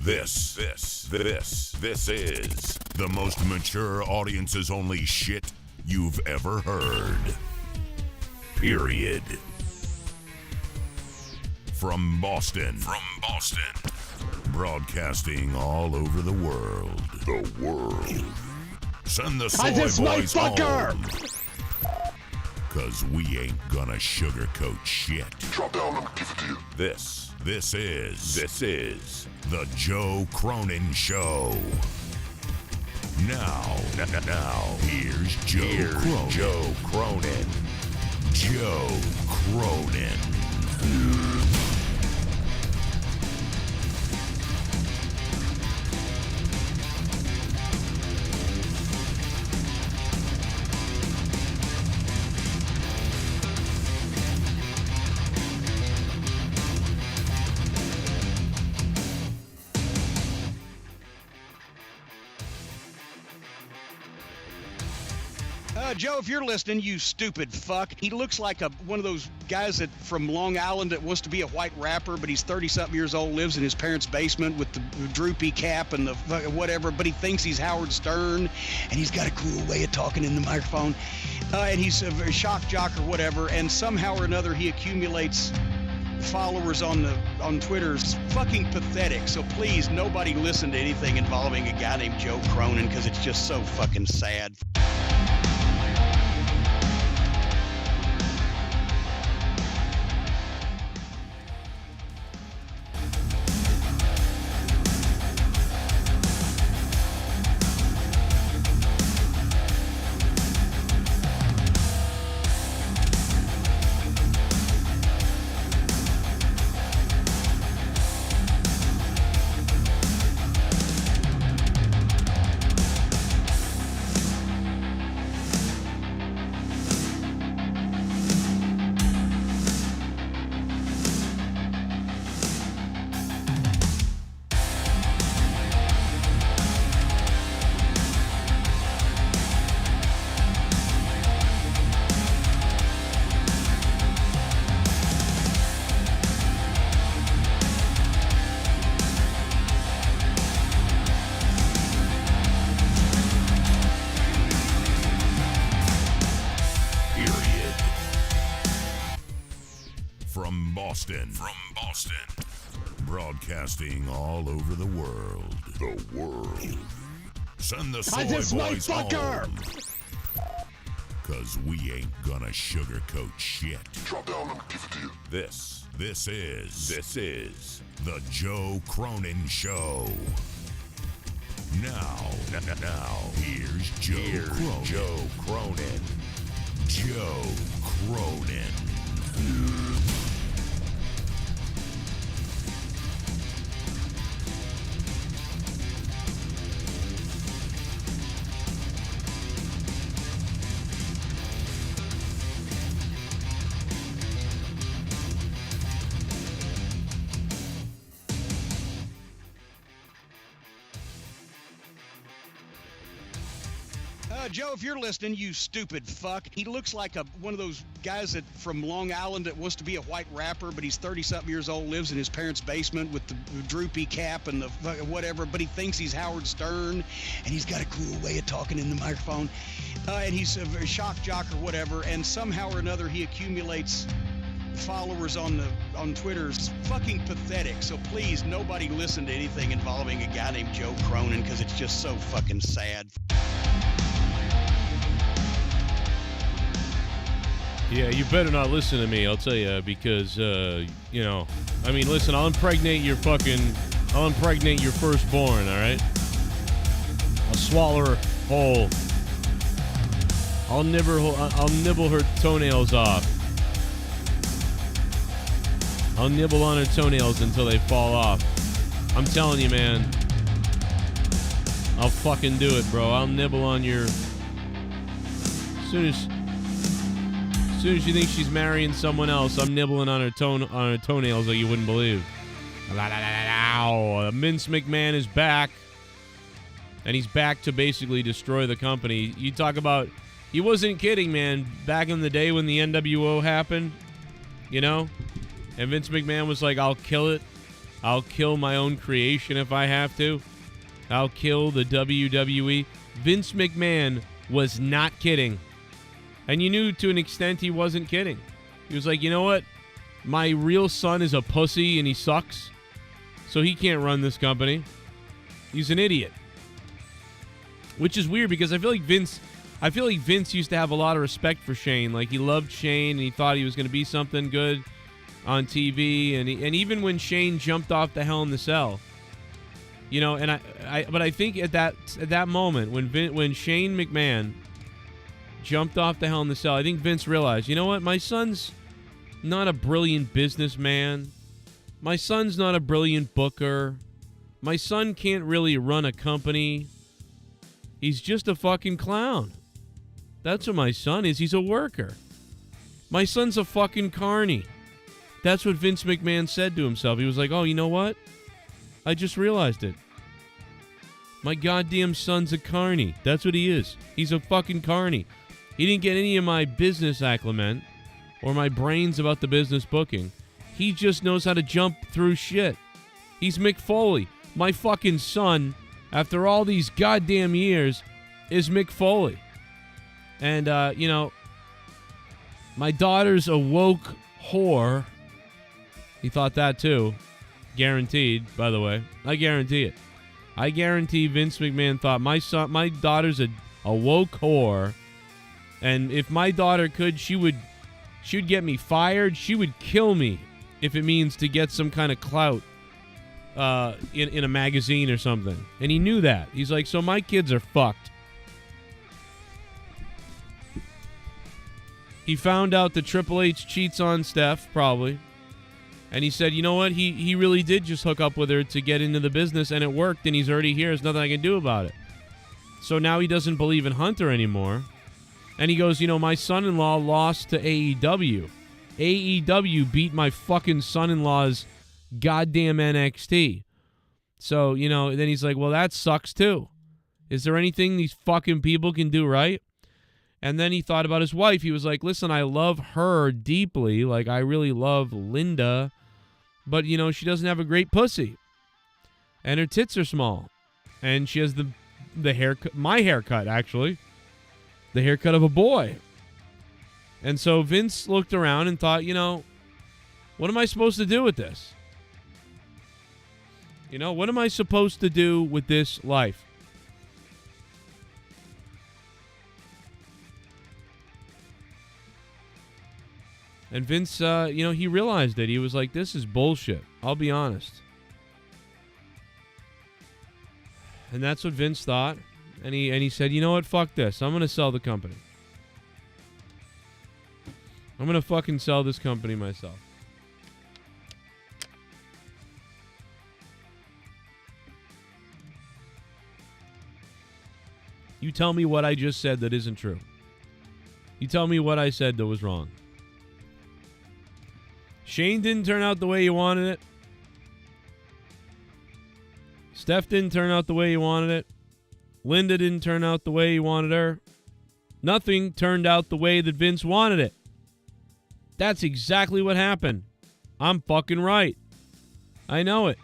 This is the most mature audiences only shit you've ever heard. Period. From Boston. Broadcasting all over the world. Send the soy boys home. Cause we ain't gonna sugarcoat shit. Drop down and give it to you. This is the Joe Cronin Show. Now, here's Joe Cronin. Joe Cronin. Joe, if you're listening, you stupid fuck. He looks like one of those guys that from Long Island that wants to be a white rapper, but he's 30-something years old, lives in his parents' basement with the droopy cap and the whatever, but he thinks he's Howard Stern, and he's got a cool way of talking in the microphone, and he's a shock jock or whatever, and somehow or another he accumulates followers on Twitter. It's fucking pathetic. So please, nobody listen to anything involving a guy named Joe Cronin, because it's just so fucking sad. From Boston. Broadcasting all over the world. Send the soy boys home. Cause we ain't gonna sugarcoat shit. Drop down and give it to you. This is the Joe Cronin Show. Now, here's Joe Cronin. Joe Cronin. Joe, if you're listening, you stupid fuck. He looks like one of those guys that from Long Island that wants to be a white rapper, but he's 30-something years old, lives in his parents' basement with the droopy cap and the whatever, but he thinks he's Howard Stern, and he's got a cool way of talking in the microphone, and he's a shock jock or whatever, and somehow or another he accumulates followers on Twitter. It's fucking pathetic. So please, nobody listen to anything involving a guy named Joe Cronin, because it's just so fucking sad. Yeah, you better not listen to me, I'll tell you, because, I mean, listen, I'll impregnate your firstborn, all right? I'll swallow her whole. I'll nibble her toenails off. I'll nibble on her toenails until they fall off. I'm telling you, man. I'll fucking do it, bro. I'll nibble on your... As soon as she thinks she's marrying someone else, I'm nibbling on her toenails like you wouldn't believe. Vince McMahon is back. And he's back to basically destroy the company. You talk about... He wasn't kidding, man. Back in the day when the NWO happened, you know? And Vince McMahon was like, I'll kill it. I'll kill my own creation if I have to. I'll kill the WWE. Vince McMahon was not kidding. And you knew to an extent he wasn't kidding. He was like, you know what? My real son is a pussy and he sucks. So he can't run this company. He's an idiot. Which is weird because I feel like Vince used to have a lot of respect for Shane. Like, he loved Shane and he thought he was going to be something good on TV. And even when Shane jumped off the Hell in the Cell, you know, and I think at that moment when Shane McMahon jumped off the Hell in the Cell, I think Vince realized, you know what? My son's not a brilliant businessman. My son's not a brilliant booker. My son can't really run a company. He's just a fucking clown. That's what my son is. He's a worker. My son's a fucking carny. That's what Vince McMahon said to himself. He was like, oh, you know what? I just realized it. My goddamn son's a carny. That's what he is. He's a fucking carny. He didn't get any of my business acclimate or my brains about the business booking. He just knows how to jump through shit. He's Mick Foley. My fucking son, after all these goddamn years, is Mick Foley. And, you know, my daughter's a woke whore. He thought that too. Guaranteed, by the way. I guarantee it. I guarantee Vince McMahon thought my daughter's a woke whore. And if my daughter could, she'd get me fired. She would kill me if it means to get some kind of clout in a magazine or something. And he knew that. He's like, so my kids are fucked. He found out that Triple H cheats on Steph, probably. And he said, you know what? He really did just hook up with her to get into the business, and it worked, and he's already here. There's nothing I can do about it. So now he doesn't believe in Hunter anymore. And he goes, you know, my son-in-law lost to AEW. AEW beat my fucking son-in-law's goddamn NXT. So, you know, then he's like, well, that sucks too. Is there anything these fucking people can do right? And then he thought about his wife. He was like, listen, I love her deeply. Like, I really love Linda. But, you know, she doesn't have a great pussy. And her tits are small. And she has the haircut, my haircut, actually. The haircut of a boy. And so Vince looked around and thought, you know, what am I supposed to do with this? You know, what am I supposed to do with this life? And Vince, you know, he realized it. He was like, this is bullshit. I'll be honest. And that's what Vince thought. And he said, you know what? Fuck this. I'm going to sell the company. I'm going to fucking sell this company myself. You tell me what I just said that isn't true. You tell me what I said that was wrong. Shane didn't turn out the way you wanted it. Steph didn't turn out the way you wanted it. Linda didn't turn out the way you wanted her. Nothing turned out the way that Vince wanted it. That's exactly what happened. I'm fucking right. I know it.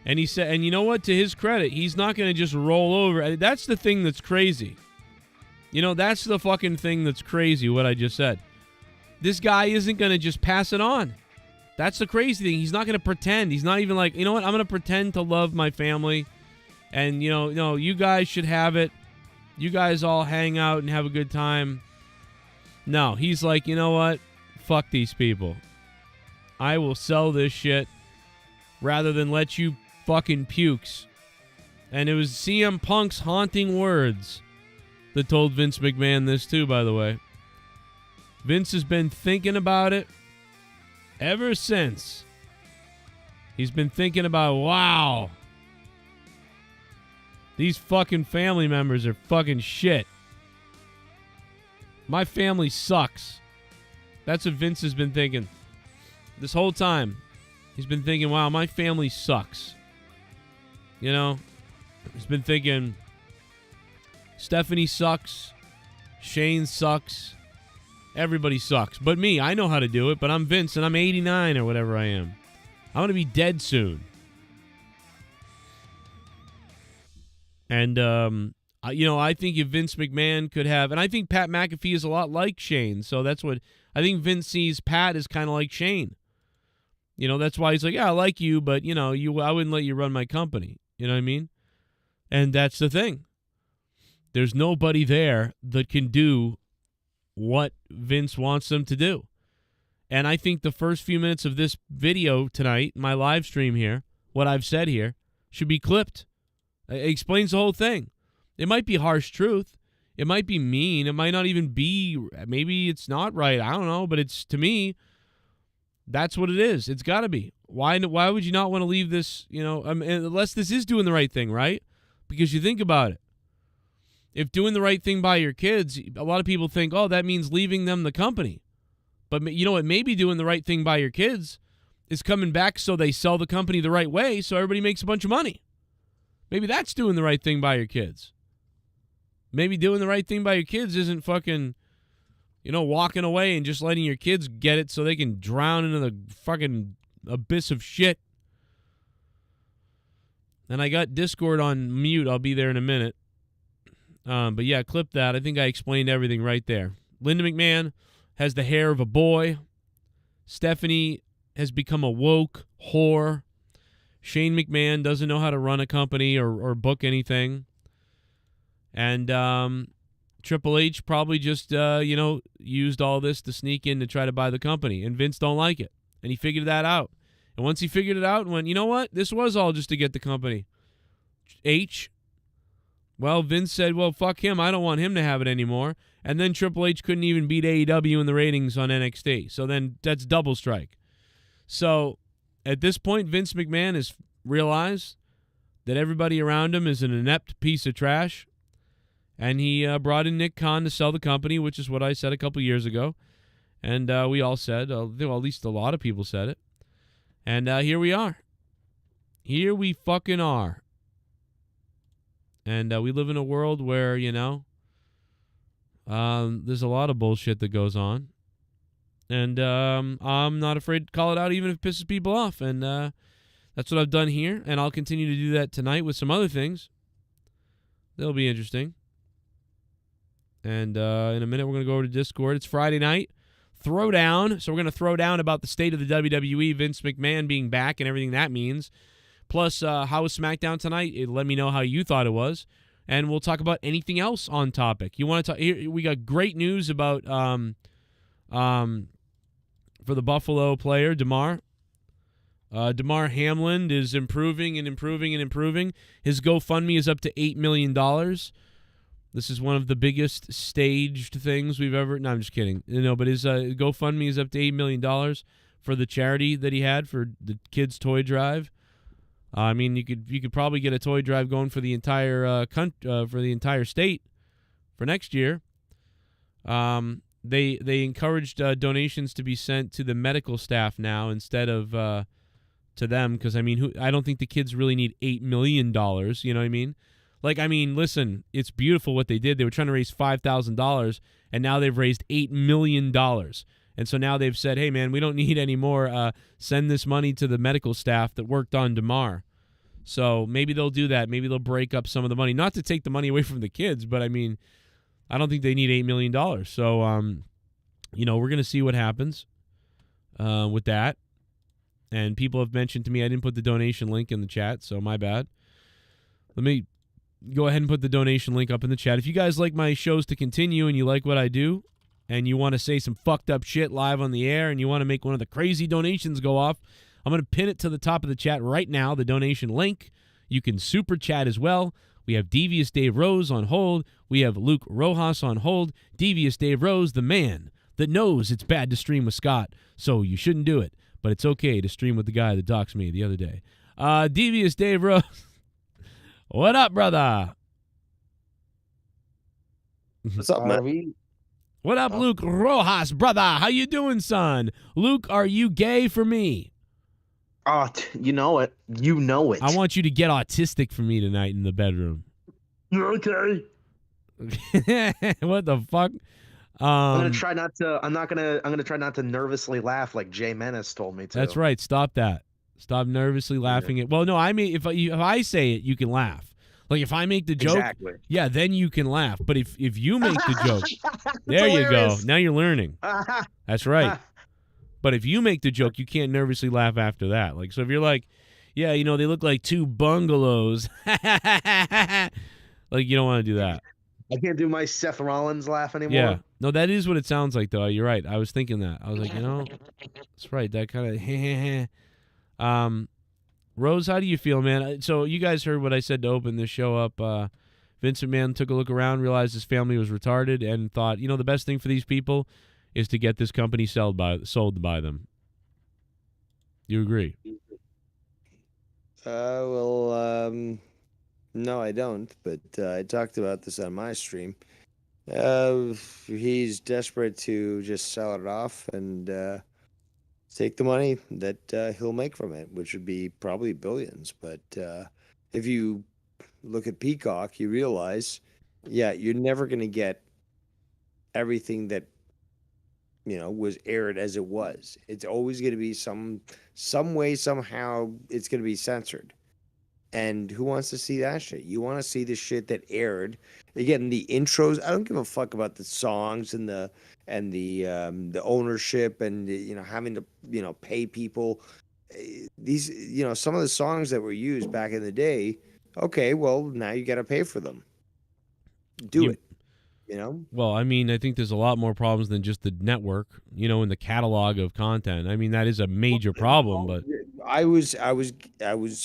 And he said, and you know what? To his credit, he's not going to just roll over. That's the thing that's crazy. You know, that's the fucking thing that's crazy, what I just said. This guy isn't going to just pass it on. That's the crazy thing. He's not going to pretend. He's not even like, you know what? I'm going to pretend to love my family. And, you know, no, you guys should have it. You guys all hang out and have a good time. No, he's like, you know what? Fuck these people. I will sell this shit rather than let you fucking pukes. And it was CM Punk's haunting words that told Vince McMahon this too, by the way. Vince has been thinking about it ever since. He's been thinking about, wow, these fucking family members are fucking shit. My family sucks. That's what Vince has been thinking. This whole time, he's been thinking, wow, my family sucks. You know, he's been thinking, Stephanie sucks. Shane sucks. Everybody sucks. But me, I know how to do it, but I'm Vince and I'm 89 or whatever I am. I'm going to be dead soon. And, I think if Vince McMahon could have, and I think Pat McAfee is a lot like Shane, so that's what, I think Vince sees Pat as kind of like Shane. That's why he's like, yeah, I like you, but, I wouldn't let you run my company. You know what I mean? And that's the thing. There's nobody there that can do what Vince wants them to do. And I think the first few minutes of this video tonight, my live stream here, what I've said here, should be clipped. It explains the whole thing. It might be harsh truth. It might be mean. It might not even be, maybe it's not right. I don't know, but it's, to me, that's what it is. It's got to be. Why would you not want to leave this, unless this is doing the right thing, right? Because you think about it. If doing the right thing by your kids, a lot of people think, oh, that means leaving them the company. But what may be doing the right thing by your kids is coming back so they sell the company the right way so everybody makes a bunch of money. Maybe that's doing the right thing by your kids. Maybe doing the right thing by your kids isn't fucking, walking away and just letting your kids get it so they can drown into the fucking abyss of shit. And I got Discord on mute. I'll be there in a minute. But yeah, clip that. I think I explained everything right there. Linda McMahon has the hair of a boy. Stephanie has become a woke whore. Shane McMahon doesn't know how to run a company or book anything. And Triple H probably just, used all this to sneak in to try to buy the company. And Vince don't like it. And he figured that out. And once he figured it out and went, you know what? This was all just to get the company. Well, Vince said, well, fuck him. I don't want him to have it anymore. And then Triple H couldn't even beat AEW in the ratings on NXT. So then that's double strike. So at this point, Vince McMahon has realized that everybody around him is an inept piece of trash. And he brought in Nick Khan to sell the company, which is what I said a couple years ago. And we all said, well, at least a lot of people said it. And here we are. Here we fucking are. And we live in a world where, there's a lot of bullshit that goes on. And I'm not afraid to call it out even if it pisses people off. And that's what I've done here. And I'll continue to do that tonight with some other things. They'll be interesting. And in a minute, we're going to go over to Discord. It's Friday night. Throwdown. So we're going to throw down about the state of the WWE, Vince McMahon being back and everything that means. Plus, how was SmackDown tonight? Let me know how you thought it was. And we'll talk about anything else on topic. You want to talk? Here, we got great news about for the Buffalo player, Damar. Damar Hamlin is improving and improving and improving. His GoFundMe is up to $8 million. This is one of the biggest staged things we've ever... No, I'm just kidding. But his GoFundMe is up to $8 million for the charity that he had for the kids' toy drive. I mean, you could probably get a toy drive going for the entire state for next year. They encouraged donations to be sent to the medical staff now instead of to them because I don't think the kids really need $8 million. You know what I mean? Listen, it's beautiful what they did. They were trying to raise $5,000, and now they've raised $8 million. And so now they've said, hey, man, we don't need any more. Send this money to the medical staff that worked on DUMAR. So maybe they'll do that. Maybe they'll break up some of the money. Not to take the money away from the kids, but, I don't think they need $8 million. So, we're going to see what happens with that. And people have mentioned to me, I didn't put the donation link in the chat, so my bad. Let me go ahead and put the donation link up in the chat. If you guys like my shows to continue and you like what I do, and you want to say some fucked up shit live on the air, and you want to make one of the crazy donations go off, I'm going to pin it to the top of the chat right now, the donation link. You can super chat as well. We have Devious Dave Rose on hold. We have Luke Rojas on hold. Devious Dave Rose, the man that knows it's bad to stream with Scott, so you shouldn't do it. But it's okay to stream with the guy that doxed me the other day. Devious Dave Rose. What up, brother? What's up, man? What up, Luke Rojas, brother? How you doing, son? Luke, are you gay for me? Oh, you know it. You know it. I want you to get autistic for me tonight in the bedroom. You're okay. What the fuck? I'm gonna try not to. I'm gonna try not to nervously laugh like Jay Menace told me to. That's right. Stop that. Stop nervously laughing at. Well, no, I mean, if I say it, you can laugh. Like if I make the joke, Exactly. yeah, then you can laugh. But if you make the joke, there you go. hilarious. Now you're learning. That's right. But if you make the joke, you can't nervously laugh after that. Like, so if you're like, yeah, you know, they look like two bungalows. Like, you don't want to do that. I can't do my Seth Rollins laugh anymore. Yeah. No, that is what it sounds like, though. You're right. I was thinking that. I was like, you know, that's right. That kind of. Rose, how do you feel, man? So you guys heard what I said to open this show up. Vince McMahon took a look around, realized his family was retarded, and thought, you know, the best thing for these people is to get this company sold by them. You agree? No, I don't. But I talked about this on my stream. He's desperate to just sell it off and take the money that he'll make from it, which would be probably billions. But if you look at Peacock, you realize, yeah, you're never going to get everything that, you know, was aired as it was. It's always going to be some way, somehow, it's going to be censored. And who wants to see that shit? You want to see the shit that aired. Again, the intros. I don't give a fuck about the songs and the ownership and you know, having to, you know, pay people. These, you know, some of the songs that were used back in the day. Okay, well, now you got to pay for them. Do it. You know. Well, I mean, I think there's a lot more problems than just the network, you know, in the catalog of content. I mean, that is a major problem. But I was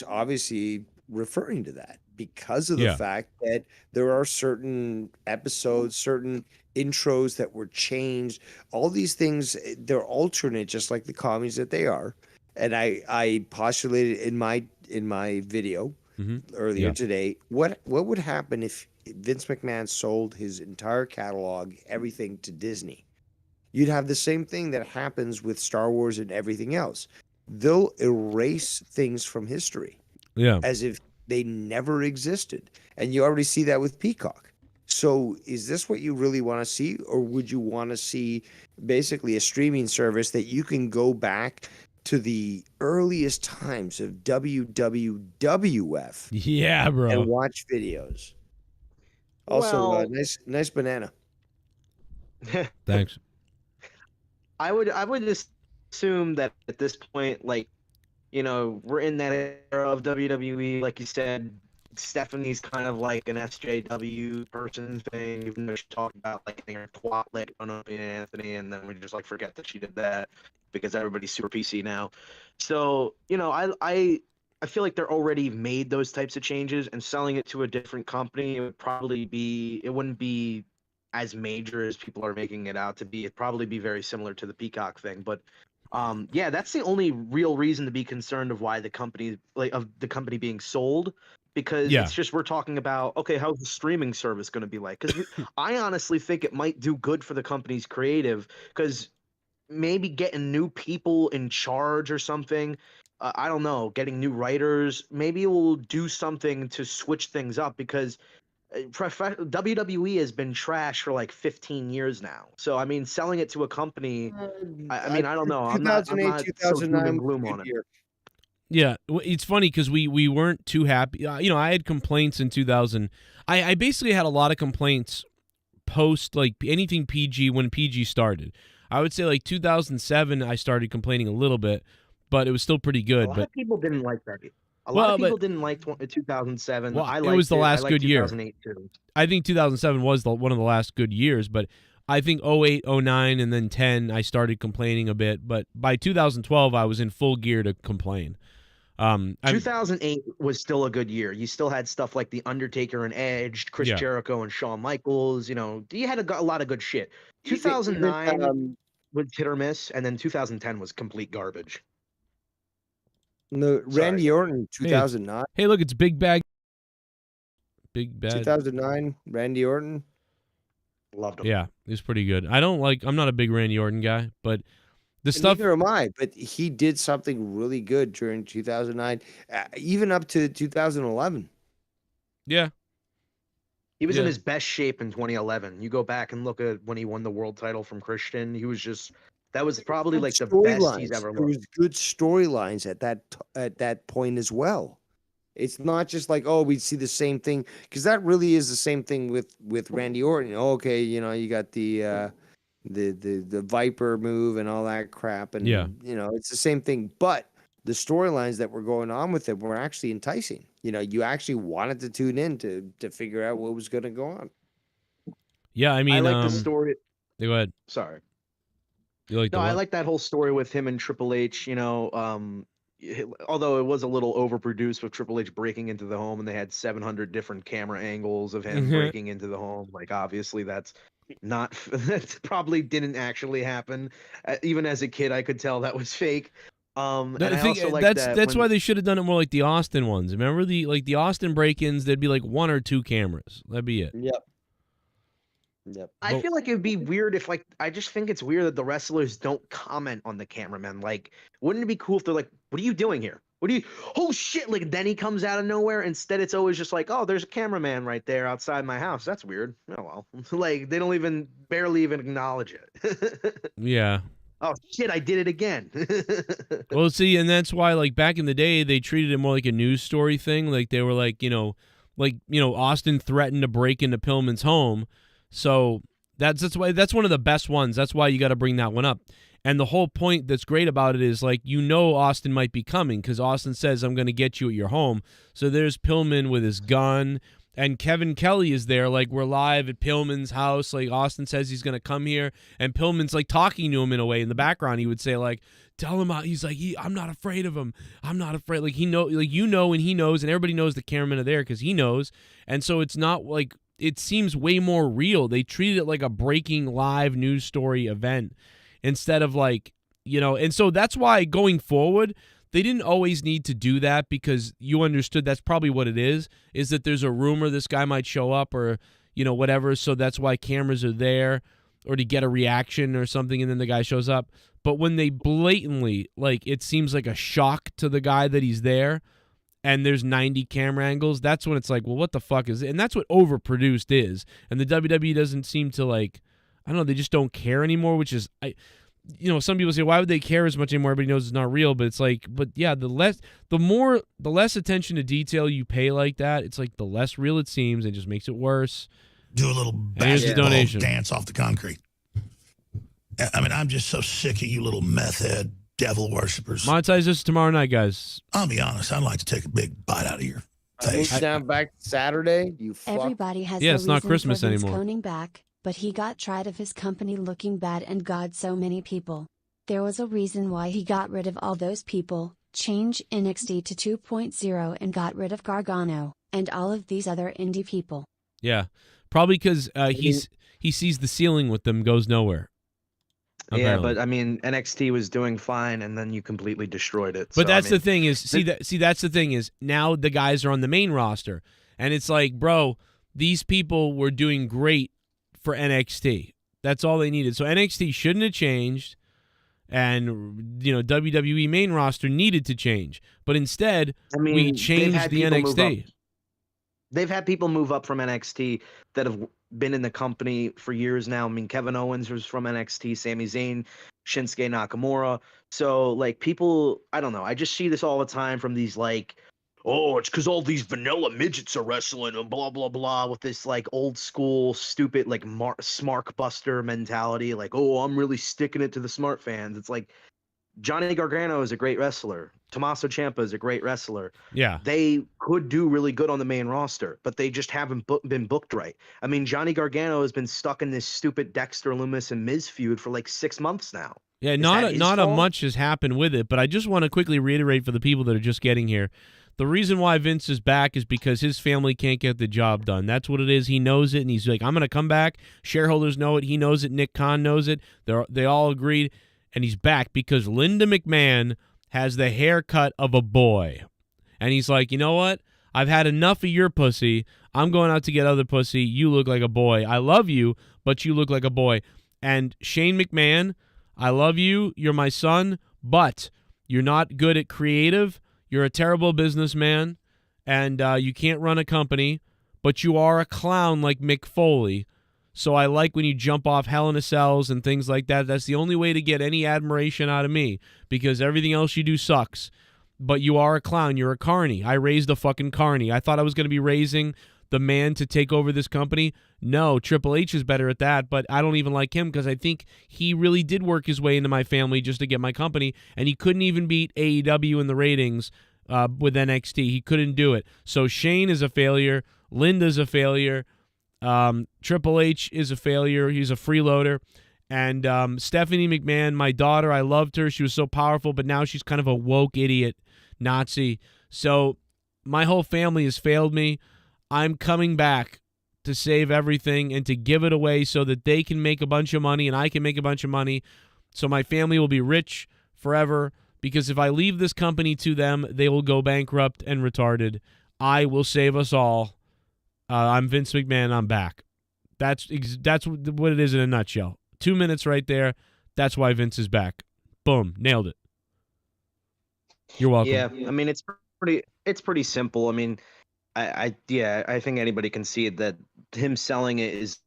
obviously referring to that because of the fact that there are certain episodes, certain intros that were changed. All these things, they're alternate, just like the commies that they are. And I postulated in my video earlier today, what would happen if Vince McMahon sold his entire catalog, everything, to Disney? You'd have the same thing that happens with Star Wars and everything else. They'll erase things from history, as if they never existed. And you already see that with Peacock. So is this what you really want to see? Or would you want to see basically a streaming service that you can go back to the earliest times of WWF and watch videos? Also, nice banana. Thanks. I would assume that at this point, like, you know, we're in that era of WWE. Like you said, Stephanie's kind of like an SJW person thing, even though she talked about like her twat leg on Opie and Anthony, and then we just like forget that she did that because everybody's super PC now. So, you know, I feel like they're already made those types of changes, and selling it to a different company, it wouldn't be as major as people are making it out to be. It'd probably be very similar to the Peacock thing, but yeah, that's the only real reason to be concerned of why the company being sold, because it's just, we're talking about, okay, how's the streaming service going to be like? Because I honestly think it might do good for the company's creative, because maybe getting new people in charge or something, I don't know, getting new writers, maybe it will do something to switch things up, because WWE has been trash for like 15 years now. So I mean, selling it to a company, I mean, I don't know. I'm not 2009 so gloom on it. Yeah, it's funny because we weren't too happy. You know, I had complaints in 2000. I basically had a lot of complaints post like anything PG when PG started. I would say like 2007, I started complaining a little bit, but it was still pretty good. A lot of people didn't like that. A lot of people didn't like 2007. Well, it was the last good year. 2008 too. I think 2007 was one of the last good years, but I think 08, 09, and then 10, I started complaining a bit. But by 2012, I was in full gear to complain. 2008 was still a good year. You still had stuff like The Undertaker and Edge, Chris Jericho and Shawn Michaels. You know, you had a lot of good shit. 2009 was hit or miss, and then 2010 was complete garbage. No, Randy Orton, 2009. Hey, look, it's Big Bad. 2009, Randy Orton. Loved him. Yeah, he's pretty good. I'm not a big Randy Orton guy, but the stuff. Neither am I, but he did something really good during 2009, even up to 2011. Yeah. He was in his best shape in 2011. You go back and look at when he won the world title from Christian. He was just That was probably Good like the best he's storylines. ever There looked. was good storylines at that point as well. It's not just like, oh, we see the same thing, because that really is the same thing with Randy Orton. Okay, you got the Viper move and all that crap, and it's the same thing. But the storylines that were going on with it were actually enticing. You actually wanted to tune in to figure out what was going to go on. Yeah, I mean, I like the story. Go ahead. Sorry. You like No, the I what? like that whole story with him and Triple H. Although it was a little overproduced with Triple H breaking into the home, and they had 700 different camera angles of him breaking into the home. Like, obviously, that's not that probably didn't actually happen. Even as a kid, I could tell that was fake. And I also like that's why they should have done it more like the Austin ones. Remember the Austin break-ins? There'd be like 1 or 2 cameras. That'd be it. Yep. I feel like it'd be weird if, like, I just think it's weird that the wrestlers don't comment on the cameraman. Like, wouldn't it be cool if they're like, "What are you doing here? Oh shit!" Like, then he comes out of nowhere. Instead, it's always just like, "Oh, there's a cameraman right there outside my house. That's weird." Oh well. Like, they don't barely even acknowledge it. Yeah. Oh shit! I did it again. Well, see, and that's why, like, back in the day, they treated it more like a news story thing. Like, they were like, Austin threatened to break into Pillman's home. So that's one of the best ones. That's why you got to bring that one up. And the whole point that's great about it is, like, Austin might be coming because Austin says, "I'm going to get you at your home." So there's Pillman with his gun, and Kevin Kelly is there. Like, we're live at Pillman's house. Like, Austin says he's going to come here, and Pillman's like talking to him in a way. In the background, he would say, like, "Tell him he's like, I'm not afraid of him. I'm not afraid." Like, and he knows, and everybody knows the cameramen are there because he knows. And so it's not like, it seems way more real. They treated it like a breaking live news story event instead of like, and so that's why going forward, they didn't always need to do that, because you understood that's probably what it is that there's a rumor this guy might show up or, whatever. So that's why cameras are there, or to get a reaction or something, and then the guy shows up. But when they blatantly, like, it seems like a shock to the guy that he's there, and there's 90 camera angles, that's when it's like, well, what the fuck is it? And that's what overproduced is. And the WWE doesn't seem to, like, I don't know, they just don't care anymore, which is, some people say, why would they care as much anymore? Everybody knows it's not real, but it's like, but yeah, the less attention to detail you pay like that, it's like the less real it seems, and just makes it worse. Do a little basketball dance off the concrete. I mean, I'm just so sick of you little meth head devil worshippers. Monetize this tomorrow night, guys. I'll be honest, I'd like to take a big bite out of your face. Down back Saturday, you fuck. Everybody has it's not Christmas for Vince anymore. Coning back, but he got tired of his company looking bad and got so many people. There was a reason why he got rid of all those people, changed NXT to 2.0 and got rid of Gargano, and all of these other indie people. Yeah, probably because he sees the ceiling with them goes nowhere. Apparently. Yeah, but I mean, NXT was doing fine, and then you completely destroyed it. But that's the thing is, that's the thing is, now the guys are on the main roster, and it's like, bro, these people were doing great for NXT. That's all they needed. So NXT shouldn't have changed, and WWE main roster needed to change, but instead we changed the NXT. They've had people move up from NXT that have been in the company for years now. I mean, Kevin Owens was from NXT, Sami Zayn, Shinsuke Nakamura. So, like, people, I don't know. I just see this all the time from these, like, oh, it's because all these vanilla midgets are wrestling and blah, blah, blah, with this, like, old school, stupid, like, smart buster mentality. Like, oh, I'm really sticking it to the smart fans. It's like, Johnny Gargano is a great wrestler. Tommaso Ciampa is a great wrestler. Yeah. They could do really good on the main roster, but they just haven't been booked right. I mean, Johnny Gargano has been stuck in this stupid Dexter Lumis and Miz feud for like 6 months now. Yeah, not a much has happened with it, but I just want to quickly reiterate for the people that are just getting here. The reason why Vince is back is because his family can't get the job done. That's what it is. He knows it, and he's like, I'm going to come back. Shareholders know it. He knows it. Nick Khan knows it. They all agreed, and he's back because Linda McMahon has the haircut of a boy. And he's like, you know what? I've had enough of your pussy. I'm going out to get other pussy. You look like a boy. I love you, but you look like a boy. And Shane McMahon, I love you. You're my son, but you're not good at creative. You're a terrible businessman, and you can't run a company, but you are a clown like Mick Foley. So I like when you jump off Hell in a Cells and things like that. That's the only way to get any admiration out of me, because everything else you do sucks. But you are a clown. You're a carny. I raised a fucking carny. I thought I was going to be raising the man to take over this company. No, Triple H is better at that, but I don't even like him because I think he really did work his way into my family just to get my company, and he couldn't even beat AEW in the ratings with NXT. He couldn't do it. So Shane is a failure. Linda's a failure. Triple H is a failure. He's a freeloader. And Stephanie McMahon, my daughter, I loved her. She was so powerful, but now she's kind of a woke idiot Nazi. So my whole family has failed me. I'm coming back to save everything and to give it away so that they can make a bunch of money and I can make a bunch of money. So my family will be rich forever, because if I leave this company to them, they will go bankrupt and retarded. I will save us all. I'm Vince McMahon. I'm back. That's what it is in a nutshell. 2 minutes right there. That's why Vince is back. Boom. Nailed it. You're welcome. Yeah, I mean, it's pretty simple. I mean, I think anybody can see it, that him selling it is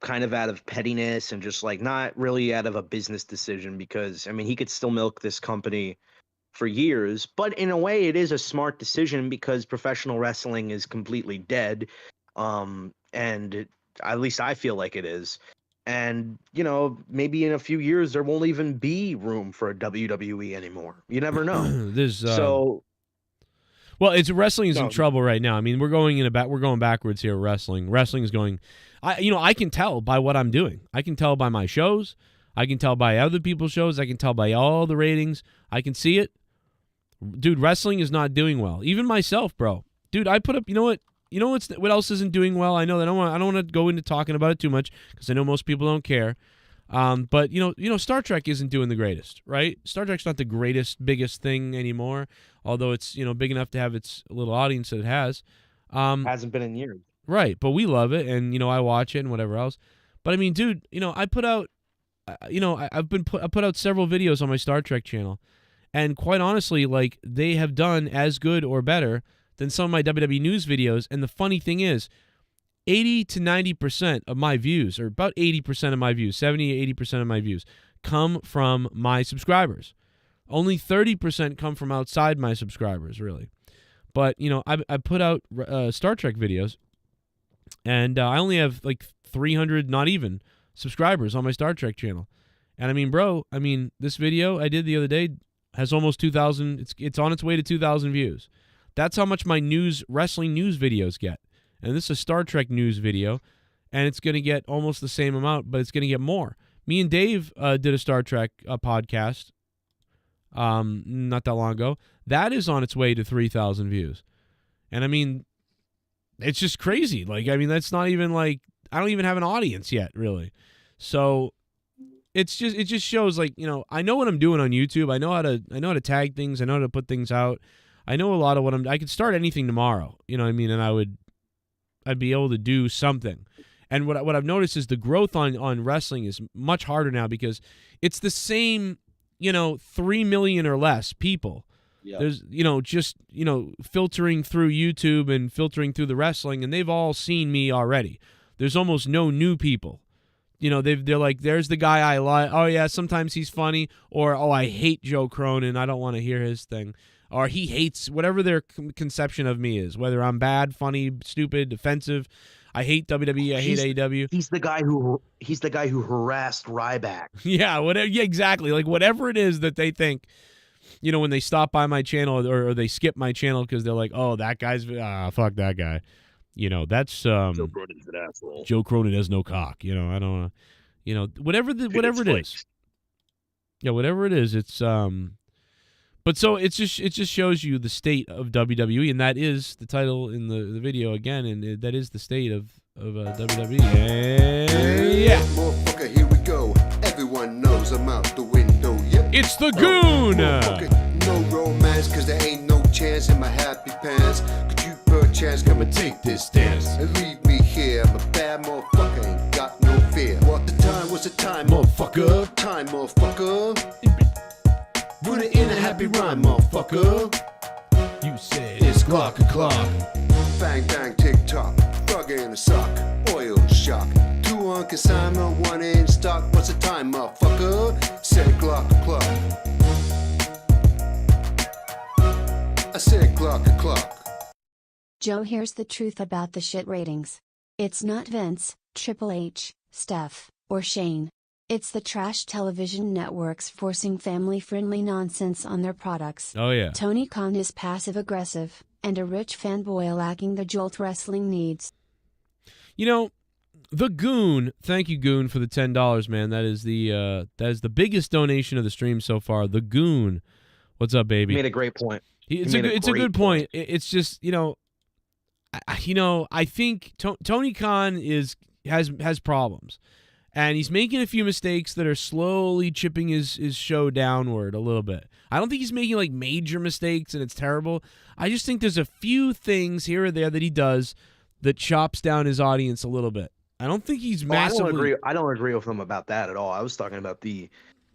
kind of out of pettiness and just like not really out of a business decision, because I mean, he could still milk this company for years, but in a way it is a smart decision because professional wrestling is completely dead. And at least I feel like it is. And, you know, maybe in a few years there won't even be room for a WWE anymore. You never know. Well, wrestling is in trouble right now. I mean, we're going backwards here. Wrestling is going. I can tell by what I'm doing. I can tell by my shows. I can tell by other people's shows. I can tell by all the ratings. I can see it. Dude, wrestling is not doing well. Even myself, bro. Dude, I put up. You know what? You know what else isn't doing well? I know that I don't want to go into talking about it too much because I know most people don't care. But you know, Star Trek isn't doing the greatest, right? Star Trek's not the biggest thing anymore, although it's, you know, big enough to have its little audience that it has. Hasn't been in years. Right, but we love it, and you know, I watch it and whatever else. But I mean, dude, you know, I put out, I put out several videos on my Star Trek channel, and quite honestly, like, they have done as good or better than some of my WWE news videos. And the funny thing is, 80 to 90% of my views, or about 80% of my views, 70 to 80% of my views, come from my subscribers. Only 30% come from outside my subscribers, really. But, you know, I put out Star Trek videos, and I only have like 300, not even, subscribers on my Star Trek channel. And I mean, bro, this video I did the other day has almost 2,000. It's on its way to 2,000 views. That's how much my wrestling news videos get. And this is a Star Trek news video, and it's going to get almost the same amount, but it's going to get more. Me and Dave did a Star Trek podcast not that long ago. That is on its way to 3,000 views. And I mean, it's just crazy. Like, I mean, that's not even like, I don't even have an audience yet, really. So it just shows, like, you know, I know what I'm doing on YouTube. I know how to tag things. I know how to put things out. I know a lot of what I could start anything tomorrow, you know what I mean? And I'd be able to do something. And what I've noticed is the growth on wrestling is much harder now because it's the same, you know, 3 million or less people. Yep. There's, you know, just, you know, filtering through YouTube and filtering through the wrestling, and they've all seen me already. There's almost no new people. You know, they're like, there's the guy I like. Oh, yeah, sometimes he's funny. Or, oh, I hate Joe Cronin. I don't want to hear his thing. Or he hates whatever their conception of me is, whether I'm bad, funny, stupid, offensive. I hate WWE. I hate AEW. He's the guy who harassed Ryback. Yeah, whatever. Yeah, exactly. Like whatever it is that they think, you know, when they stop by my channel or they skip my channel because they're like, oh, that guy's fuck that guy. You know, that's Joe Cronin's an asshole. Joe Cronin has no cock. You know, I don't know. You know, whatever it is. Yeah, whatever it is, it's But so it just shows you the state of WWE, and that is the title in the video again, and that is the state of WWE. Yeah. Motherfucker, here we go. Everyone knows I'm out the window. Yep. It's the Goon. No romance, cause there ain't no chance in my happy pants. Could you perchance come and take this stance and leave me here? I'm a bad motherfucker, ain't got no fear. What the time was the time, motherfucker? Time, motherfucker. Put it in a happy rhyme, motherfucker. You said it's clock o'clock. Bang, bang, tick tock. Frog in a sock. Oil shock. 2 on consignment, one in stock. What's the time, motherfucker? Said clock. I said clock. Joe, here's the truth about the shit ratings. It's not Vince, Triple H, Steph, or Shane. It's the trash television networks forcing family-friendly nonsense on their products. Oh yeah. Tony Khan is passive-aggressive, and a rich fanboy lacking the jolt wrestling needs. You know, the Goon, thank you Goon for the $10, man. That is the biggest donation of the stream so far. The Goon. What's up, baby? He made a great point. It's a good point. It's just, I think Tony Khan has problems. And he's making a few mistakes that are slowly chipping his show downward a little bit. I don't think he's making like major mistakes and it's terrible. I just think there's a few things here or there that he does that chops down his audience a little bit. I don't think he's massively... I don't agree with him about that at all. I was talking about the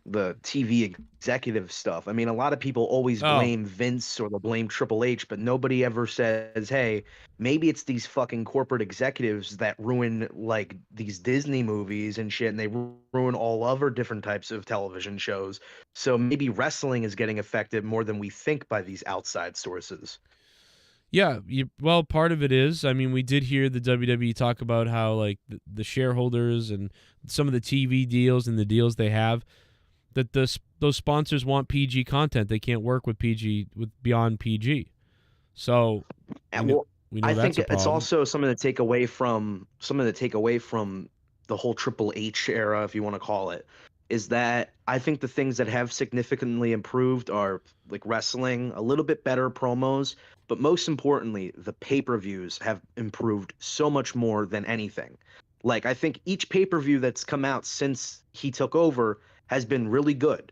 TV executive stuff. I mean, a lot of people always blame Vince or they'll blame Triple H, but nobody ever says, hey, maybe it's these fucking corporate executives that ruin like these Disney movies and shit, and they ruin all other different types of television shows. So maybe wrestling is getting affected more than we think by these outside sources. Yeah, well, part of it is. I mean, we did hear the WWE talk about how like the shareholders and some of the TV deals and the deals they have, that those sponsors want PG content. They can't work with beyond PG. So we know I think that's a it's problem. also something to take away from the whole Triple H era, if you want to call it, is that I think the things that have significantly improved are like wrestling, a little bit better promos, but most importantly, the pay-per-views have improved so much more than anything. Like, I think each pay-per-view that's come out since he took over has been really good.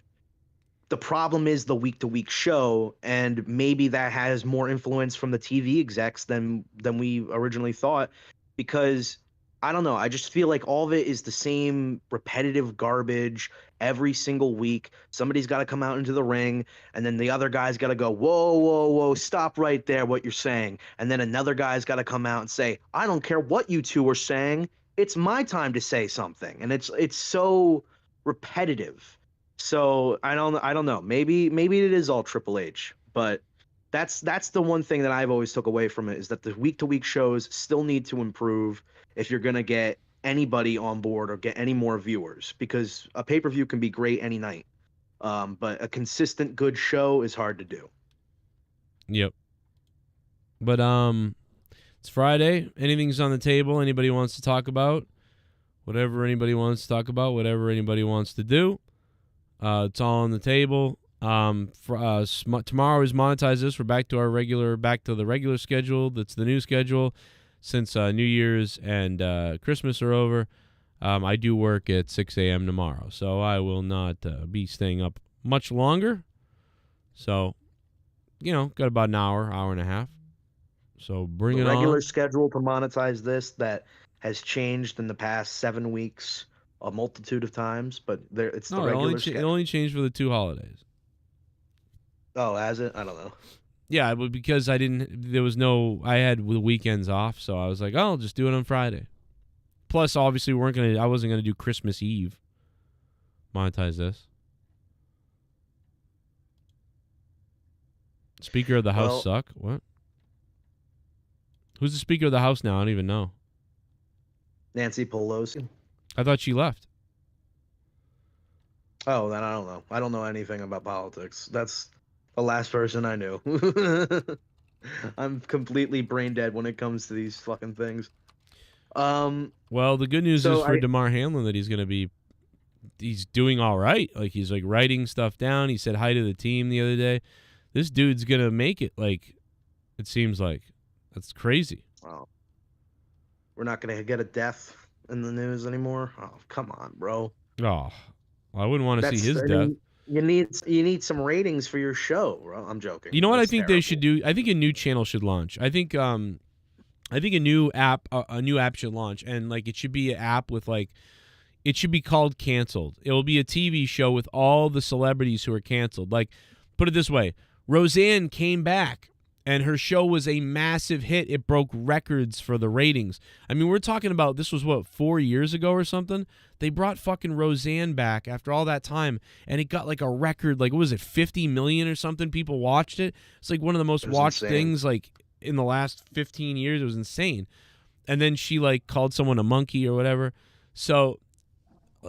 The problem is the week-to-week show, and maybe that has more influence from the TV execs than we originally thought, because I don't know, I just feel like all of it is the same repetitive garbage every single week. Somebody's got to come out into the ring, and then the other guy's got to go, whoa, stop right there, what you're saying. And then another guy's got to come out and say, I don't care what you two are saying, it's my time to say something. And it's so repetitive. So I don't know. Maybe it is all Triple H, but that's the one thing that I've always took away from it, is that the week-to-week shows still need to improve if you're going to get anybody on board or get any more viewers, because a pay-per-view can be great any night. But a consistent good show is hard to do. Yep. But it's Friday. Anything's on the table anybody wants to talk about. Whatever anybody wants to talk about, whatever anybody wants to do. It's all on the table. Tomorrow is Monetize This. We're back to the regular schedule. That's the new schedule. Since New Year's and Christmas are over, I do work at 6 a.m. tomorrow, so I will not be staying up much longer. So, got about an hour and a half. So bring it on. The regular schedule to Monetize This that has changed in the past 7 weeks a multitude of times, but it's the regular schedule. It only changed for the 2 holidays. Oh, has it? I don't know. Yeah, but because I had the weekends off, so I was like, I'll just do it on Friday. Plus, obviously, I wasn't gonna do Christmas Eve. Monetize This. Speaker of the House suck? What? Who's the Speaker of the House now? I don't even know. Nancy Pelosi. I thought she left. Oh, then I don't know. I don't know anything about politics. That's the last person I knew. I'm completely brain dead when it comes to these fucking things. Well, the good news is for Damar Hamlin that he's doing all right. Like, he's like writing stuff down. He said hi to the team the other day. This dude's gonna make it. Like, it seems like. That's crazy. Wow. We're not gonna get a death in the news anymore. Oh, come on, bro. Oh, I wouldn't want to see his death. You need some ratings for your show, bro. I'm joking. You know what I think they should do? I think a new channel should launch. I think a new app should launch, and like it should be an app with like, it should be called Canceled. It will be a TV show with all the celebrities who are canceled. Like, put it this way, Roseanne came back And her show was a massive hit. It broke records for the ratings. I mean, we're talking about, this was, 4 years ago or something? They brought fucking Roseanne back after all that time, and it got like a record, like, what was it, 50 million or something? People watched it. It's like one of the most watched things, like, in the last 15 years. It was insane. And then she, like, called someone a monkey or whatever. So,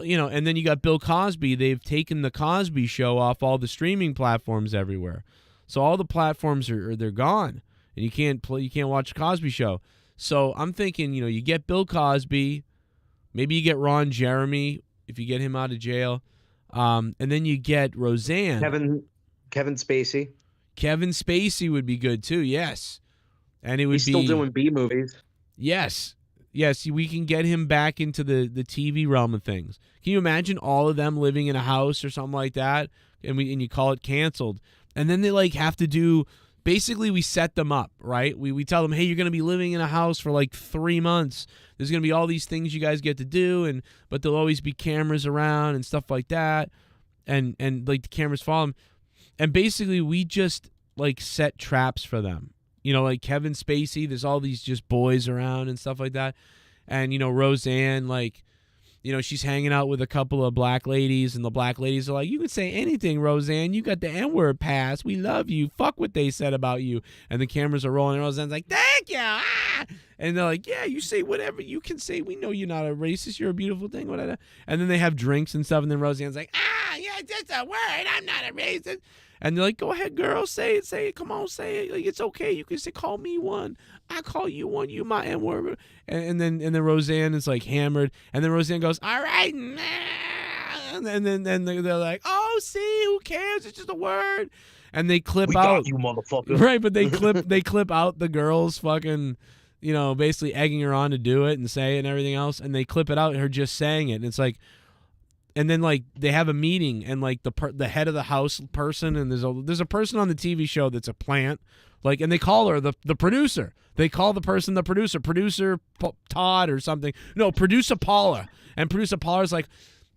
you know, and then you got Bill Cosby. They've taken the Cosby Show off all the streaming platforms everywhere. So all the platforms they're gone, and you can't watch the Cosby Show. So I'm thinking, you know, you get Bill Cosby, maybe you get Ron Jeremy if you get him out of jail, and then you get Roseanne. Kevin Spacey. Kevin Spacey would be good too. Yes, and it would He's still doing B movies. Yes, we can get him back into the TV realm of things. Can you imagine all of them living in a house or something like that, and you call it Canceled? And then they like have to do, basically we set them up, right? We tell them, hey, you're going to be living in a house for like 3 months. There's going to be all these things you guys get to do, but there'll always be cameras around and stuff like that. And like the cameras follow them. And basically we just like set traps for them. You know, like Kevin Spacey, there's all these just boys around and stuff like that. And, you know, Roseanne, like, you know, she's hanging out with a couple of black ladies, and the black ladies are like, you can say anything, Roseanne. You got the N-word pass. We love you. Fuck what they said about you. And the cameras are rolling, and Roseanne's like, thank you. Ah! And they're like, yeah, you say whatever you can say. We know you're not a racist. You're a beautiful thing, whatever. And then they have drinks and stuff, and then Roseanne's like, yeah, that's a word. I'm not a racist. And they're like, go ahead, girl, say it. Come on, say it. Like, it's okay. You can say, call me one. I call you one. You my N-word. And then Roseanne is like hammered. And then Roseanne goes, all right. And then they're like, oh, see, who cares? It's just a word. And they clip out. Got you, motherfucker. Right, but they clip out the girls fucking, you know, basically egging her on to do it and say it and everything else. And they clip it out, her just saying it. And it's like, and then like they have a meeting, and like the head of the house person, and there's a person on the TV show that's a plant, like, and they call her the producer. They call the person the producer Todd or something. No, producer Paula. And producer Paula's like,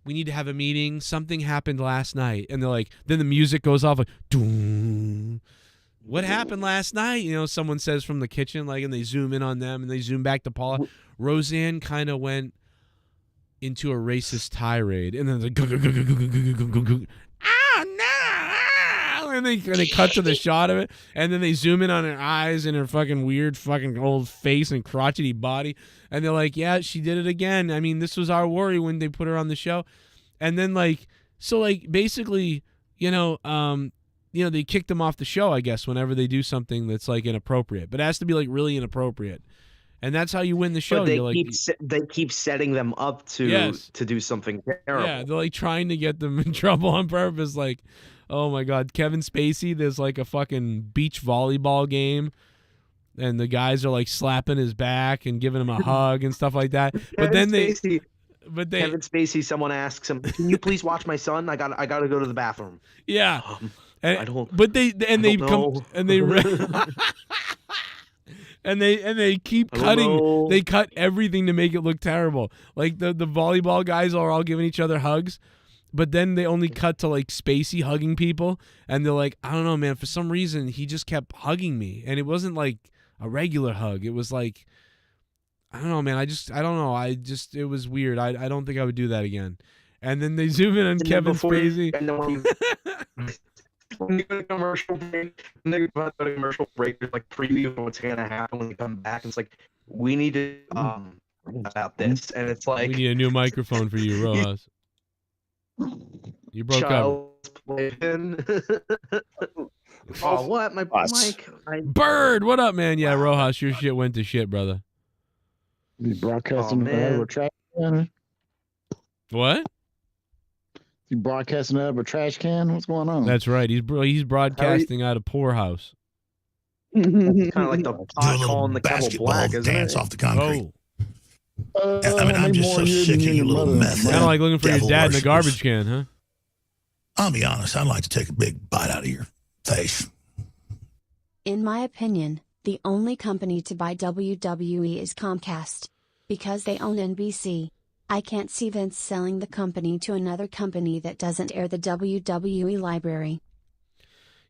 we need to have a meeting. Something happened last night. And they're like, then the music goes off like, doom. What happened last night? You know, someone says from the kitchen, like, and they zoom in on them, and they zoom back to Paula. Roseanne kind of went into a racist tirade, and then it's like, and they cut to the shot of it, and then they zoom in on her eyes and her fucking weird fucking old face and crotchety body, and they're like, yeah, she did it again. I mean, this was our worry when they put her on the show. And then like, so like basically, you know, they kick them off the show, I guess, whenever they do something that's like inappropriate, but it has to be like really inappropriate. And that's how you win the show. But they keep setting them up to do something terrible. Yeah, they're like trying to get them in trouble on purpose. Like, oh my God, Kevin Spacey, there's like a fucking beach volleyball game, and the guys are like slapping his back and giving him a hug and stuff like that. But then Kevin Spacey, someone asks him, "Can you please watch my son? I got to go to the bathroom." Yeah, I don't. But they And they keep cutting. They cut everything to make it look terrible. Like the volleyball guys are all giving each other hugs, but then they only cut to like Spacey hugging people, and they're like, I don't know, man. For some reason, he just kept hugging me, and it wasn't like a regular hug. It was like, I don't know, man. I don't know. It was weird. I don't think I would do that again. And then they zoom in on Kevin Spacey. When you go to commercial break, there's like preview of what's gonna happen when they come back. And it's like, we need to about this, and it's like, we need a new microphone for you, Rojas. You broke up. Oh, what? My mic. Bird, what up, man? Yeah, Rojas, your shit went to shit, brother. You broadcasting with trash can? What? You broadcasting out of a trash can? What's going on? That's right. He's broadcasting out of poorhouse. Kind of like the pot calling the kettle black, isn't dance it? off the concrete. Oh. I mean, I'm just so sick of you little meth. Kind of like looking for your dad in the garbage can, huh? I'll be honest. I'd like to take a big bite out of your face. In my opinion, the only company to buy WWE is Comcast. Because they own NBC. I can't see Vince selling the company to another company that doesn't air the WWE library.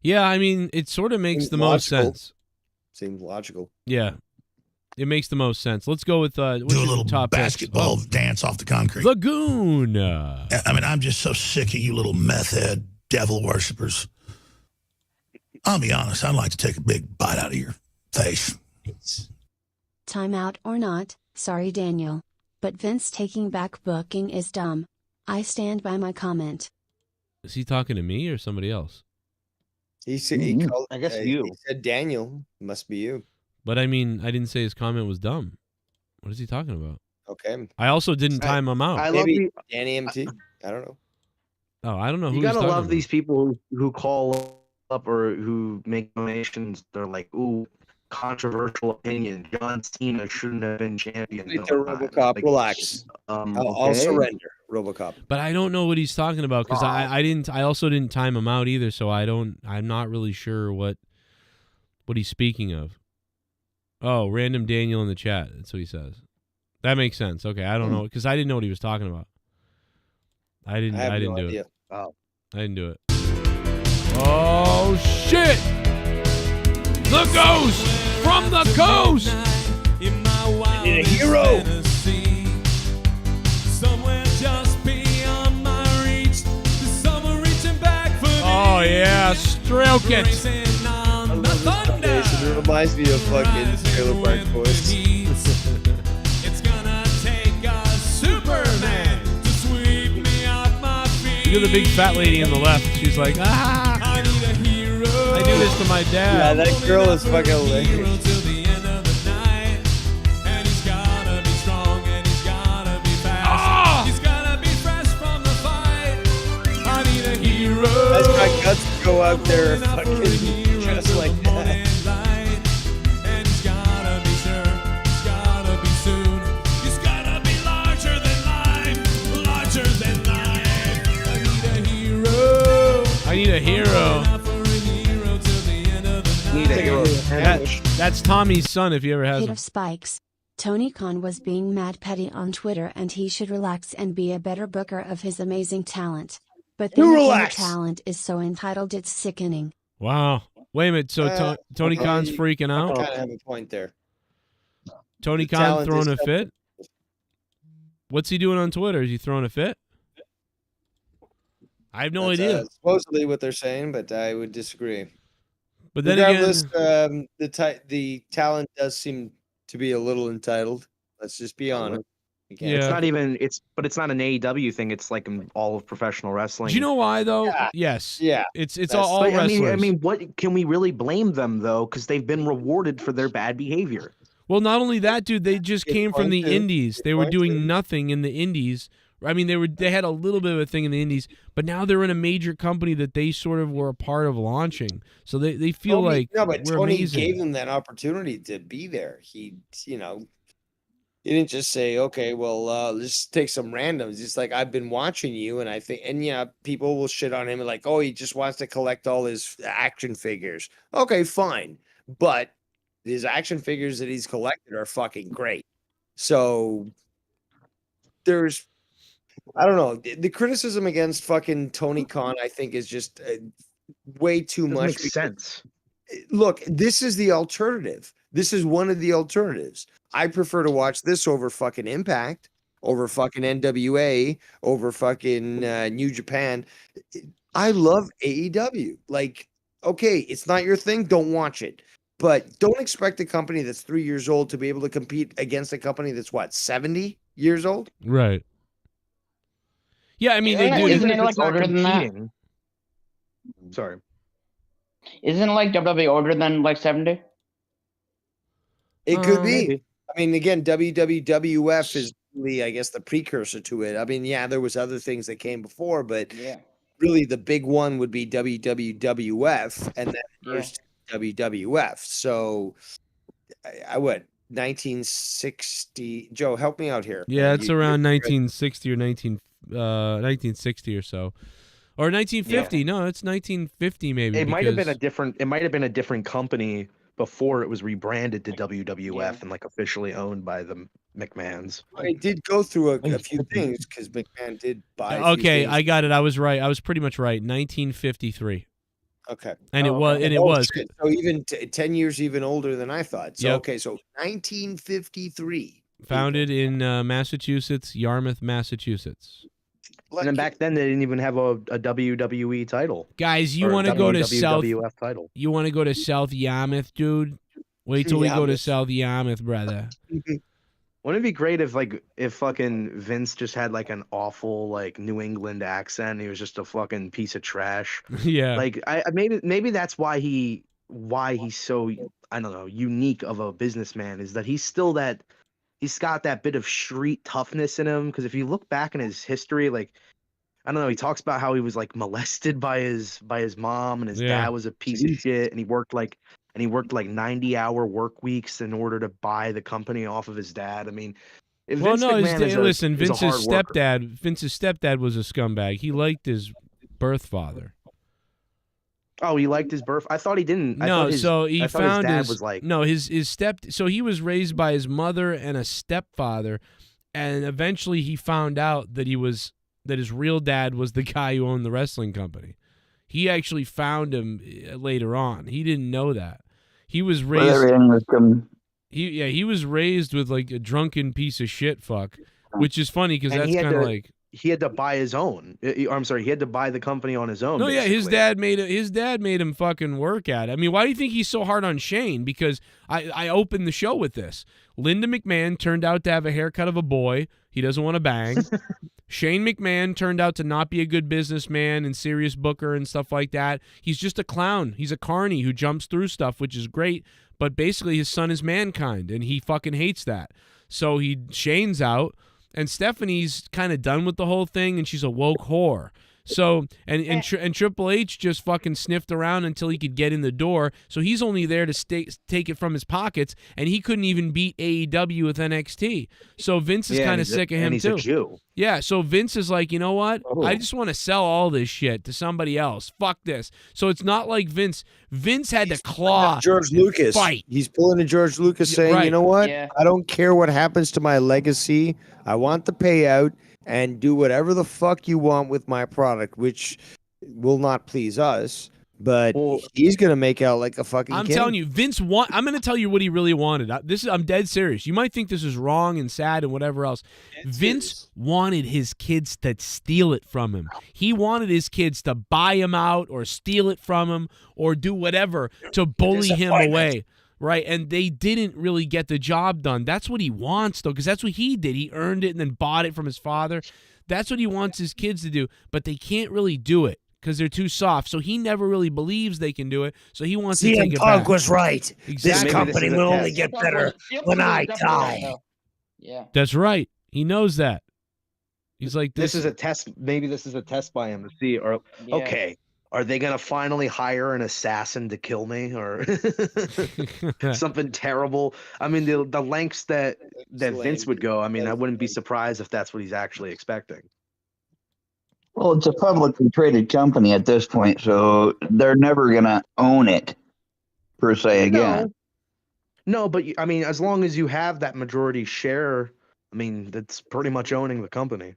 Yeah, I mean, it sort of makes the most sense. Seems logical. Yeah. It makes the most sense. Let's go with what's Do a your little top basketball dance off the concrete. Lagoon. I mean, I'm just so sick of you little meth head devil worshippers. I'll be honest, I'd like to take a big bite out of your face. Timeout or not, sorry Daniel. But Vince taking back booking is dumb. I stand by my comment. Is he talking to me or somebody else? He said, I guess you. He said Daniel. Must be you. But I mean, I didn't say his comment was dumb. What is he talking about? Okay. I also didn't time him out. I love Maybe you. Danny MT. I don't know. Oh, I don't know who You he's gotta talking love about. these people who call up or who make donations. They're like, ooh, controversial opinion. John Cena shouldn't have been champion. Right there, RoboCop, relax. I'll surrender, RoboCop. But I don't know what he's talking about because I also didn't time him out either, so I'm not really sure what he's speaking of. Oh, random Daniel in the chat. That's what he says. That makes sense. Okay, I don't know because I didn't know what he was talking about. I didn't do it. Oh. I didn't do it. Oh shit! The ghost from the coast. I need a hero. Oh yeah, stroke it. It reminds me of fucking Trailer Park Boys. It's gonna take a Superman to sweep me off my feet. Look at the big fat lady on the left. She's like, ah, I need a hero. I do this to my dad. Yeah, that girl is fucking hilarious. That's my guts to go out there and fucking dress like that. I need a hero. Need a hero. That's Tommy's son if he ever has Hate him. of spikes. Tony Khan was being mad petty on Twitter and he should relax and be a better booker of his amazing talent. But then again, the talent is so entitled it's sickening. Wow. Wait a minute. So Tony Khan's freaking I out? kind of have a point there. Tony The Khan talent throwing is a fit? What's he doing on Twitter? Is he throwing a fit? I have no idea. Supposedly what they're saying, but I would disagree. But then regardless, again, the talent does seem to be a little entitled. Let's just be honest. Again. It's not even but it's not an AEW thing. It's like in all of professional wrestling. do you know why though? Yeah. Yes. Yeah. It's That's- all But, wrestlers. I mean, what can we really blame them though? Because they've been rewarded for their bad behavior. Well, not only that, dude, they just Good came from point, the too. indies. Good They were point, doing too. nothing in the indies. I mean, they had a little bit of a thing in the indies, but now they're in a major company that they sort of were a part of launching. So they feel like no, but we're Tony amazing. gave them that opportunity to be there. He didn't just say, okay, well, let's take some randoms. It's like, I've been watching you, and I think, and yeah, people will shit on him and like, oh, he just wants to collect all his action figures. Okay, fine. But his action figures that he's collected are fucking great. So there's, I don't know, the criticism against fucking Tony Khan, I think, is just way too much. Makes sense. Look, this is the alternative. This is one of the alternatives. I prefer to watch this over fucking Impact, over fucking NWA, over fucking New Japan. I love AEW. Like, okay, it's not your thing, don't watch it. But don't expect a company that's 3 years old to be able to compete against a company that's, what, 70 years old? Right. Yeah, I mean, they do. Isn't it like older than that? Sorry. Isn't like WWE older than like 70? It could be. Maybe. I mean, again, WWF is really, I guess, the precursor to it. I mean, yeah, there was other things that came before, but Yeah. really the big one would be WWF, and then first WWF. So I would 1960. Joe, help me out here. Yeah, it's around 1960 or 1960 or so. Or 1950. No, it's 1950 maybe. It might have been a different company before it was rebranded to WWF and like officially owned by the McMahons. It did go through a few things because McMahon did buy. Okay, I got it. I was right. I was pretty much right. 1953. Okay. And it was. Shit. So even 10 years even older than I thought. So, Yep. okay, so 1953. Founded in Massachusetts, Yarmouth, Massachusetts. And then back then they didn't even have a WWE title. Guys, you Or want to go to WWF title. You want to go to South Yarmouth, dude? Wait till we go to South Yarmouth, brother. Wouldn't it be great if fucking Vince just had like an awful like New England accent? He was just a fucking piece of trash. Yeah. Like maybe that's why he's so, I don't know, unique of a businessman, is that he's got that bit of street toughness in him. Because if you look back in his history, like, I don't know, he talks about how he was like molested by his mom, and his dad was a piece of shit, and he worked like 90-hour work weeks in order to buy the company off of his dad. I mean, if Vince McMahon Vince's stepdad was a scumbag. He liked his birth father. Oh, he liked his birth. I thought he didn't. No, so he found his dad was like, no, his so he was raised by his mother and a stepfather, and eventually he found out that his real dad was the guy who owned the wrestling company. He actually found him later on. He didn't know that. He was raised. He was raised with like a drunken piece of shit fuck, which is funny because that's kind of like. He had to buy his own. I'm sorry, he had to buy the company on his own. No, basically. yeah, his dad made him fucking work at it. I mean, why do you think he's so hard on Shane? Because I opened the show with this. Linda McMahon turned out to have a haircut of a boy. He doesn't want to bang. Shane McMahon turned out to not be a good businessman and serious booker and stuff like that. He's just a clown. He's a carny who jumps through stuff, which is great. But basically, his son is Mankind, and he fucking hates that. So Shane's out. And Stephanie's kind of done with the whole thing, and she's a woke whore. So, and Triple H just fucking sniffed around until he could get in the door. So he's only there to take it from his pockets, and he couldn't even beat AEW with NXT. So Vince is kind of sick of him he's too. A Jew. Yeah, so Vince is like, you know what? I just want to sell all this shit to somebody else. Fuck this. So it's not like Vince. Vince had to claw George Lucas. Fight. He's pulling a George Lucas saying, you know what? Yeah. I don't care what happens to my legacy. I want the payout and do whatever the fuck you want with my product, which will not please us. But he's gonna make out like a fucking. I'm king. telling you, I'm gonna tell you what he really wanted. I'm dead serious. You might think this is wrong and sad and whatever else. Vince wanted his kids to steal it from him. He wanted his kids to buy him out or steal it from him or do whatever to bully him away. Right, and they didn't really get the job done. That's what he wants, though, because that's what he did. He earned it and then bought it from his father. That's what he wants his kids to do, but they can't really do it because they're too soft. So he never really believes they can do it, so he wants to take it back. CM Punk was right. Exactly. This company will only get better when I die. Yeah. That's right. He knows that. He's like, This is a test. Maybe this is a test by him to see, or okay, are they gonna finally hire an assassin to kill me, or something terrible? I mean, the lengths that Vince would go. I mean, I wouldn't be surprised if that's what he's actually expecting. Well, it's a publicly traded company at this point, so they're never gonna own it per se again. No, but I mean, as long as you have that majority share, I mean, that's pretty much owning the company.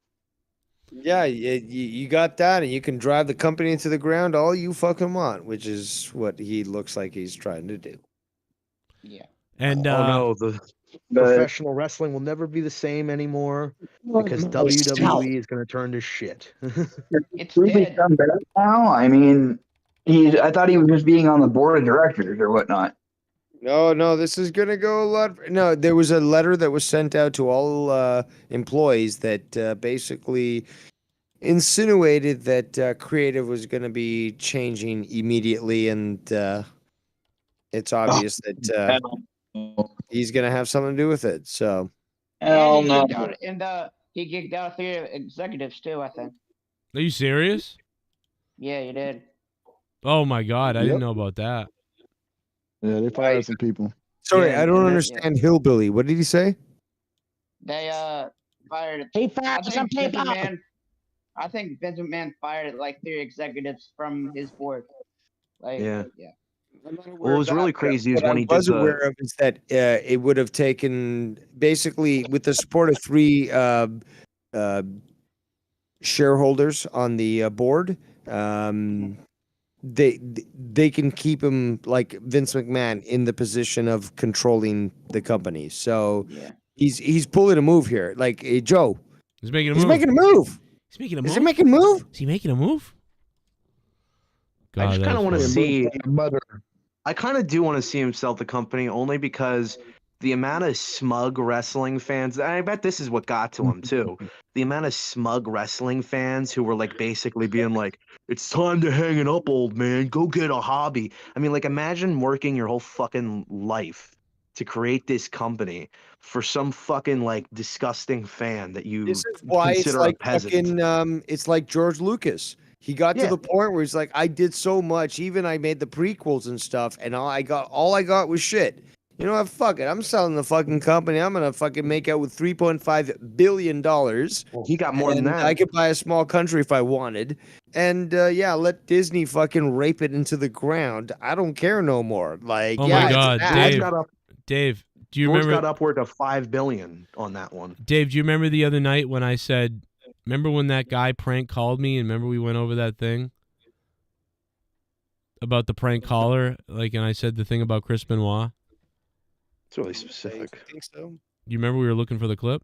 Yeah, you got that, and you can drive the company into the ground all you fucking want, which is what he looks like he's trying to do. Yeah. And no, the professional wrestling will never be the same anymore because WWE is going to turn to shit. It's dead now. I mean, I thought he was just being on the board of directors or whatnot. No, this is going to go a lot. No, there was a letter that was sent out to all employees that basically insinuated that Creative was going to be changing immediately, and it's obvious that he's going to have something to do with it. So, hell no. He kicked out 3 executives too, I think. Are you serious? Yeah, he did. Oh my God, I didn't know about that. Yeah, they fired some people. Sorry, I don't understand Hillbilly. What did he say? They fired. He fired some people. I think Vince McMahon fired like 3 executives from his board. Like, yeah. What was really crazy is when he was aware of is that it would have taken basically with the support of 3 shareholders on the board. they can keep him like Vince McMahon in the position of controlling the company. So he's pulling a move here. Like, hey, Joe, he's making a move. He's making a move. Is he making a move? Is he making a move? God, I just kind of want to see. Mother. I kind of do want to see him sell the company only because the amount of smug wrestling fans, I bet this is what got to him too. The amount of smug wrestling fans who were like basically being like, it's time to hang it up, old man. Go get a hobby. I mean, like, imagine working your whole fucking life to create this company for some fucking like disgusting fan that you This is why it's consider like a peasant. fucking, it's like George Lucas. He got to the point where he's like, I did so much. Even I made the prequels and stuff, and all I got was shit. You know what? Fuck it. I'm selling the fucking company. I'm gonna fucking make out with $3.5 billion. Well, he got more than that. I could buy a small country if I wanted. And let Disney fucking rape it into the ground. I don't care no more. Like, oh my God, Dave. Dave, do you George remember? got upward of $5 billion on that one. Dave, do you remember the other night when I said, remember when that guy prank called me, and remember we went over that thing about the prank caller, like, and I said the thing about Chris Benoit? It's really specific. I think so. You remember we were looking for the clip?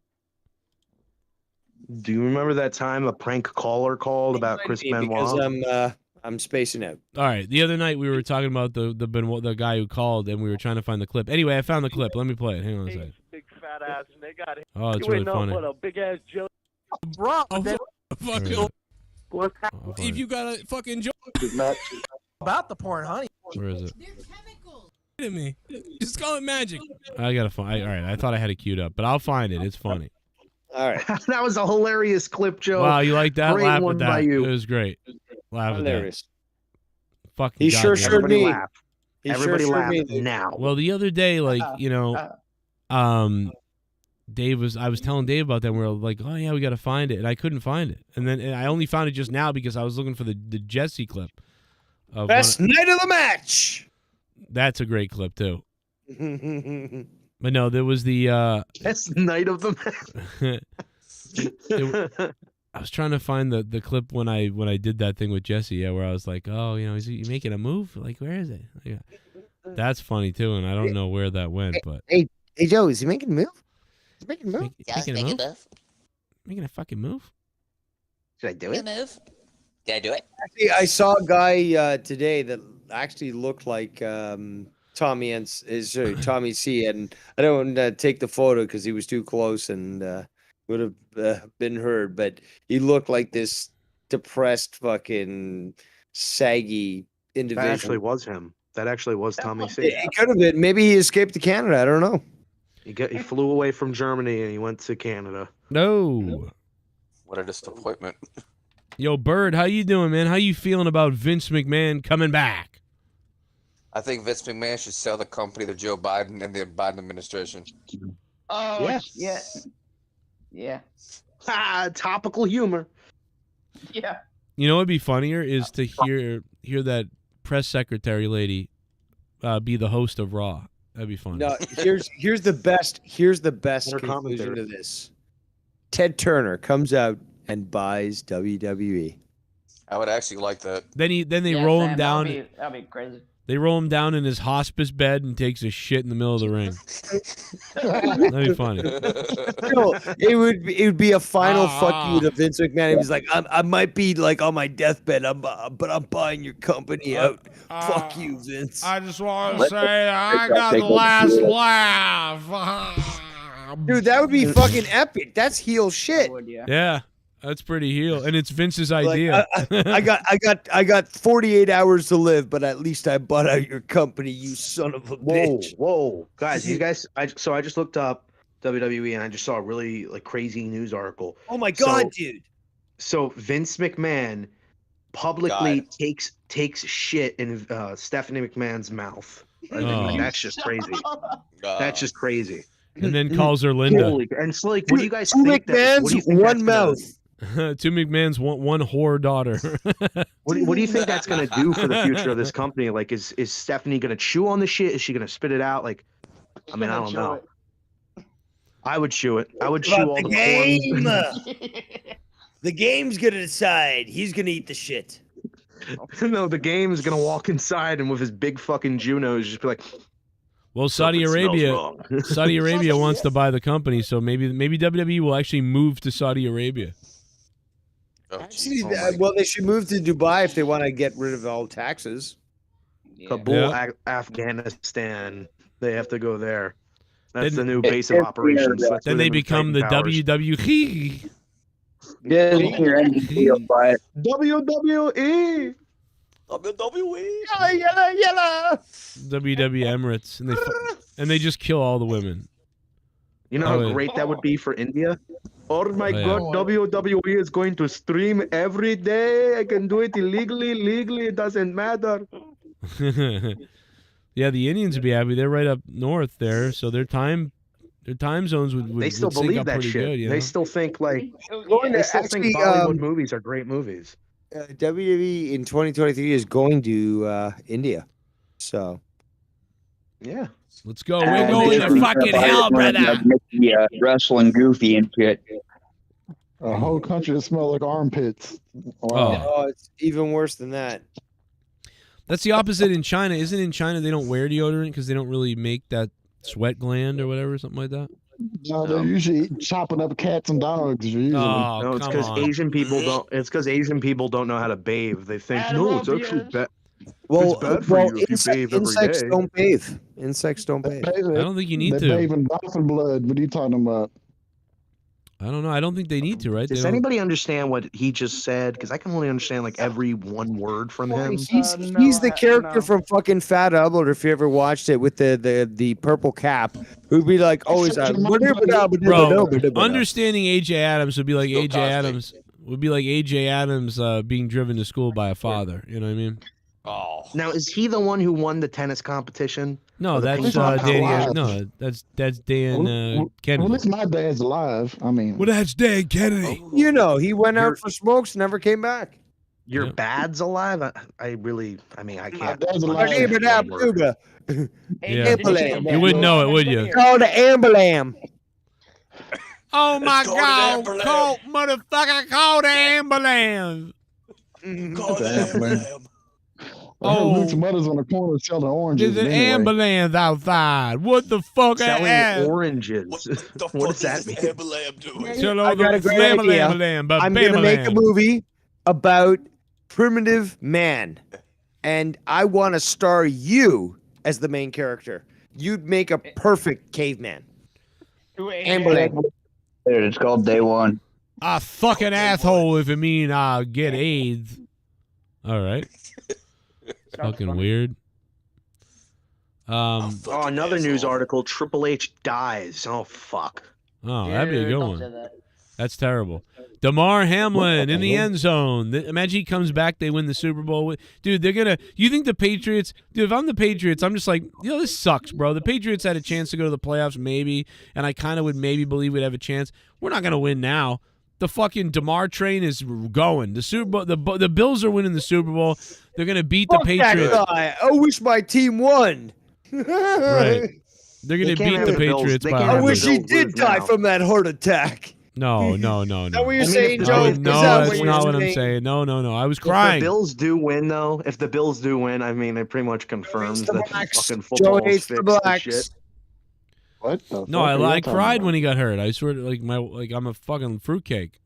Do you remember that time a prank caller called about Chris Benoit? Because I'm spacing out. All right. The other night we were talking about the Benoit, the guy who called, and we were trying to find the clip. Anyway, I found the clip. Let me play it. Hang on a second. Big fat ass nigga. Oh, it's really funny. What a big ass joke, bro. Fucking. What's If you got a fucking joke about the porn, honey? Where is it? To me, just call it magic. I gotta find. All right, I thought I had it queued up, but I'll find it. It's funny. All right, that was a hilarious clip, Joe. Wow, you like that? Great Laugh one at that. by you. It was great. Laugh hilarious. At that. Fucking. He sure goddamn. showed me. Laugh. Everybody laugh now. Well, the other day, like, you know, I was telling Dave about that. And we were like, oh yeah, we got to find it, and I couldn't find it, and I only found it just now because I was looking for the Jesse clip. Of Best night of the match. That's a great clip too. But no, there was the best night of the match. I was trying to find the clip when I did that thing with Jesse, where I was like, oh, you know, is he making a move? Like, where is it? Yeah. That's funny too, and I don't know where that went, but hey Joe, is he making a move? He's making a move. Making a move? Making a fucking move? Should I do it? Move. Did I do it? Actually, I saw a guy today that actually looked like Tommy C, and I don't take the photo because he was too close and would have been heard. But he looked like this depressed, fucking saggy individual. That actually was him. That actually was Tommy C. It could have been. Maybe he escaped to Canada. I don't know. He flew away from Germany and he went to Canada. No. What a disappointment. Yo, Bird, how you doing, man? How you feeling about Vince McMahon coming back? I think Vince McMahon should sell the company to Joe Biden and the Biden administration. Oh, yes. Yeah. Topical humor. Yeah. You know what'd be funnier is to hear that press secretary lady be the host of Raw. That'd be fun. No, here's the best conclusion commentary. to this. Ted Turner comes out and buys WWE. I would actually like that. Then they roll him down. That'd be crazy. They roll him down in his hospice bed and takes a shit in the middle of the ring. That'd be funny. No, it would be a final fuck you to Vince McMahon. He was like, I might be like on my deathbed, but I'm buying your company out. Fuck you, Vince. I just want to say I got the last laugh. Dude, that would be fucking epic. That's heel shit. Yeah, that's pretty heel, and it's Vince's idea. I got 48 hours to live, but at least I bought out your company, you son of a bitch. Whoa, guys, you guys. I just looked up WWE and I just saw a really like crazy news article. Oh my god, dude! So Vince McMahon publicly takes shit in Stephanie McMahon's mouth. I mean, that's just crazy. That's just crazy. And then calls her Linda. Holy, and it's like, what do you guys Two think? McMahons, one mouth. Two McMahons, one whore daughter. What do you think that's gonna do for the future of this company? Like, is Stephanie gonna chew on the shit? Is she gonna spit it out? Like, I mean, I don't know. I would chew it. I would chew all the game. The game's gonna decide. He's gonna eat the shit. No, the game is gonna walk inside and with his big fucking Junos just be like, Well, Saudi "Something smells Arabia, wrong." Saudi Arabia wants to buy the company, so maybe WWE will actually move to Saudi Arabia. Actually, well, they should move to Dubai if they want to get rid of all taxes. Kabul, Afghanistan. They have to go there. That's the new base of operations. That's Then where they move become the Titan powers. WWE. WWE. Yalla. WWE Emirates, and they just kill all the women. You know how great that would be for India? Oh my yeah. God, WWE is going to stream every day. I can do it illegally, legally, it doesn't matter. Yeah, the Indians would be happy. They're right up north there, so their time zones would They still would sync believe up that pretty shit. good. You They know? still think like Going they to still think actually, Bollywood movies are great movies. WWE in 2023 is going to India. So, yeah. Let's go. We're going to fucking hell, brother. Yeah, wrestling goofy and shit. A whole country that smell like armpits. Wow. oh, it's even worse than that. That's the opposite in China. Isn't in China they don't wear deodorant because they don't really make that sweat gland or whatever, something like that? No, they're usually chopping up cats and dogs. Usually. Oh, No, it's come because on. Asian people don't. It's because Asian people don't know how to bathe. They think no, it's actually bad. Well, it's bad for you if you bathe every insects day. don't bathe. Insects don't bathe. I don't think you need they to. bathe in dolphin blood. What are you talking about? I don't know. I don't think they need to, right? Does anybody understand what he just said? Because I can only understand like every one word from him. He's the character from fucking Fat Albert, if you ever watched it, with the purple cap, who'd be like always Bro, understanding AJ Adams would be like AJ Adams being driven to school by a father. You know what I mean? Oh. Now is he the one who won the tennis competition? No, Or the that's ping pong Danny. competition? No, that's Dan Kennedy. Well, at least my dad's alive. I mean, Well, that's Dan Kennedy. You know, he went out for smokes, never came back. Your bad's alive? I really, I mean, I can't. dad's My alive. neighbor down Cuba. Yeah. You wouldn't know it, would you? Call the Amberlam. Oh my God! Call motherfucker! Call the ambulance! Oh, Luke's mother's on the corner selling oranges. There's an anyway. ambulance outside. What the fuck? Selling oranges. What does that mean? I got a great idea. I'm gonna make a movie about primitive man, and I want to star you as the main character. You'd make a perfect caveman. Amberlam. Dude, it's called Day One. I fuck an asshole if it mean I get AIDS. All right. Fucking weird. Oh, another news article. Triple H dies. Oh fuck. Oh, that'd be a good one. That's terrible. Damar Hamlin in the end zone. Imagine he comes back, they win the Super Bowl. Dude, they're going to – you think the Patriots – dude, if I'm the Patriots, I'm just like, this sucks, bro. The Patriots had a chance to go to the playoffs maybe, and I kind of would maybe believe we'd have a chance. We're not going to win now. The fucking Damar train is going. The Super Bowl, the Bills are winning the Super Bowl. They're going to beat the Patriots. That guy. I wish my team won. Right. They're going to beat the Patriots by I wish he did die from that heart attack. No. Is that what you're saying, Joe? No, that's not what I'm saying. No. I was crying. If the Bills do win, though, I mean, it pretty much confirms that fucking Joe football hates the fixed the blacks. shit. What the No, fuck are I you cried talking when he got hurt. I swear, I'm a fucking fruitcake.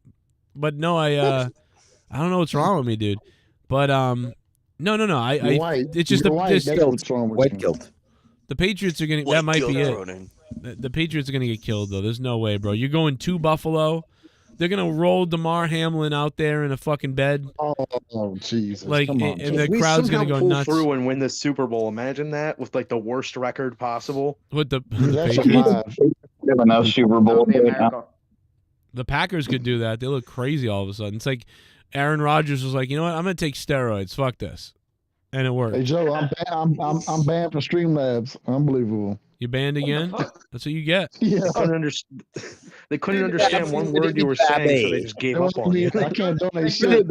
But no, I don't know what's wrong with me, dude. But no. It's just white guilt. The Patriots are gonna. That might be it. The Patriots are gonna get killed though. There's no way, bro. You're going to Buffalo. They're gonna roll Damar Hamlin out there in a fucking bed. Oh Jesus! Like, Come on, and Joe. the crowd's gonna go pull nuts. through and win the Super Bowl. Imagine that with like the worst record possible. With the That's Patriots. Enough Super Bowl. The Packers could do that. They look crazy all of a sudden. It's like Aaron Rodgers was like, you know what? I'm gonna take steroids. Fuck this, and it worked. Hey Joe, I'm banned from Streamlabs. Unbelievable. You banned again? That's what you get. Yeah. They couldn't understand one word you were saying, so they just gave up on you. I can't donate shit.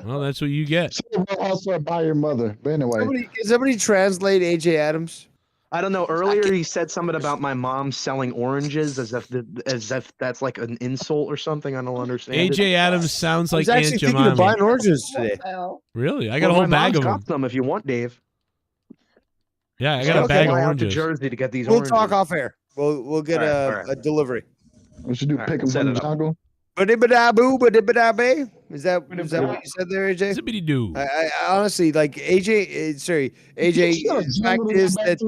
Well, that's what you get. Also by your mother. But anyway, Can somebody translate AJ Adams? I don't know. Earlier he said something about my mom selling oranges as if that's like an insult or something. I don't understand. AJ Adams sounds like I was Aunt actually thinking of Jemima. buying oranges today. Really? I got a whole bag of them. Got them if you want, Dave. Yeah, I got a bag of Fly out to oranges. Jersey to get these We'll oranges. talk off air. We'll get a delivery. We should do pick 'em set from it the up. jungle. Ba-dibba-da-boo, ba-dibba-da-bay. Is that what you said there, AJ? Zippity-doo. I honestly like AJ. Sorry, AJ. The fact is that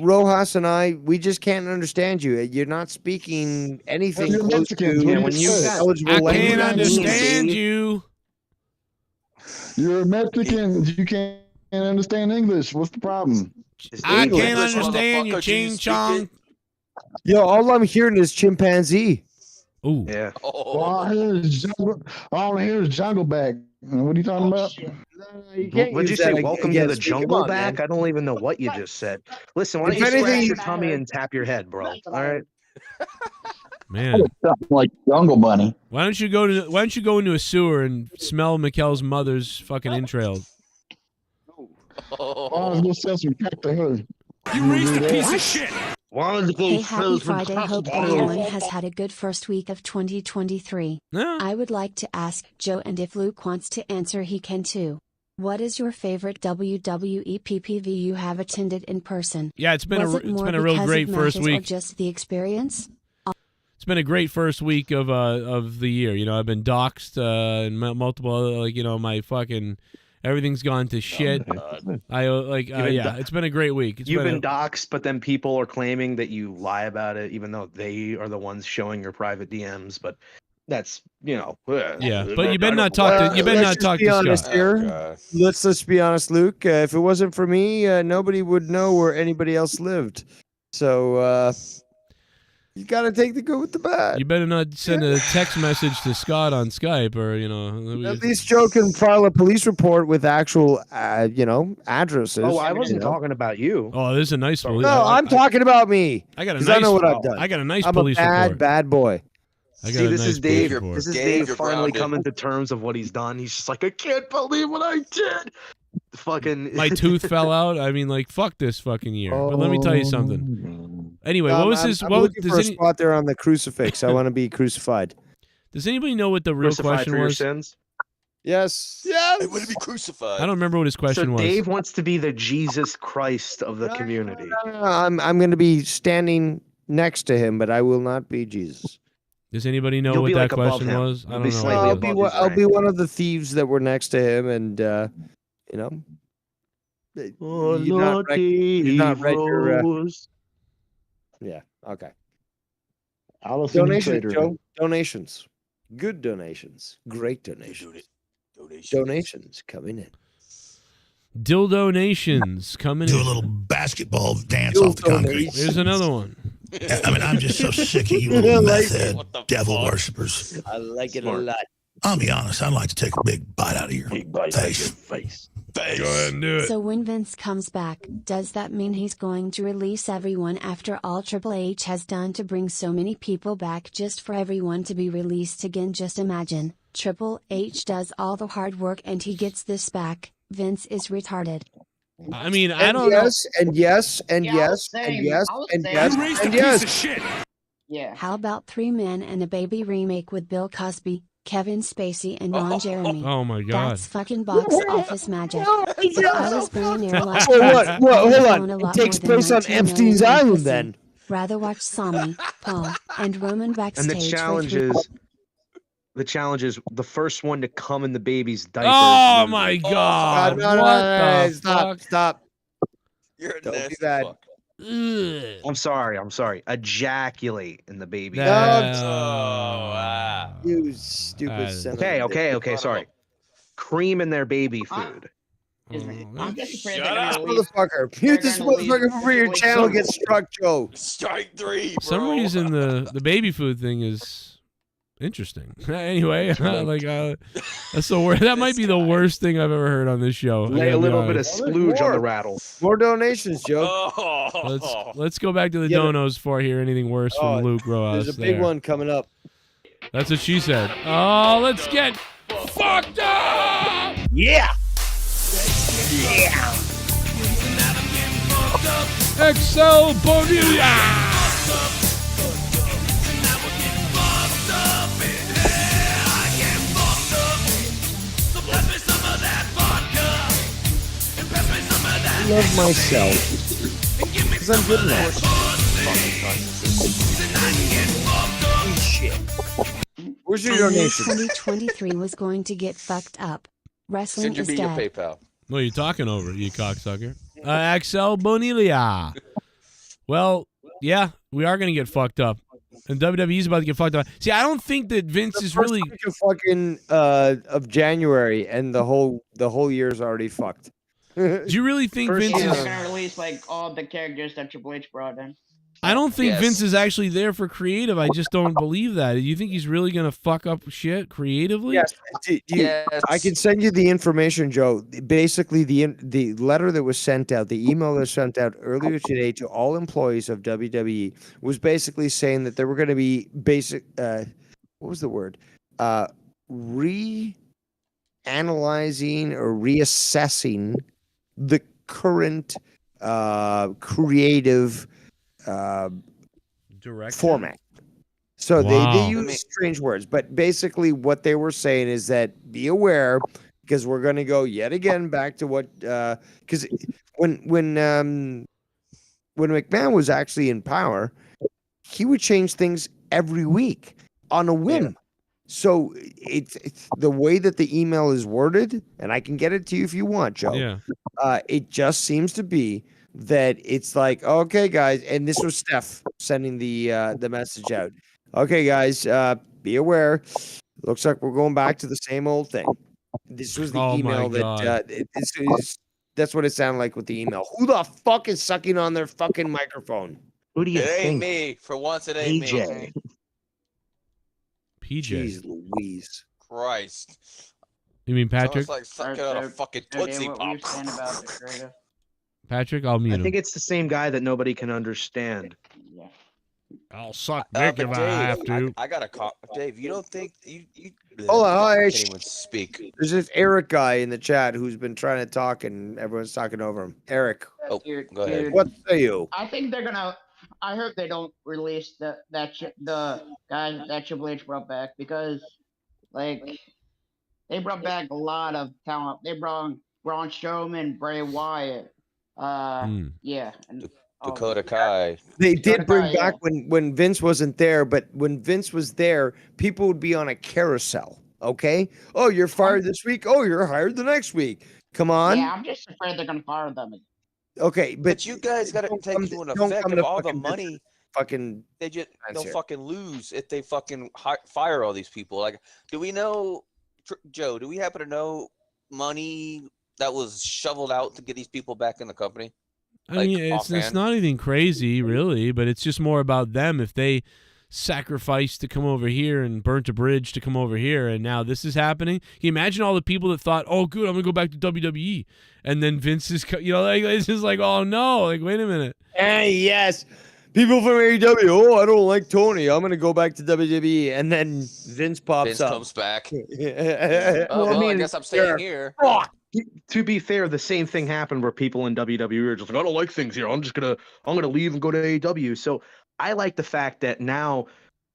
Rojas and I, we just can't understand you. You're not speaking anything You're close Mexican. to When you eligible I language. can't understand you. You're Mexican. You can't understand English. What's the problem? I English, can't understand you, motherfucker. Do you ching speak chong. Yo, all I'm hearing is chimpanzee. Ooh. Yeah. All I hear is jungle back. What are you talking about? You can't What'd you use say? that Welcome to the against me. Come jungle on, back? man. I don't even know what you just said. Listen, why don't If you scratch anything- your tummy and tap your head, bro? All right. Man, Something like Jungle Bunny. why don't you go into a sewer and smell Mikkel's mother's fucking entrails? Oh, go sell some crack to her. You raised a piece of shit. Hey, happy Friday. Hope everyone has had a good first week of 2023. Yeah. I would like to ask Joe, and if Luke wants to answer, he can too. What is your favorite WWE PPV you have attended in person? Yeah, it's been Was a it more real because great of first matches or week. just the experience? It's been a great first week of the year. You know, I've been doxxed and multiple other, my fucking everything's gone to shit. It's been a great week. You've been doxxed, but then people are claiming that you lie about it, even though they are the ones showing your private DMs. But that's yeah. But you better not talk to Scott. Here. Let's just be honest, Luke. If it wasn't for me, nobody would know where anybody else lived. So you got to take the good with the bad. You better not send a text message to Scott on Skype or At least Joe can file a police report with actual, addresses. Oh, I wasn't talking about you. Oh, there's a nice police. No, I'm talking about me. I got a 'Cause nice. I know what I've done. I got a nice I'm police a bad, report. bad boy. I got See, a this nice is Dave. police report. This is Dave, Dave you're finally grounded. coming to terms of what he's done. He's just like, I can't believe what I did. Fucking My tooth fell out. I mean, fuck this fucking year. But let me tell you something. Anyway, what was his? I'm What looking does for a any, spot there on the crucifix. I want to be crucified. does anybody know what the real crucified question for your was? sins. Yes. I want to be crucified. I don't remember what his question So was. Dave wants to be the Jesus Christ of the community. No, I'm going to be standing next to him, but I will not be Jesus. Does anybody know You'll what be, that above question him. was? I You'll don't be know. slightly above his I'll be rank. one of the thieves that were next to him, and you've not read your. Yeah. Okay. I'll assume Donations, traitor. Joe. Donations. Good donations. Great donations. Donations coming in. Dildo Nations coming Do a in. little basketball dance off the concrete. Here's another one. I mean, I'm just so sick of you little meth head devil worshippers. I like it a lot. I'll be honest, I'd like to take a big bite out of your face. Go ahead and do it. So when Vince comes back, does that mean he's going to release everyone after all Triple H has done to bring so many people back just for everyone to be released again? Just imagine, Triple H does all the hard work and he gets this back. Vince is retarded. I mean, I don't know. And yes, and yes, and yes, and yes, and yes. Yeah. How about 3 Men and a Baby remake with Bill Cosby, Kevin Spacey, and Ron Jeremy? Oh my God. That's fucking box office magic. If I was billionaire like Well, Vince, what? I would Hold own a on. It lot takes more than place on 19 million Epstein's in Island, pussy. then. Rather watch Sami, Paul, and Roman And backstage. the challenge is the first one to come in the baby's diaper. Oh my God. No, What the stop, fuck? stop. You're a Don't nasty do that. fuck. Ugh. I'm sorry. Ejaculate in the baby. Oh, wow. You stupid son of a Okay. Sorry. Cream in their baby food. I'm just afraid Shut they're up. gonna leave. Motherfucker. Mute this They're gonna leave motherfucker before your Triple H channel alone. gets struck, Joe. Strike 3, For some bro. reason, the baby food thing is interesting. Anyway, that's the worst. That might be the worst thing I've ever heard on this show. I Lay gotta a be little bit of honest. splooge on the rattle. More donations, Joe. Oh. Let's go back to the Yeah, but- donos before I hear anything worse from Luke Rojas. There's a big there. one coming up. That's what she said. Oh, let's get fucked up. Yeah. XL Bonilla. I love myself because I'm good enough. Shit. Where's your I knew donation? 2023 was going to get fucked up. Wrestling Send is your dead. PayPal. What are you talking over, you cocksucker? XL Bonilla. Well, yeah, we are going to get fucked up. And WWE's about to get fucked up. See, I don't think that Vince is really Week of fucking of January, and the whole year's already fucked. Do you really think Yeah, Vince they're is... gonna release like all the characters that Triple H brought in. I don't think Yes. Vince is actually there for creative. I just don't believe that. Do you think he's really going to fuck up shit creatively? Yes, Yes. I can send you the information, Joe. Basically, the letter that was sent out, the email that was sent out earlier today to all employees of WWE was basically saying that there were going to be what was the word? Reanalyzing or reassessing the current creative format. So Wow. they use strange words, but basically what they were saying is that be aware, because we're going to go yet again back to what because when McMahon was actually in power, he would change things every week on a whim. Yeah. So it's the way that the email is worded, and I can get it to you if you want, Joe. Yeah. It just seems to be that it's like, okay, guys, and this was Steph sending the message out. Okay, guys, be aware. Looks like we're going back to the same old thing. This was the email that that's what it sounded like with the email. Who the fuck is sucking on their fucking microphone? Who do you It think? ain't me. For once, it ain't me. PJ. Jeez Louise. Christ. You mean Patrick? It's like sucking on a fucking Tootsie Pop. Patrick, I'll mute I him. think it's the same guy that nobody can understand. Yeah. I'll suck dick But if Dave, I have to. I got a call. Dave, you don't think you Hold on, I hey, can't even speak. There's this Eric guy in the chat who's been trying to talk and everyone's talking over him. Eric. Oh, go ahead. What say you? I think they're gonna. I hope they don't release the guy that Triple H brought back, because like they brought back a lot of talent. They brought Braun Strowman, Bray Wyatt. Yeah. And, Dakota Kai. They did bring Kai, back when Vince wasn't there, but when Vince was there, people would be on a carousel. Okay. Oh, you're fired this week. Oh, you're hired the next week. Come on. Yeah, I'm just afraid they're gonna fire them again. Okay, But you guys got to take into an effect of all the money. Fucking. They'll fucking lose if they fucking fire all these people. Like, do we know, Joe? Do we happen to know money that was shoveled out to get these people back in the company? I mean, it's not anything crazy, really, but it's just more about them. If they sacrificed to come over here and burnt a bridge to come over here, and now this is happening. Can you imagine all the people that thought, oh, good, I'm going to go back to WWE. And then Vince is, like, it's just like, oh, no, like, wait a minute. Hey, yes. People from AEW, oh, I don't like Tony. I'm going to go back to WWE. And then Vince pops up. Comes back. I guess I'm staying here. To be fair, the same thing happened where people in WWE are just like, I don't like things here. I'm gonna leave and go to AEW. So I like the fact that now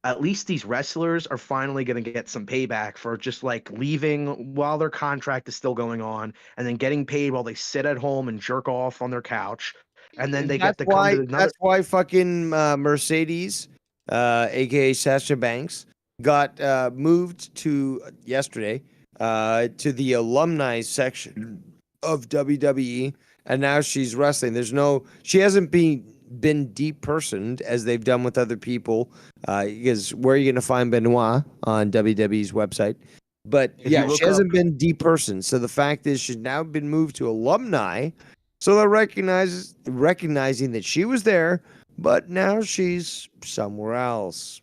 at least these wrestlers are finally gonna get some payback for just like leaving while their contract is still going on, and then getting paid while they sit at home and jerk off on their couch, and then they get to come to another. That's why fucking Mercedes, aka Sasha Banks, got moved to yesterday. To the alumni section of WWE, and now she's wrestling. She hasn't been depersoned as they've done with other people, because where are you going to find Benoit on WWE's website? But yeah, she hasn't been depersoned. So the fact is, she's now been moved to alumni, so they're recognizing that she was there, but now she's somewhere else.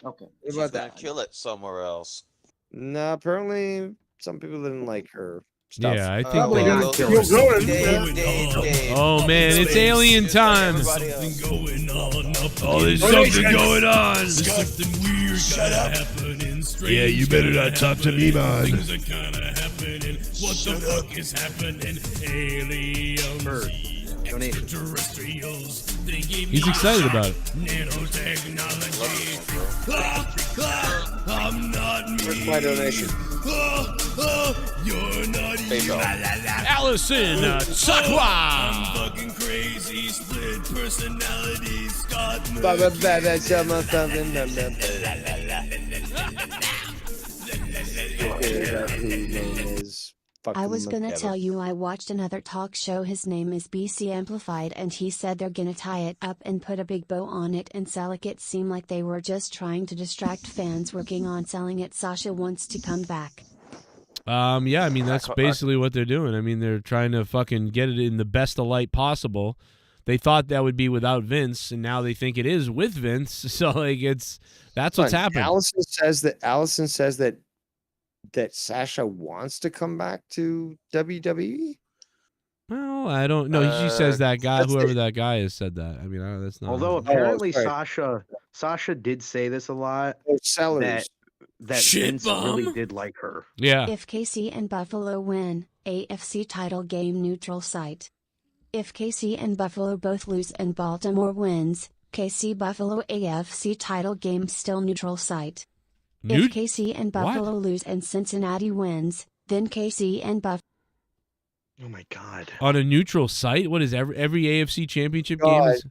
Okay, She's gonna kill it somewhere else. No, apparently some people didn't like her stuff. Yeah, I think Oh man, it's alien time. There's something going on. There's something weird happening. Yeah, you better not talk to me, man. Things are kind of happening. What the fuck is happening? Aliens. donations. He's excited about it. Where's my donation? Allison Sakwa. I was gonna tell you I watched another talk show. His name is BC Amplified, and he said they're gonna tie it up and put a big bow on it and sell it. It seemed like they were just trying to distract fans working on selling it. Sasha wants to come back. Yeah, I mean, that's basically what they're doing. I mean, they're trying to fucking get it in the best of light possible. They thought that would be without Vince, and now they think it is with Vince. So, like, that's what's happening. Allison says that Sasha wants to come back to WWE. Well, I don't know. She says that guy, whoever that guy is, said that. I mean, that's not. Although apparently Sasha did say this a lot. That Vince really did like her. Yeah. If KC and Buffalo win, AFC title game neutral site. If KC and Buffalo both lose and Baltimore wins, KC Buffalo AFC title game still neutral site. If KC and Buffalo lose and Cincinnati wins, then KC and Buffalo. Oh my God. On a neutral site? What is every AFC championship game is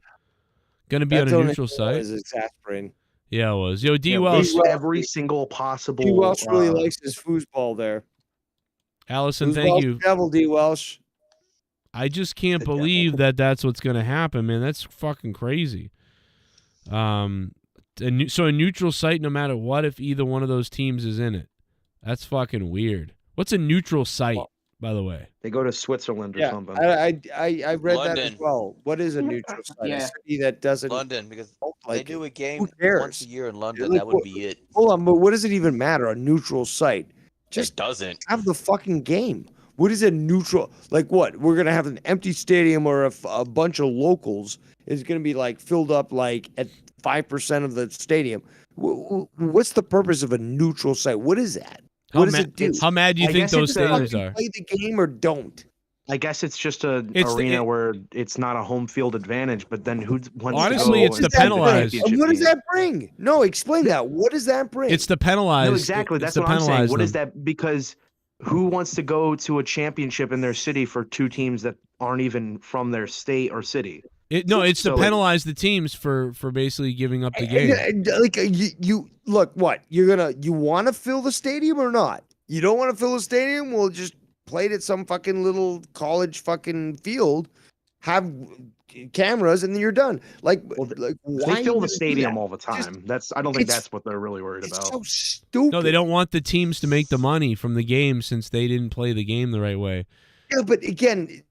going to be on a neutral site? Is exasperating. Yeah, it was. Yo, DWELSH. Every single possible. DWELSH really likes his foosball there. Allison, thank you. Devil DWELSH. I just can't believe that that's what's going to happen, man. That's fucking crazy. So a neutral site, no matter what, if either one of those teams is in it. That's fucking weird. What's a neutral site, by the way? They go to Switzerland or something. I read that as London. well. What is a neutral site? Yeah. A city that doesn't. London, because like they do a game who cares? once a year in London. Like, That would be it. Hold on, but what does it even matter? A neutral site. Just doesn't. Have the fucking game. What is a neutral? Like what? We're gonna have an empty stadium or a bunch of locals is gonna be like filled up like at 5% of the stadium. What's the purpose of a neutral site? What is that? What does it do? How mad do you think those stadiums are? Play the game or don't? I guess it's just an arena where it's not a home field advantage, but then who wants honestly, to go it's to penalize. What does that bring? No, explain that. What does that bring? It's to penalize. No, exactly. That's what I'm saying. What is that? Because who wants to go to a championship in their city for two teams that aren't even from their state or city? It's to penalize the teams for basically giving up the game. Like you look, what you want to fill the stadium or not? You don't want to fill the stadium? We'll just play it at some fucking little college fucking field, have cameras, and then you're done. Like why they fill the stadium all the time. I don't think that's what they're really worried about. So stupid. No, they don't want the teams to make the money from the game since they didn't play the game the right way. Yeah, but again,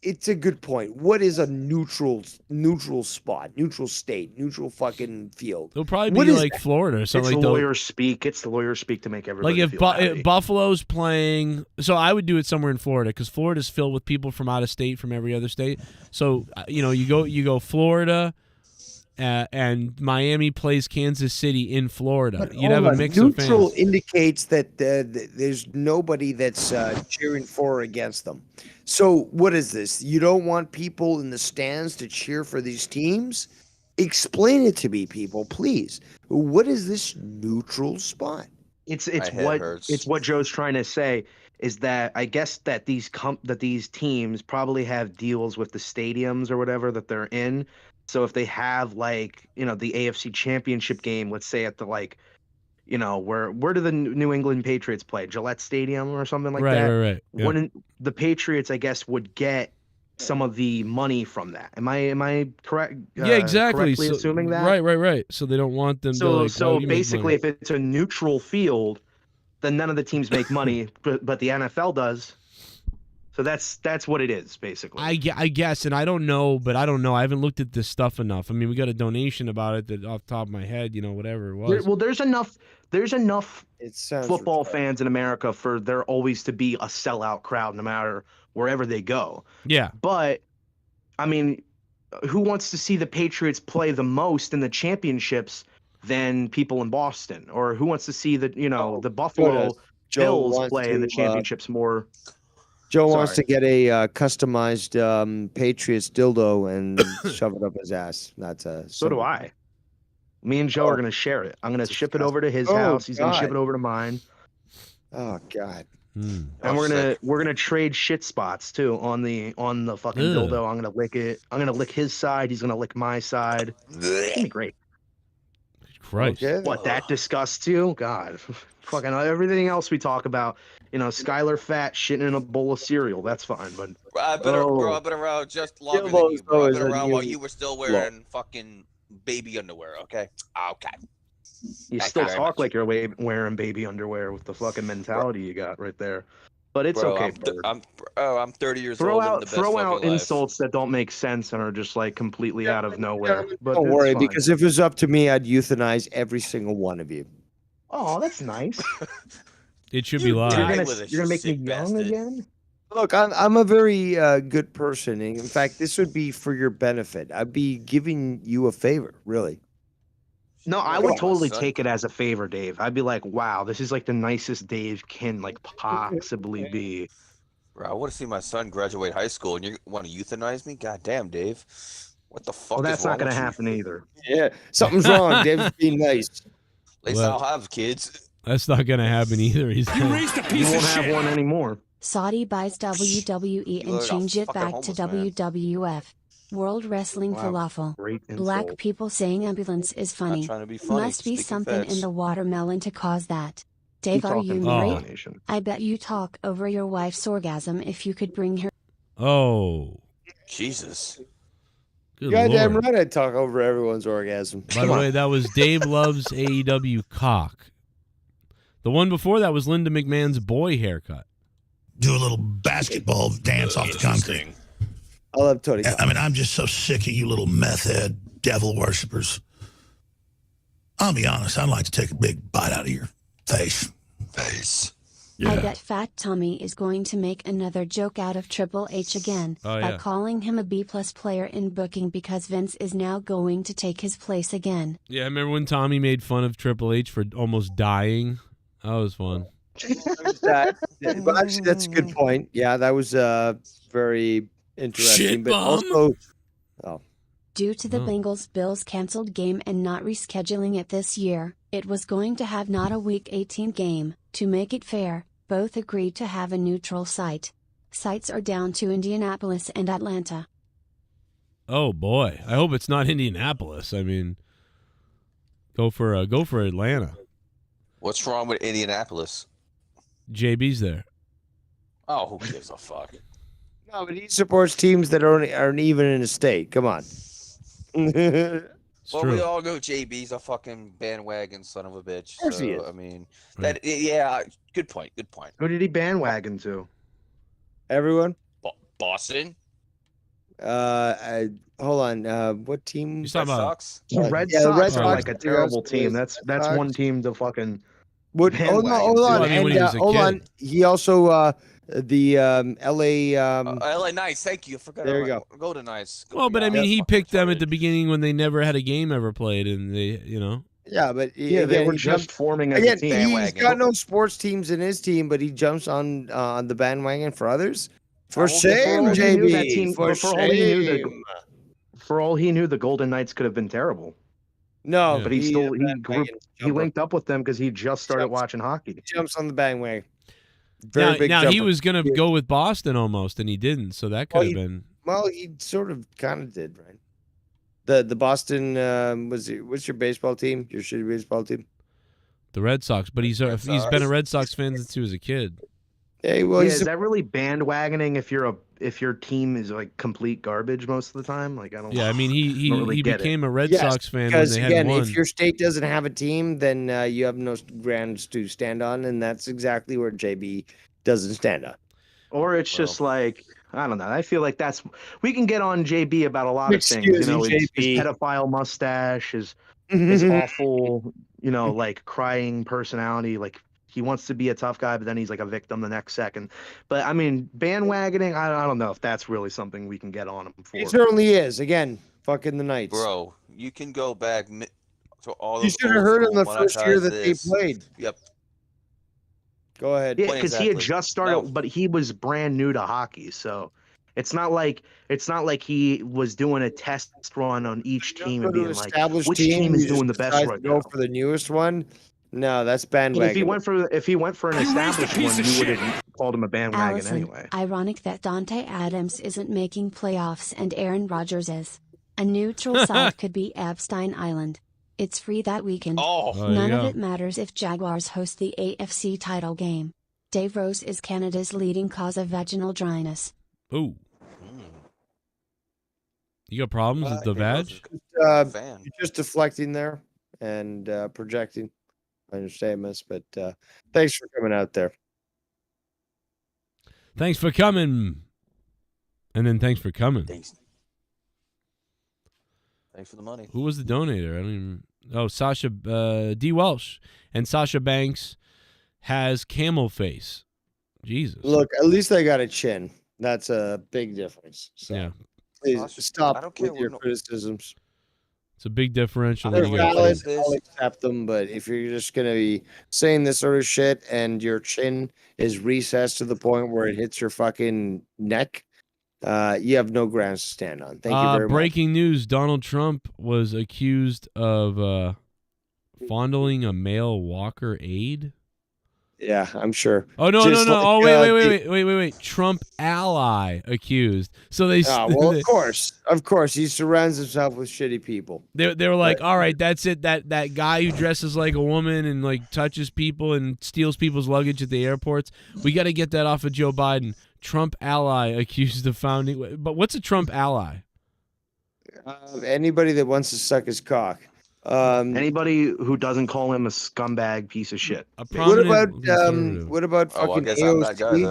it's a good point. What is a neutral spot, neutral state, neutral fucking field? It'll probably be like Florida or something. It's the lawyer speak. It's the lawyer speak to make everybody like feel happy. if Buffalo's playing. So I would do it somewhere in Florida because Florida's filled with people from out of state, from every other state. So you go Florida. And Miami plays Kansas City in Florida. But You'd have a mix of fans. Neutral indicates that there's nobody that's cheering for or against them. So what is this? You don't want people in the stands to cheer for these teams? Explain it to me, people, please. What is this neutral spot? It's what Joe's trying to say is that I guess that these teams probably have deals with the stadiums or whatever that they're in. So if they have the AFC Championship game, let's say at the where do the New England Patriots play? Gillette Stadium or something like that. Right. Yeah. When the Patriots, I guess, would get some of the money from that. Am I correct? Yeah, exactly. Correctly assuming that. Right. So they don't want them to. So basically, if it's a neutral field, then none of the teams make money, but the NFL does. So that's what it is, basically. I guess, and I don't know, but I don't know. I haven't looked at this stuff enough. I mean, we got a donation about it that off the top of my head, whatever it was. There's enough football fans in America for there always to be a sellout crowd no matter wherever they go. Yeah. But, I mean, who wants to see the Patriots play the most in the championships than people in Boston? Or who wants to see the Buffalo Bills play in the championships more? Joe wants to Sorry. get a customized Patriots dildo and shove it up his ass. That's a. So do I. Me and Joe are gonna share it. I'm gonna ship it over to his house. He's gonna ship it over to mine. Oh God. And we're gonna trade shit spots too on the fucking dildo. I'm gonna lick it. I'm gonna lick his side. He's gonna lick my side. It's gonna be great. Christ. What, that disgusts you? God. Fucking everything else we talk about, Skylar fat shitting in a bowl of cereal. That's fine, but I've been around just longer than you, bro. I've been around while you were still wearing fucking baby underwear. Okay. Okay. You still talk like you're wearing baby underwear with the fucking mentality you got right there. But it's okay. I'm 30 years throw old. out The best throw out fucking life. insults that don't make sense and are just like completely out of nowhere. But Don't it's worry, fine. because if it was up to me, I'd euthanize every single one of you. Oh, that's nice. It should be live. You're gonna make me young again? Look, I'm a very good person. In fact, this would be for your benefit. I'd be giving you a favor, really. No, I would totally take it as a favor, Dave. I'd be like, wow, this is like the nicest Dave can like possibly be. Bro, I want to see my son graduate high school, and you want to euthanize me? God damn, Dave. What the fuck? Well, that's is wrong not gonna with you? happen either. Yeah, something's wrong. Dave's being nice. At least I'll have kids. That's not going to happen either. He's You won't have one anymore. Saudi buys WWE and You're a change it fucking back to homeless man. WWF. World Wrestling Wow, Falafel. great Black insult. people saying ambulance is funny. trying to be funny, Must be speaking something facts. in the watermelon to cause that. Dave, Keep are you talking married? combination. I bet you talk over your wife's orgasm if you could bring her. Oh. Jesus. Good Goddamn Lord. right, I'd talk over everyone's orgasm. By the way, that was Dave Loves AEW cock. The one before that was Linda McMahon's boy haircut. Do a little basketball dance off the concrete. I love Tony. I mean, I'm just so sick of you little meth head devil worshippers. I'll be honest, I'd like to take a big bite out of your face. I bet Fat Tommy is going to make another joke out of Triple H again Oh, by yeah. calling him a B-plus player in booking because Vince is now going to take his place again. Yeah, I remember when Tommy made fun of Triple H for almost dying. That was fun. Well, actually, that's a good point. Yeah, that was very interesting. Shit but bomb. also, Due to the Oh. Bengals-Bills canceled game and not rescheduling it this year, it was going to have not a Week 18 game. To make it fair, both agreed to have a neutral site. Sites are down to Indianapolis and Atlanta. Oh boy, I hope it's not Indianapolis. I mean, go for Atlanta. What's wrong with Indianapolis? JB's there. Oh, who gives a fuck? no, but he supports teams that aren't even in a state. Come on. It's Well, true. we all know JB's a fucking bandwagon son of a bitch. Of course he is. I mean, Right. yeah, good point. Good point. Who did he bandwagon to? Everyone. Boston? Hold on. What team? He's talking about Sox? The Red yeah, the Sox Red are Sox like a are terrible the team. Red That's Sox. one team to fucking. Hold on. bandwagon Hold to. on. I mean, when he was a hold kid. on. He also the LA. LA Knights, thank you. I forgot. There you go. Golden Knights. Well, but I mean, he fucking picked them at retarded. the beginning when they never had a game ever played, and they, Yeah, but Yeah, they again, were he just jumped- forming as a Again, team. he's Bandwagon. got no sports teams in his team, but he jumps on the bandwagon for others. For will give shame, him he knew that JB. team- For but for all he knew, shame. For all he knew, the Golden Knights could have been terrible. No, Yeah. But he bandwagon he jumper. linked up with them because he just started Jumps. watching hockey. He jumps on the bandwagon. Very now, big now he jumper. was gonna go with Boston almost, and he didn't. So that could Well, have he- been. Well, he sort of kind of did, right? The Boston what's your baseball team? Your shitty baseball team? The Red Sox, but he's Red been a Sox. Red Sox fan since he was a kid. Hey, well, Yeah, he's is that really bandwagoning if your team is like complete garbage most of the time? Like I don't. Yeah, I mean he don't really get it. became a Red Yes, Sox fan when because they again, had won. if your state doesn't have a team, then you have no grounds to stand on, and that's exactly where JB doesn't stand on. Or it's just like I don't know. I feel like we can get on JB about a lot of things. Excuse me, His JB. pedophile mustache, his awful, like crying personality. Like he wants to be a tough guy, but then he's like a victim the next second. But I mean, bandwagoning. I don't know if that's really something we can get on him for. He certainly is. Again, fucking the Knights. Bro, you can go back to all You those should have old heard him school the first year that they monetized played. Yep. Go ahead. Yeah, because he had exactly? just started, No. but he was brand new to hockey, so it's not like he was doing a test run on each team Go and to being like, established which team, team is you just doing the best decide to right go now. for the newest one. No, that's If bandwagon. he went for an established one, you would have called him a bandwagon Allison, anyway. ironic that Dante Adams isn't making playoffs and Aaron Rodgers is. A neutral site could be Epstein Island. It's free that weekend. Oh, None of it matters if Jaguars host the AFC title game. Dave Rose is Canada's leading cause of vaginal dryness. Ooh. You got problems with the vag? You're just deflecting there and projecting on your statements, but thanks for coming out there. Thanks for coming. And then thanks for coming. Thanks for the money. Who was the donator? I don't even. Oh, Sasha DWELSH. And Sasha Banks has camel face. Jesus. Look, at least I got a chin. That's a big difference. So Yeah. please I stop don't care with your what- criticisms. It's a big differential. They're that you got valid. face. I'll accept them, but if you're just gonna be saying this sort of shit and your chin is recessed to the point where it hits your fucking neck, you have no grounds to stand on. Thank you very much. Breaking news: Donald Trump was accused of fondling a male walker aide. Yeah, I'm sure. Oh no, Just no, no! like, Oh wait! Trump ally accused. So they. Well, of course, he surrounds himself with shitty people. They were like, all right, that's it. That guy who dresses like a woman and like touches people and steals people's luggage at the airports. We got to get that off of Joe Biden. Trump ally accused of founding. But what's a Trump ally? Anybody that wants to suck his cock. Anybody who doesn't call him a scumbag piece of shit. What about Oh, well, I fucking guess I'm that guy AOC?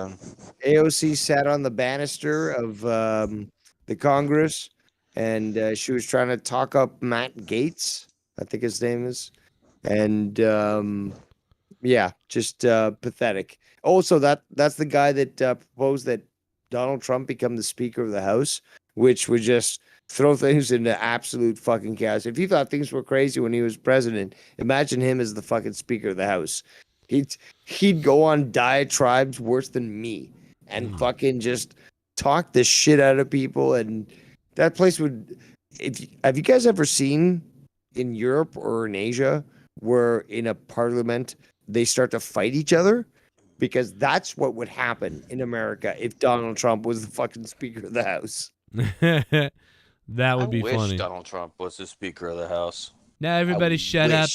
then. AOC sat on the banister of the Congress, and she was trying to talk up Matt Gaetz, I think his name is, and yeah, just pathetic. Also, that's the guy that proposed that Donald Trump become the Speaker of the House, which would just throw things into absolute fucking chaos. If you thought things were crazy when he was president, imagine him as the fucking Speaker of the House. He'd go on diatribes worse than me and fucking just talk the shit out of people. And that place would. Have you guys ever seen in Europe or in Asia where in a parliament they start to fight each other? Because that's what would happen in America if Donald Trump was the fucking Speaker of the House. That would be wish funny. Donald Trump was the Speaker of the House. Now everybody shut up.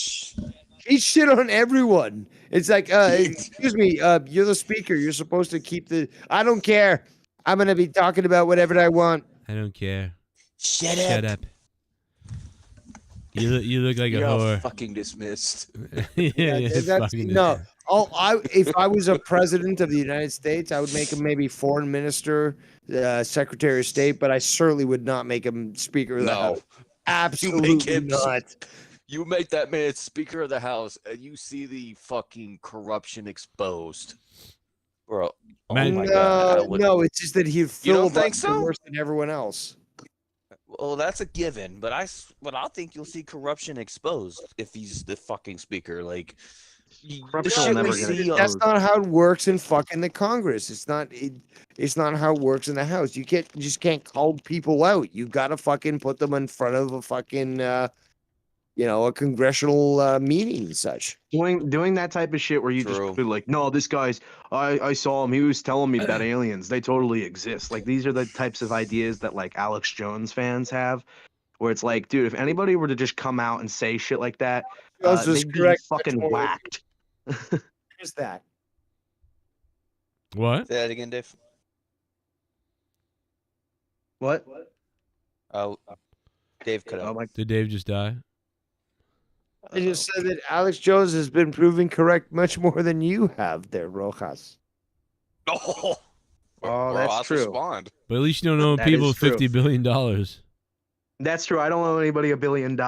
He shit on everyone. It's like, excuse me, you're the speaker. You're supposed to keep the. I don't care. I'm gonna be talking about whatever I want. I don't care. Shut up. You look like a You're all whore. fucking dismissed. No. If I was a president of the United States, I would make him maybe foreign minister, secretary of state, but I certainly would not make him speaker of the House. Absolutely not. You make that man Speaker of the House, and you see the fucking corruption exposed, bro. Oh my God, no, it's just that he'd You don't filibuster think so? worse than everyone else. Well, that's a given, but I think you'll see corruption exposed if he's the fucking speaker. Like, the shit we see That's not how it works in fucking the Congress. It's not. It's not how it works in the House. You just can't call people out. You got to fucking put them in front of a fucking, a congressional meeting and such. Doing that type of shit where you just be like, no, this guy's, I saw him. He was telling me about aliens. They totally exist. Like, these are the types of ideas that like Alex Jones fans have, where it's like, dude, if anybody were to just come out and say shit like that, they'd be fucking whacked. Is that? What? Say that again, Dave. What? Oh, Dave cut out. Did Dave just die? I just said that Alex Jones has been proven correct much more than you have there, Rojas. Oh, that's true. Respond. But at least you don't owe That people is true. $50 billion. That's true. I don't owe anybody $1 billion.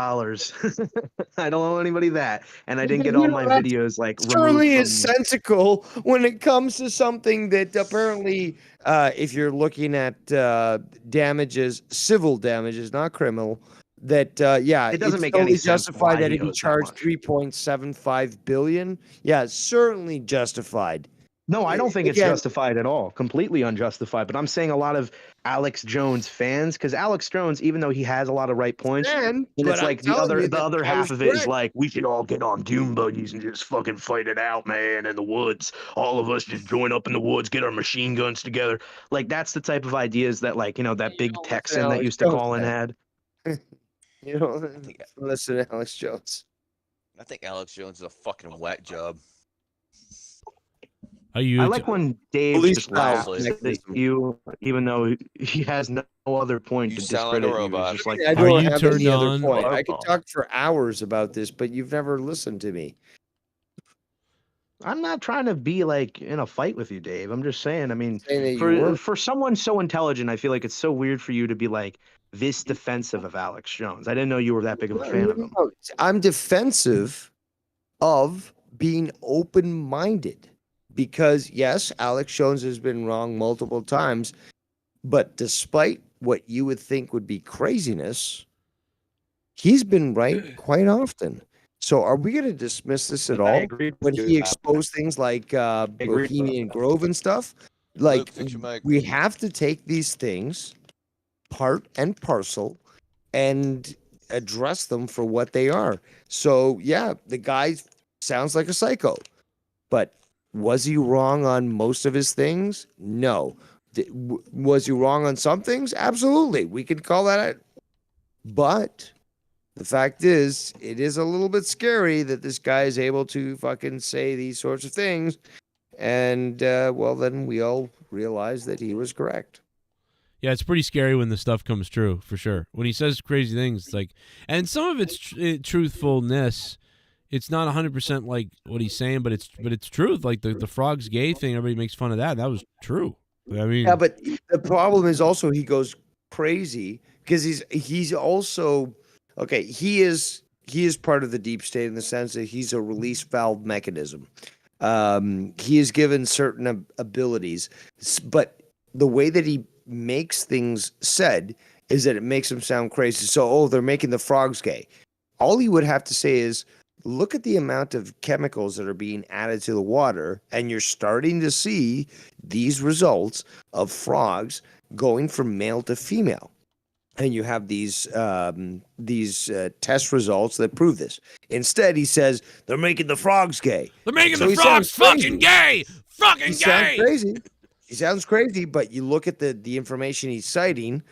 I don't owe anybody that, and I didn't get all my videos like Surely removed is from- sensical when it comes to something that apparently, if you're looking at damages, civil damages, not criminal, that yeah, It doesn't it's make totally any sense justified why that he if he owes that charged much. 3.75 billion. Yeah, certainly justified. No, I don't think it's Again- justified at all. Completely unjustified. But I'm saying a lot of Alex Jones fans, because Alex Jones, even though he has a lot of right points, and but it's I'm like the telling you other that I half was of it is correct. like we should all get on doom buggies and just fucking fight it out, man, in the woods. All of us just join up in the woods, get our machine guns together. Like that's the type of ideas that like that big Texan that Alex used to Jones, call in man. had. You know, listen to Alex Jones. I think Alex Jones is a fucking whack job. Are you? I like when Dave Police just laughs power at mechanism. you, even though he has no other point You to sound like a discredit you. robot. He's just like, I Are don't you have turned any other on? point. I could talk for hours about this, but you've never listened to me. I'm not trying to be like in a fight with you, Dave. I'm just saying. I mean, Saying that you were. for someone so intelligent, I feel like it's so weird for you to be like this defensive of Alex Jones. I didn't know you were that big of a fan of him. No, I'm defensive of being open-minded because yes, Alex Jones has been wrong multiple times, but despite what you would think would be craziness, he's been right quite often. So are we going to dismiss this at I all agree when with he you. exposed things like agree. Bohemian Grove and stuff? Like fix your mic. we have to take these things part and parcel and address them for what they are. So yeah, the guy sounds like a psycho, but was he wrong on most of his things? No. Was he wrong on some things? Absolutely. We could call that out. But the fact is, it is a little bit scary that this guy is able to fucking say these sorts of things. And, well, then we all realize that he was correct. Yeah, it's pretty scary when the stuff comes true, for sure. When he says crazy things, it's like, and some of it's truthfulness. It's not 100% like what he's saying, but it's truth. Like the frog's gay thing, everybody makes fun of that. That was true. I mean, yeah, but the problem is also he goes crazy because he's also okay. He is part of the deep state in the sense that he's a release valve mechanism. He is given certain abilities, but the way that he makes things said is that it makes him sound crazy. So, they're making the frogs gay. All he would have to say is, look at the amount of chemicals that are being added to the water, and you're starting to see these results of frogs going from male to female. And you have these test results that prove this. Instead, he says they're making the frogs gay. they're making So the he frogs sounds fucking crazy. gay, fucking He sounds gay. crazy. He sounds crazy, but you look at the information he's citing,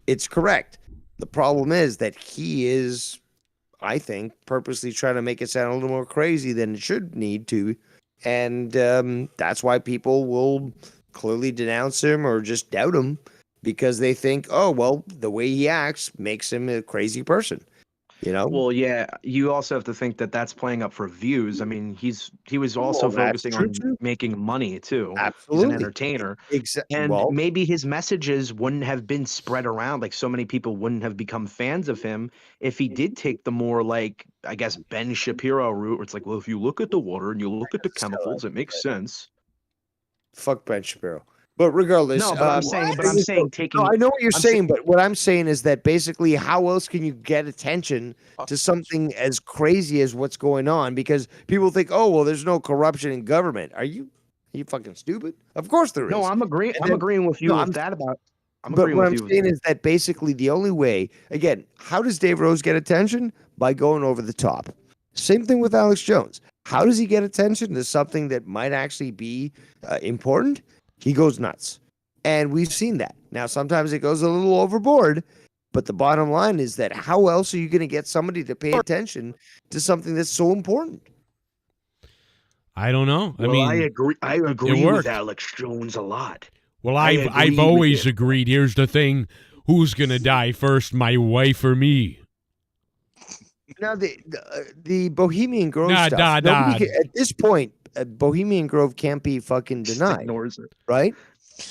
it's correct. The problem is that he is, I think, purposely trying to make it sound a little more crazy than it should need to. And that's why people will clearly denounce him or just doubt him because they think, oh, well, the way he acts makes him a crazy person. You know? Well, yeah, you also have to think that that's playing up for views. I mean, he was also Well, that's focusing true, on too. making money too. Absolutely. He's an entertainer. Exactly. And Well, maybe his messages wouldn't have been spread around. Like so many people wouldn't have become fans of him if he did take the more like, I guess, Ben Shapiro route where it's like, well, if you look at the water and you look at the chemicals, it makes sense. fuck Ben Shapiro. But regardless, No, but I'm saying taking. No, I know what you're I'm saying, but what I'm saying is that basically, how else can you get attention to something as crazy as what's going on? Because people think, oh, well, there's no corruption in government. Are you fucking stupid? Of course there is. No, I'm agreeing. And I'm then- agreeing with you no, with I'm- that about. I'm But agreeing what with I'm you. with saying that. is that basically the only way, again, how does Dave Rose get attention? By going over the top. Same thing with Alex Jones. How does he get attention to something that might actually be important? He goes nuts. And we've seen that. Now, sometimes it goes a little overboard, but the bottom line is that how else are you going to get somebody to pay attention to something that's so important? I don't know. Well, I agree. I agree with worked. Alex Jones a lot. Well, I I've agree with always you. agreed. Here's the thing: who's gonna die first, my wife or me? Now, the Bohemian Grove Nah, stuff, nah, nobody nah. can- at this point, Bohemian Grove can't be fucking denied. Ignores it. Right?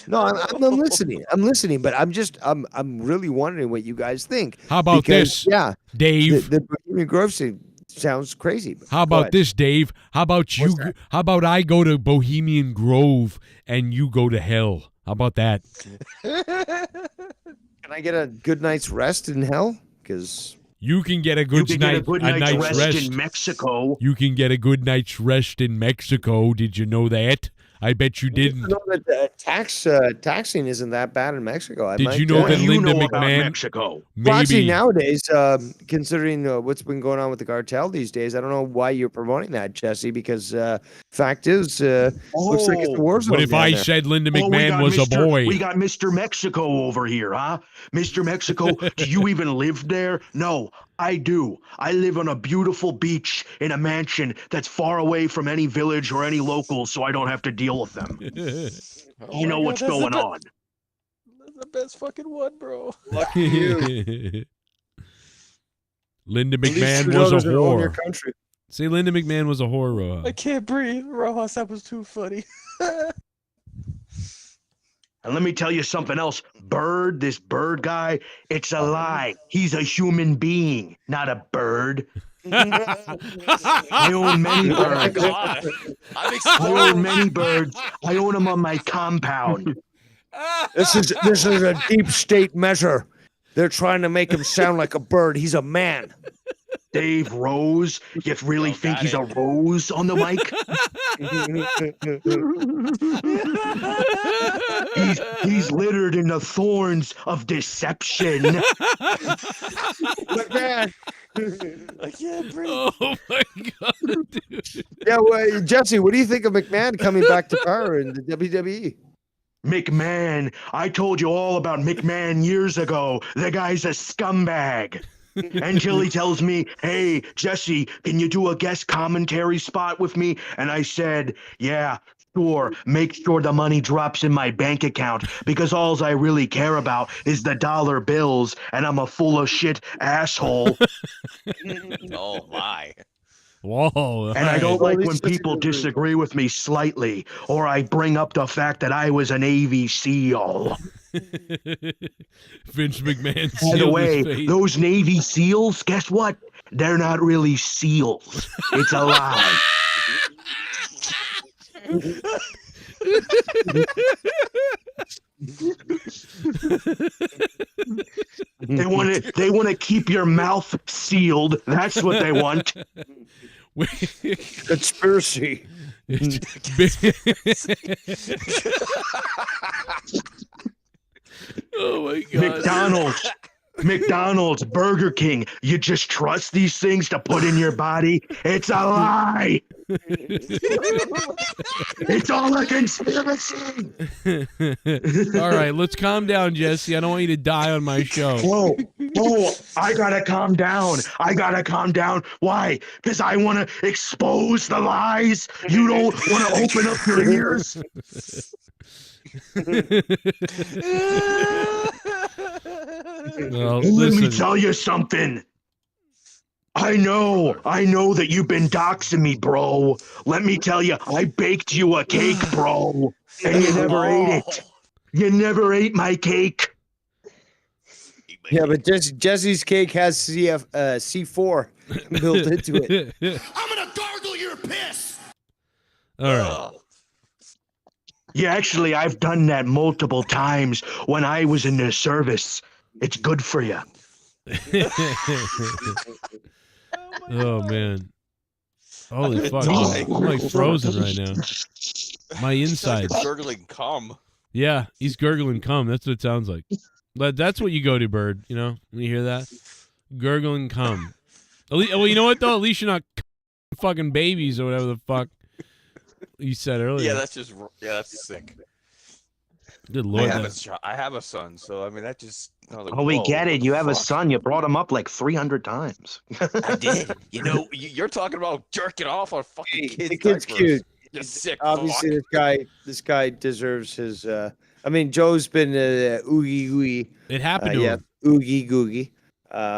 No, I'm listening. I'm listening, but I'm really wondering what you guys think. How about Because, this, Yeah, Dave? the Bohemian Grove thing sounds crazy. but How go about ahead. this, Dave? How about you? How about I go to Bohemian Grove and you go to hell? How about that? Can I get a good night's rest in hell? Because You can get a good night's rest in Mexico. You can get a good night's rest in Mexico. Did you know that? I bet you didn't. You know that taxing isn't that bad in Mexico. Did you know that Linda McMahon? Mexico? Well, actually, nowadays, considering what's been going on with the cartel these days, I don't know why you're promoting that, Jesse. Because fact is, looks like it's the war zone. What if I said Linda McMahon was a boy? We got Mr. Mexico over here, huh? Mr. Mexico, do you even live there? No, I do. I live on a beautiful beach in a mansion that's far away from any village or any locals, so I don't have to deal with them. You know what's going on. That's the best fucking one, bro. Lucky you. Linda McMahon was a whore. See, Linda McMahon was a whore. I can't breathe, Rojas. That was too funny. And let me tell you something else. This bird guy, it's a lie. He's a human being, not a bird. I own many birds. I own many birds. I own them on my compound. This is a deep state measure. They're trying to make him sound like a bird. He's a man. Dave Rose? You really think he's a rose on the mic? he's littered in the thorns of deception. McMahon. I can't breathe. Oh my god, dude. Yeah, well, Jesse, what do you think of McMahon coming back to power in the WWE? McMahon, I told you all about McMahon years ago. The guy's a scumbag. Until he tells me, hey, Jesse, can you do a guest commentary spot with me? And I said, yeah, sure. Make sure the money drops in my bank account because all I really care about is the dollar bills, and I'm a full of shit asshole. Oh, my. Whoa. And I don't like when people disagree with me slightly, or I bring up the fact that I was a Navy SEAL. Vince McMahon. By the way, those Navy SEALs, guess what? They're not really SEALs. It's a lie. They want to keep your mouth sealed. That's what they want. Conspiracy. Oh my god. McDonald's, Burger King, you just trust these things to put in your body? It's a lie. It's all a conspiracy. All right, let's calm down, Jesse. I don't want you to die on my show. Whoa, I gotta calm down. Why? Because I want to expose the lies. You don't want to open up your ears. Well, let me tell you something. I know that you've been doxing me, bro. Let me tell you, I baked you a cake, bro, and you never ate it. You never ate my cake. Yeah, but Jesse's cake has C4 built into it. I'm gonna gargle your piss. All right. Yeah, actually, I've done that multiple times when I was in the service. It's good for you. Oh man. Holy fuck. I'm like frozen right now. My insides. Gurgling cum. Yeah, he's gurgling cum. That's what it sounds like. But that's what you go to, Bird. You know, when you hear that? Gurgling cum. Well, you know what, though? At least you're not fucking babies or whatever the fuck you said earlier. Yeah, that's sick. Good Lord. I have a son, so I mean, that just... we get it. You have a son. You brought him up like 300 times. I did. You know, you're talking about jerking off on fucking kids. The kid's cute. You're sick. Obviously, this guy deserves his... I mean, Joe's been oogie googie. It happened to him. Oogie googie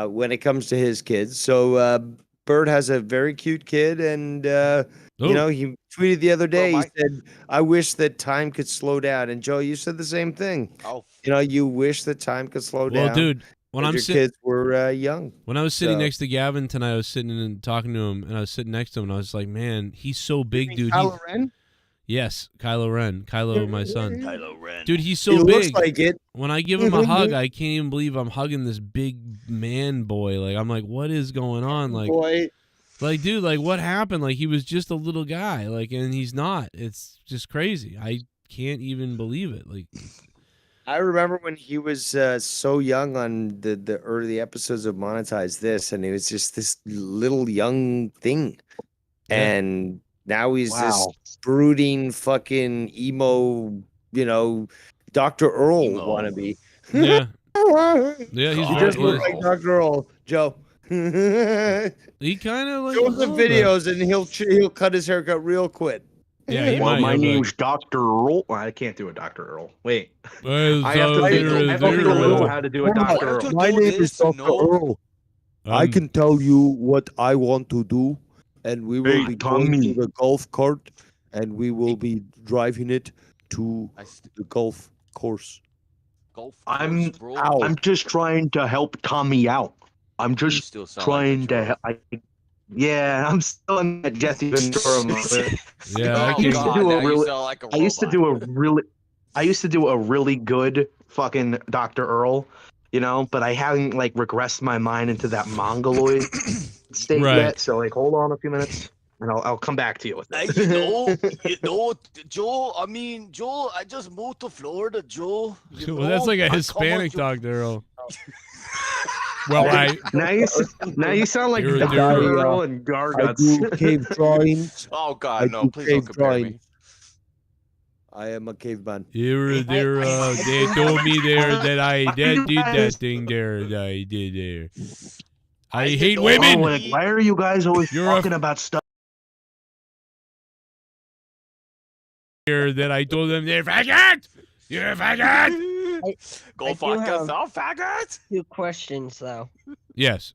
when it comes to his kids. So Bird has a very cute kid, and you know, he tweeted the other day. He said, "I wish that time could slow down." And Joe, you said the same thing. Oh, you know, you wish that time could slow down. Well, dude, when your kids were young. When I was sitting next to Gavin tonight, I was sitting and talking to him, and I was sitting next to him, and I was like, "Man, he's so big, dude." Yes, Kylo Ren. Kylo, my son. Kylo Ren. Dude, he's so He big. looks like it. When I give him a hug, I can't even believe I'm hugging this big man boy. Like, I'm like, what is going on? Like, Boy. like, dude, like, what happened? Like, he was just a little guy. Like, and he's not. It's just crazy. I can't even believe it. Like, I remember when he was so young on the early episodes of Monetize This, and he was just this little young thing. And now he's this brooding fucking emo, Dr. Earl wannabe. yeah. Yeah, he's He very just looks like Dr. Earl, Joe. He kind of like show him the videos, and he'll cut his haircut real quick. Yeah, he Well, might, my he'll be name's like, Dr. Earl. Well, I can't do a Dr. Earl. Wait. Well, I have to know how to do a Dr. Earl. My name is Dr. Earl. I can tell you what I want to do, and we will be going to the golf cart, and we will be driving it to the golf course. I'm just trying to help Tommy out. I'm just trying to help. Yeah, I'm still in that Jesse Ventura moment. Yeah, I used to do a really good fucking Dr. Earl, but I haven't like regressed my mind into that mongoloid state yet. So like, hold on a few minutes, and I'll come back to you with that. Joe. I mean, Joe. I just moved to Florida, Joe. Well, that's like a Hispanic Dr. Earl. Well, now you sound like You're a Dr. dude. Earl and I Garguts. do cave drawings. Oh I God, no! do Please don't cave compare me. drawings. I am a caveman. Here, there, they told me there that I did that thing there that I did there. I hate women. Like, why are you guys always You're talking about stuff? Here that I told them they're faggot. You're a faggot. Go fuck yourself, faggot. 2 questions though. Yes.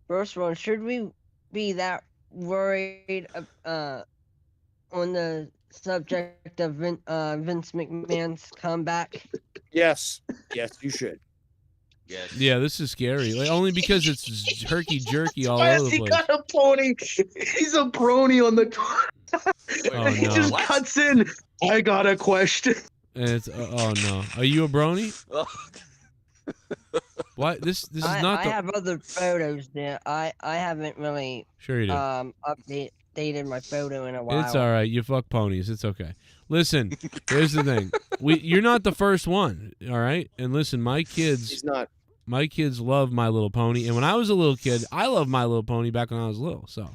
First one, should we be that worried on the subject of Vince McMahon's comeback? Yes, you should. Yes. Yeah, this is scary. Like, only because it's herky jerky all Yes, over the he place. got a pony. He's a brony on the Oh, he no. just cuts in. I got a question. And it's oh no, are you a brony? What? This is not I the. have other photos there. I haven't really Sure you do. updated my photo in a while. It's all right. You fuck ponies. It's okay. Listen, here's the thing. You're not the first one. All right. And listen, my kids. He's not. My kids love My Little Pony, and when I was a little kid, I loved My Little Pony back when I was little. So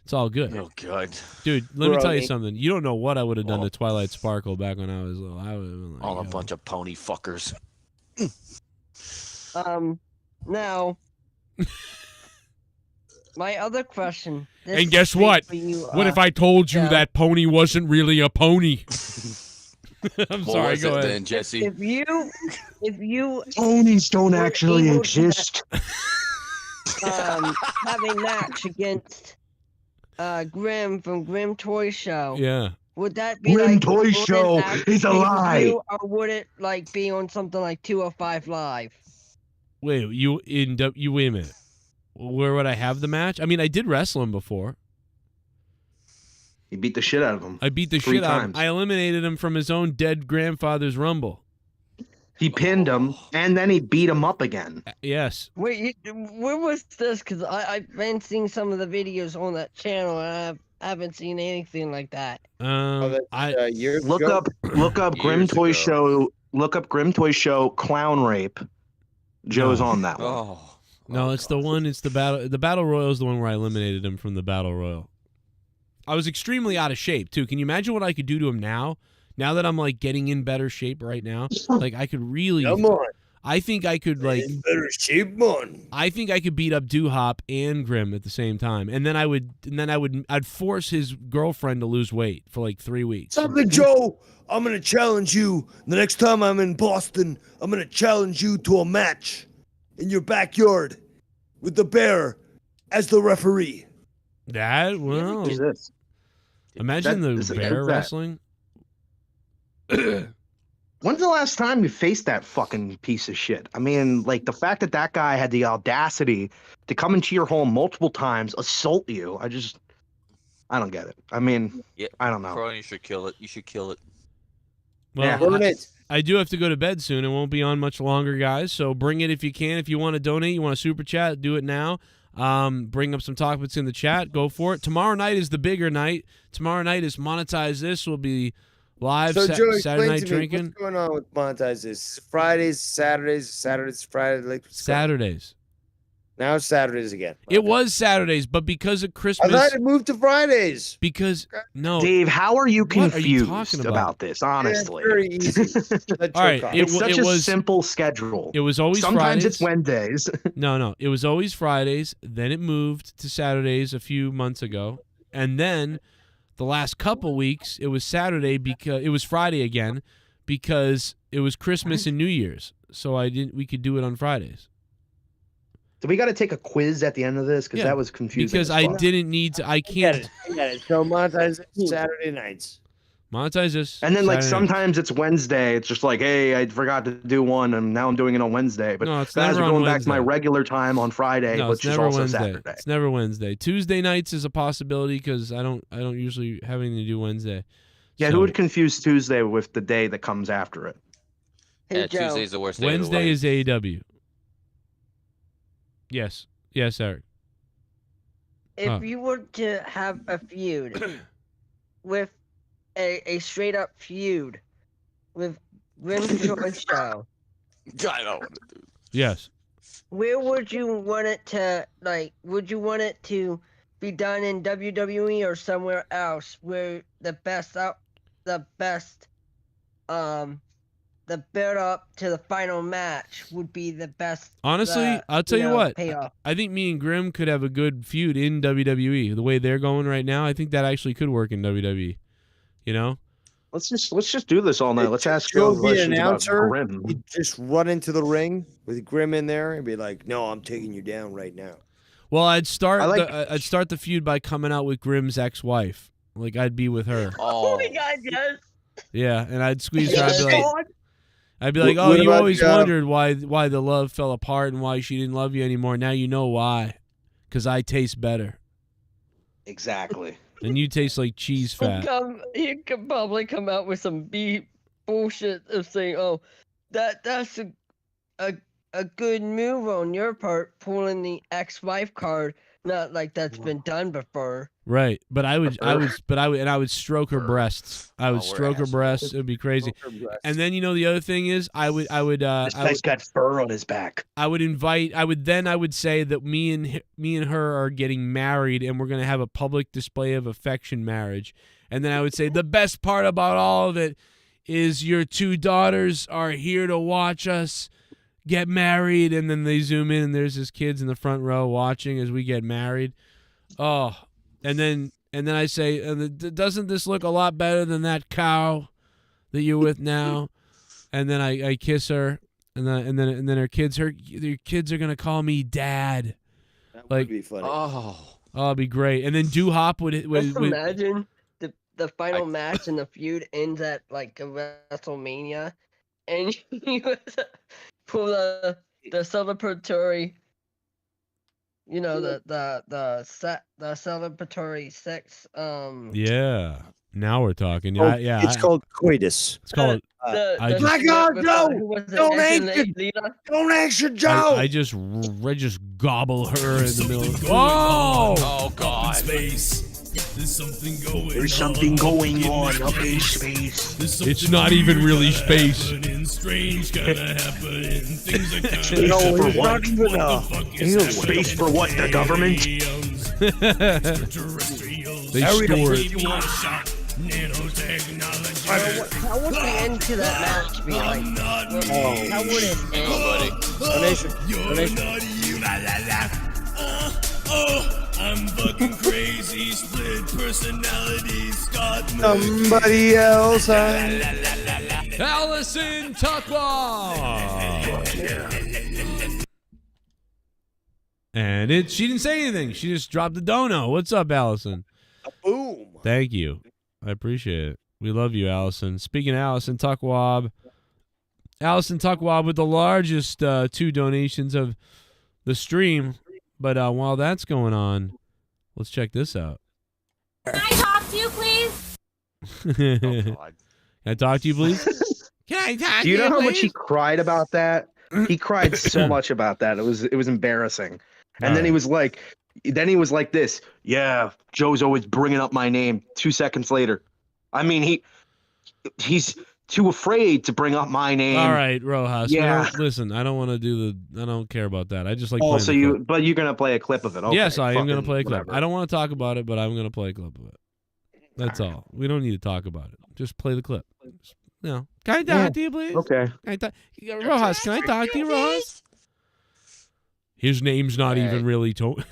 it's all good. Oh God, dude. Let me tell you something. You don't know what I would have done to Twilight Sparkle back when I was little. I would have been like, all a bunch of pony fuckers. Now, my other question. And guess what? What if I told you that pony wasn't really a pony? I'm sorry. Go ahead. Then, Jesse. If you ponies don't actually exist. Have a match against Grim from Grim Toy Show. Yeah. Would that be Grim like Toy Show is a lie. Or would it like be on something like 205 Live? Wait, you wait a minute. Where would I have the match? I mean, I did wrestle him before. You beat the shit out of him. I beat the 3 shit out of him. times. I eliminated him from his own dead grandfather's rumble. He pinned him, and then he beat him up again. Yes. Wait, where was this? Because I've been seeing some of the videos on that channel, and I haven't seen anything like that. Years Look ago? up Grim Toy Show. Look up Grim Toy Show clown rape. Joe's on that one. No, it's the one. It's the battle. The battle royal is the one where I eliminated him from the battle royal. I was extremely out of shape too. Can you imagine what I could do to him now? Now that I'm like getting in better shape right now, like I could really. Come on. I think I could like. In better shape, man. I think I could beat up Hop and Grim at the same time, and then I'd force his girlfriend to lose weight for like 3 weeks. Something, Joe. I'm gonna challenge you. The next time I'm in Boston, I'm gonna challenge you to a match in your backyard with the bear as the referee. That well. Imagine the bear wrestling. When's the last time you faced that fucking piece of shit? I mean, like the fact that that guy had the audacity to come into your home multiple times, assault you. I don't get it. I mean, Yeah, I don't know. Cronin, you should kill it. You should kill it. Well, I do have to go to bed soon. It won't be on much longer, guys. So bring it if you can. If you want to donate, you want to super chat, do it now. Bring up some topics in the chat. Go for it. Tomorrow night is the bigger night. Tomorrow night is Monetize This. Will be live So, Joe, Saturday night explain to me, drinking. what's going on with Monetize This? Fridays, Saturdays, Friday. Like, Saturdays. now it's Saturdays again. It was Saturdays, but because of I Christmas. thought it moved to Fridays. Because no, Dave, how are you What are you confused talking about? about? This? Honestly, Very easy. All right, it's such it a was simple schedule. It was always Sometimes Fridays. it's Wednesdays. No, it was always Fridays. Then it moved to Saturdays a few months ago, and then the last couple weeks it was Saturday because it was Friday again because it was Christmas and New Year's. So we could do it on Fridays. Do we got to take a quiz at the end of this? Because Yeah, that was confusing. Because as I fuck. didn't need to. I can't I get it. So Monetize This Saturday nights. monetize this. And then, like, Saturday night. sometimes it's Wednesday. It's just like, hey, I forgot to do one, and now I'm doing it on Wednesday. But No, it's guys never are on going back to my Wednesday. regular time on Friday, No, which it's is never also Wednesday. Saturday. It's never Wednesday. Tuesday nights is a possibility because I don't usually have anything to do Wednesday. Yeah, So, who would confuse Tuesday with the day that comes after it? Hey, Yeah, Joe. Tuesday's the worst day of the Wednesday week. is AEW. Yes, Eric. If you were to have a feud with a straight up feud with Grim's Choice Show, I know. Yes. where would you want it to would you want it to be done in WWE or somewhere else where the build up to the final match would be the best? Honestly, I'll tell you what. Payoff. I think me and Grim could have a good feud in WWE. The way they're going right now, I think that actually could work in WWE. You know? Let's just do this all night. Let's ask Joe Joe be an questions about announcer. Grim. He'd just run into the ring with Grim in there and be like, "No, I'm taking you down right now." Well, I'd start I I'd start the feud by coming out with Grim's ex-wife. Like I'd be with her. Oh my God, yes. Yeah, and I'd squeeze her. I'd be like, What "Oh, you about, always wondered why the love fell apart and why she didn't love you anymore. Now you know why. 'Cause I taste better. Exactly. And you taste like cheese fat." He could probably come out with some bullshit of saying, "Oh, that's a good move on your part, pulling the ex-wife card. Not like that's been done before." Right, but I would stroke her breasts. I would Oh, we're stroke her assholes. breasts. It would be crazy. And then the other thing is, I would This guy's got fur on his back. I would say that me and her are getting married and we're gonna have a public display of affection marriage. And then I would say the best part about all of it is your two daughters are here to watch us get married. And then they zoom in and there's his kids in the front row watching as we get married. Oh, and then I say, doesn't this look a lot better than that cow that you're with now? And then I kiss her. And then her kids are gonna call me dad. That Like, would be funny. Oh, it'd be great. And then Doo-Hop would Imagine the final match and the feud ends at like a WrestleMania, and you pull the celebratory, the celebratory sex. Yeah. Now we're talking. Oh, Yeah. it's called coitus. It's called. My God, Joe! Don't answer, Joe! I just gobble her in the middle. oh God! Space. There's something going There's something going on up in space. It's not even really space. Strange gonna happen. Things are kinda No, for it's not even space for what? The government? They store it. How would the end to that match be like? How would it end? I'm fucking crazy, split personalities, got Somebody else. Allison Tuckwa. And she didn't say anything. She just dropped the dono. What's up, Allison? Boom. Thank you. I appreciate it. We love you, Allison. Speaking of Allison Tuckwab with the largest 2 donations of the stream. But while that's going on, let's check this out. Can I talk to you, please? Can I talk to you, please? Can I talk Do you to know how please? much he cried about that? He cried so much about that. It was embarrassing. And then he was like, this. Yeah, Joe's always bringing up my name. 2 seconds later, I mean, he's too afraid to bring up my name. All right, Rojas. Yeah. Listen, I don't want to do I don't care about that. I just like. Oh, playing so the clip. but you're gonna play a clip of it? Okay, Yes, I am going to play a clip. whatever. I don't want to talk about it, but I'm going to play a clip of it. That's all. We don't need to talk about it. Just play the clip. Can I talk to you, please? Okay. Can I talk? Rojas, can I talk to you, Rojas? His name's not even really told.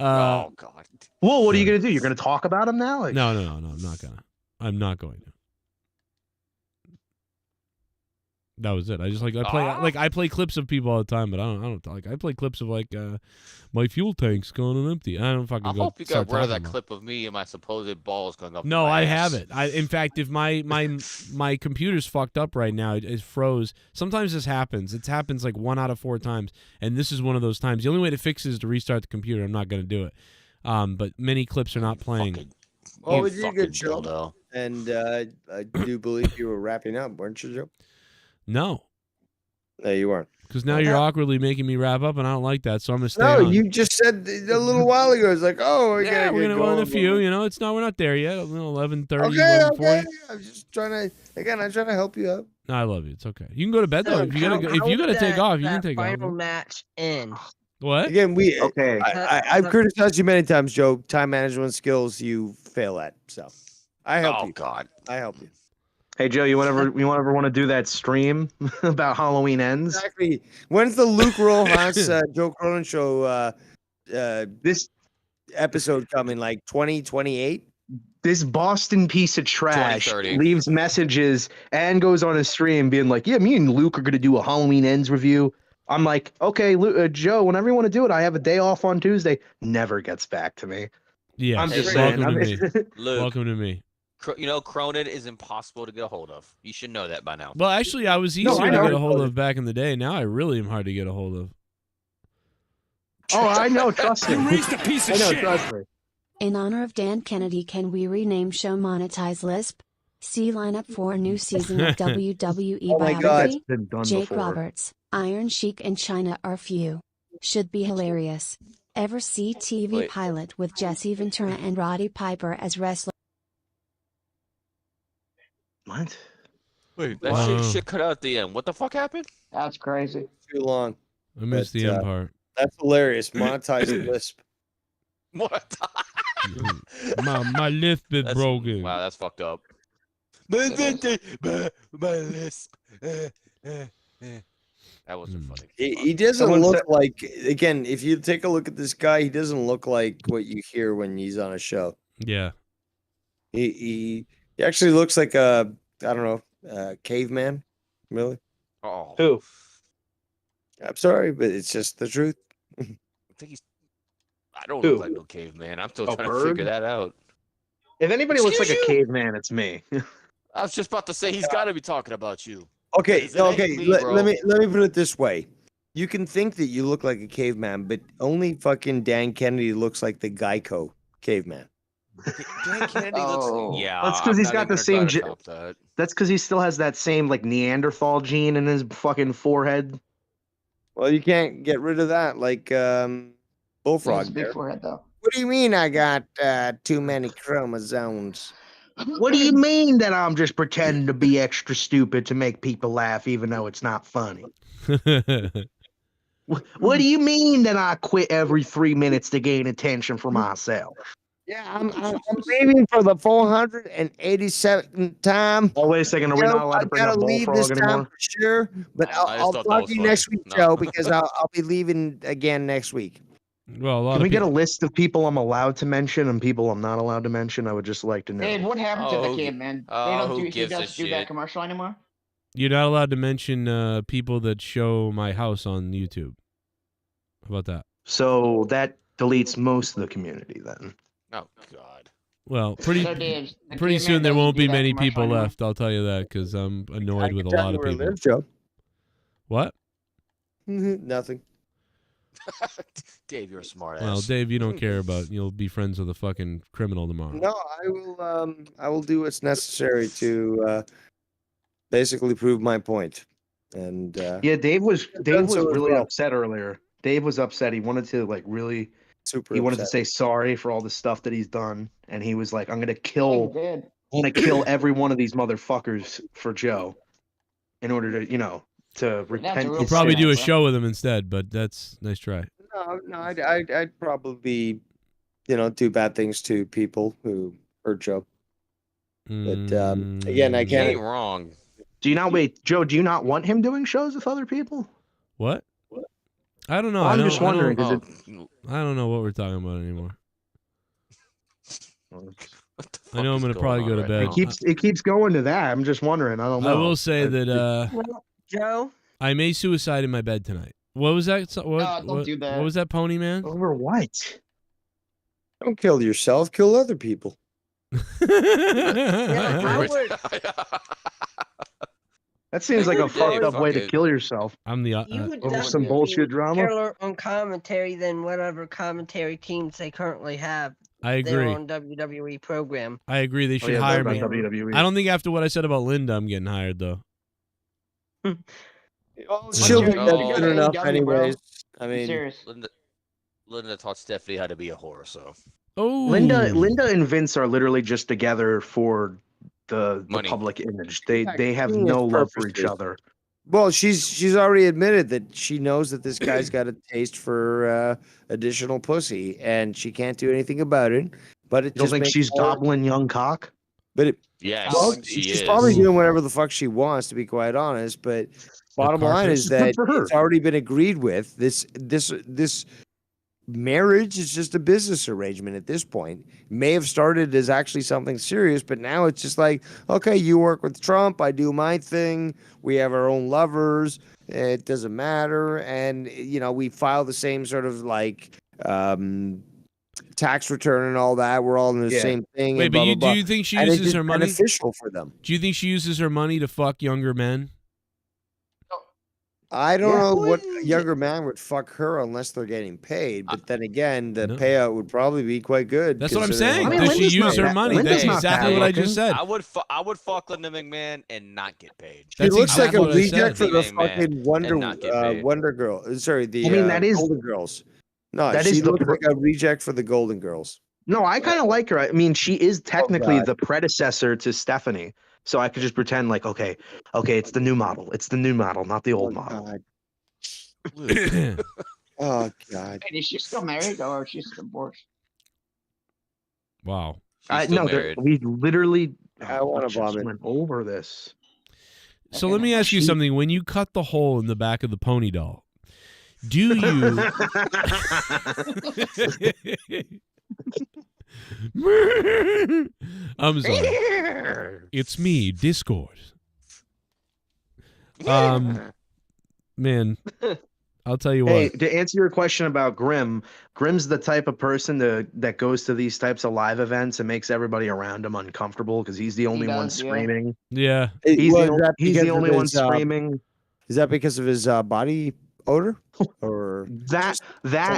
Oh God. Well, what are you gonna do? You're gonna talk about him now? Like, No, I'm not gonna. I'm not going to. That was it. I just I play clips of people all the time, but I don't I play clips of my fuel tank's going on empty. I don't fucking I go. hope you start got rid of talking that about clip of me and my supposed balls going up. No, my I ass. have it. In fact, if my computer's fucked up right now, it froze. Sometimes this happens. It happens like 1 out of 4 times, and this is one of those times. The only way to fix it is to restart the computer. I'm not going to do it. But many clips are not playing. Well, we did a good show, and I do believe you were wrapping up, weren't you, Joe? No. No, you weren't. Because now you're awkwardly making me wrap up, and I don't like that, so I'm gonna stay No, on. you just said a little while ago. It's like, oh, we're Yeah, gonna we're get gonna go in going. a few. We're not there yet. 11:30, Okay, 11:40. okay. I'm just trying to. Again, I'm trying to help you out. No, I love you. It's okay. You can go to bed though. If you gotta take off, you can take final off. match in. What? Again, Okay. I've criticized you many times, Joe. Time management skills you fail at. So I help you. Oh God. I help you. Hey Joe, you ever want to do that stream about Halloween ends? Exactly. When's the Luke Rojas Joe Cronin Show this episode coming? Like 2028? This Boston piece of trash 2030. leaves messages and goes on his stream being like, yeah, me and Luke are going to do a Halloween ends review. I'm like, okay, Joe, whenever you want to do it, I have a day off on Tuesday. Never gets back to me. Yeah, I'm just saying. welcome to me. Luke, Welcome to me. Cronin is impossible to get a hold of. You should know that by now. Well, actually, I was easier to get a hold of back in the day. Now I really am hard to get a hold of. Oh, I know. Trust me. You raised a piece of I know. shit. Trust me. In honor of Dan Kennedy, can we rename show Monetize Lisp? See lineup for a new season of WWE Oh my God, Biography. it's been done Jake before. Roberts, Iron Sheik and China are few. Should be hilarious. Ever see TV Wait. pilot with Jesse Ventura and Roddy Piper as wrestler? What? Wait, that Wow. shit cut out at the end. What the fuck happened? That's crazy. Too long. I missed But, the end part. That's hilarious. Monetize Lisp. What? My lisp is That's- broken. Wow, that's fucked up. My lisp. That wasn't funny. He doesn't Someone look said- like, again, if you take a look at this guy, he doesn't look like what you hear when he's on a show. Yeah. He actually looks like a, I don't know, caveman. Really? Oh, Who? I'm sorry, but it's just the truth. I think he's. I don't Who? look like no caveman. I'm still A trying to bird? figure that out. If anybody looks like Excuse a you? caveman, it's me. I was just about to say he's got to be talking about you. Okay, Because it ain't okay. me, let bro. me put it this way. You can think that you look like a caveman, but only fucking Dan Kennedy looks like the Geico caveman. Dan Kennedy Oh. looks. Yeah, That's 'cause I'm he's not got even the gonna same try to ge- top that. That's because he still has that same like Neanderthal gene in his fucking forehead. Well, you can't get rid of that like Bullfrog. Big There. forehead though. What do you mean I got too many chromosomes? What do you mean that I'm just pretending to be extra stupid to make people laugh, even though it's not funny? What do you mean that I quit every 3 minutes to gain attention for myself? Yeah, I'm leaving for the 487th time. Oh, wait a second. Are we not Joe, allowed to I bring up gotta leave this Bullfrog time anymore? for sure, but I just I'll thought that talk was to you funny. next week, No. Joe, because I'll be leaving again next week. Well, a lot Can of we get a people. list of people I'm allowed to mention and people I'm not allowed to mention? I would just like to know. Dave, what happened to Oh, the who- caveman? oh, They don't who do. He gives a doesn't do that shit? commercial anymore. You're not allowed to mention people that show my house on YouTube. How about that? So that deletes most of the community then. Oh God. Well, pretty So Dave, the pretty caveman soon there doesn't won't do be that many commercial people anymore. left. I'll tell you that because I'm annoyed I with a can tell lot you of where it people. lives, Joe. What? Nothing. Dave, you're a smart ass. Well, Dave, you don't care about. You'll be friends with a fucking criminal tomorrow. No, I will do what's necessary to basically prove my point. And Yeah, Dave was so as really well. upset earlier. Dave was upset. He wanted to like really super. He wanted to upset. say sorry for all the stuff that he's done, and he was like, "I'm gonna He kill, did. I'm gonna kill every one of these motherfuckers for Joe, in order to, to repent." real We'll probably do a bro. show with him instead, but that's nice try. No, I'd probably, do bad things to people who hurt Joe. But again, I You can't. ain't wrong. Do you not wait, Joe? Do you not want him doing shows with other people? What? I don't know. Well, I'm I don't, just wondering, I 'cause don't, I don't know what we're talking about anymore. I know I'm gonna probably go to bed. It keeps going to that. I'm just wondering. I don't know. I will say that Well, Joe, I may suicide in my bed tonight. What was that? What, don't do that. What was that, Pony Man? Over what? Don't kill yourself. Kill other people. yeah, I would. That seems like a would fucked up fuck way to it. kill yourself. I'm the. You would over definitely some bullshit be drama? killer on commentary than whatever commentary teams they currently have. I Their agree. own WWE program. I agree. They should yeah, hire about me. WWE. I don't think after what I said about Linda, I'm getting hired though. She'll be Oh. good enough, AEW, anyways. bro. I mean, Serious. Linda taught Stephanie how to be a whore, so. Oh, Linda and Vince are literally just together for the Money. public image. They have Doing no it love for each purposely. other. well, she's already admitted that she knows that this guy's got a taste for additional pussy, and she can't do anything about it. But it You don't just think makes she's more- gobbling young cock? But Yes, well, she she's is. probably doing whatever the fuck she wants, to be quite honest. But bottom line is Good that for her. it's already been agreed with. This marriage is just a business arrangement at this point. May have started as actually something serious, but now it's just like, okay, you work with Trump, I do my thing. We have our own lovers. It doesn't matter, and we file the same sort of like tax return and all that. We're all in the Yeah. same thing. Wait, and but blah, you blah, do you blah. think she And it's uses just her money? beneficial for them? Do you think she uses her money to fuck younger men? I don't Yeah. know what younger man would fuck her unless they're getting paid. But then again, the No. payout would probably be quite good. That's what I'm considering saying. how I mean, much Does she Linda's they use not her pay. money? Linda's That's not exactly bad what I just looking. said. I would fuck Linda McMahon and not get paid. She That's looks like exactly a what I said. reject for the Big man fucking Wonder and not get paid. Wonder Girl. Sorry, the I mean, that is- Golden Girls. No, that she is the looks pr- like a reject for the Golden Girls. No, I kind of like her. I mean, she is technically God. the predecessor to Stephanie. So I could just pretend like, okay, it's the new model. It's the new model, not the old model. God. yeah, Oh God. Wait, is she still married or is she divorced? wow. She's still No, married. we literally I wanna just vomit. went over this. So let me ask you something. When you cut the hole in the back of the pony doll, do you? I'm sorry. It's me, Discord. Man, I'll tell you Hey, what. to answer your question about Grimm's the type of person that goes to these types of live events and makes everybody around him uncomfortable because he's the only one does, yeah. screaming. Yeah. He's Well, the, is that he's because the of only one his, screaming. Is that because of his body odor, or That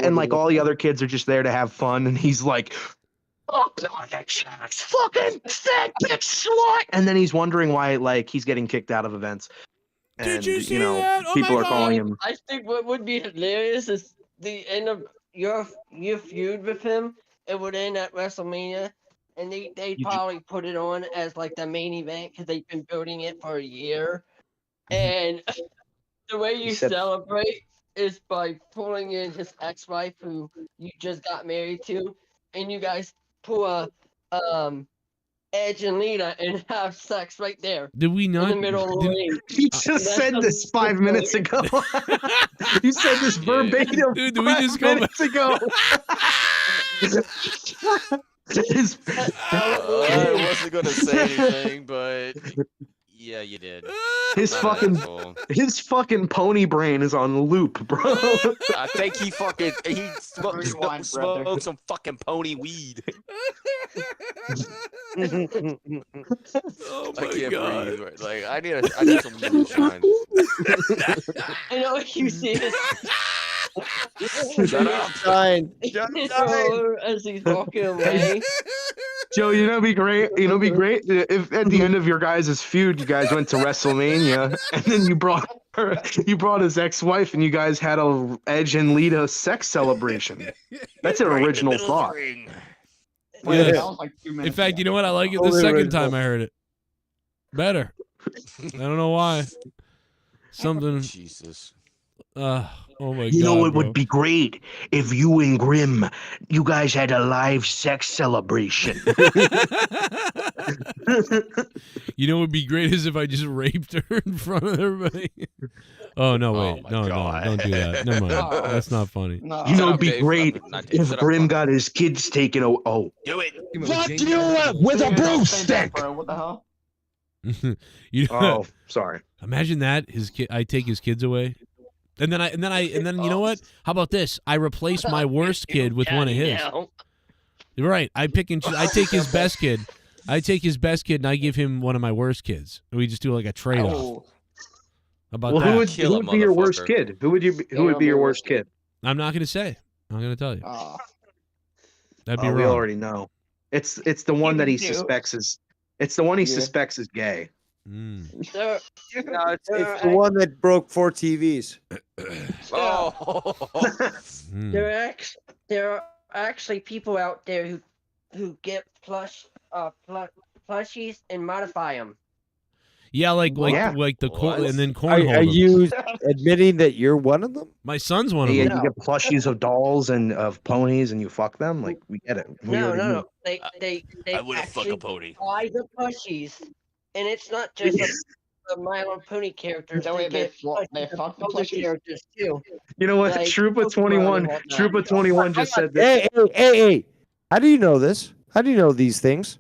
and like all the other kids are just there to have fun, and he's like, "Oh no, that Jack's fucking fat bitch slut," and then he's wondering why like he's getting kicked out of events. And, Did you see that? Oh people my are calling him. I think what would be hilarious is the end of your feud with him. It would end at WrestleMania, and they probably put it on as like the main event because they've been building it for a year. And the way you said- celebrate is by pulling in his ex-wife who you just got married to, and you guys pull a Edge and Lita and have sex right there Did we in not? the middle of the did- ring. He just said this 5 minutes ago. You said this verbatim Dude, did we 5 just go minutes ago. His- I wasn't gonna say anything, but yeah, you did. His Not an fucking asshole. his fucking pony brain is on loop, bro. I think he smoked Rewind, brother. some fucking pony weed. Oh I my can't god. breathe. Right. Like I need some moonshine. I know you see his Shut up, Shine. Shut up. As he's walking away. Joe, you know, it'd be great. You know, it'd be great if at the end of your guys' feud, you guys went to WrestleMania, and then you brought his ex-wife, and you guys had a Edge and Lita sex celebration. That's an original thought. Yes. In fact, you know what? I like it the second time I heard it. Better. I don't know why. Something. Jesus. Oh my God. You know, it bro. would be great if you and Grim, you guys had a live sex celebration. You know what would be great is if I just raped her in front of everybody. Oh no, wait. No, don't do that. Never mind. That's not funny. You know, it'd be great if Grim got his kids taken. Oh, do it. Fuck you with a broomstick. What the hell? You know, Oh, sorry. imagine that I take his kids away, and then you know what? How about this? I replace my worst kid with one of his. Right. I take his best kid. I take his best kid and I give him one of my worst kids. We just do like a trade off. How about Well, that? who would be your worst kid? Who would be your worst kid? I'm not going to say. I'm going to tell you. That'd be We wrong. already know. It's the one that he suspects is. It's the one he suspects is gay. No, it's the one that broke 4 TVs. There are actually people out there who get plushies and modify them. Yeah, like the and then cornhole. Are you admitting that you're one of them? My son's one of Yeah, them. you get plushies of dolls and of ponies, and you fuck them. Like we get it. We already No. know. They I wouldn't fuck a pony. buy the plushies, and it's not just the My Little Pony characters. That way They get they fuck the other plushies. characters too. You know what? Like Troopa 21. Pokemon and Troopa 21 just said this. Hey! How do you know this? How do you know these things?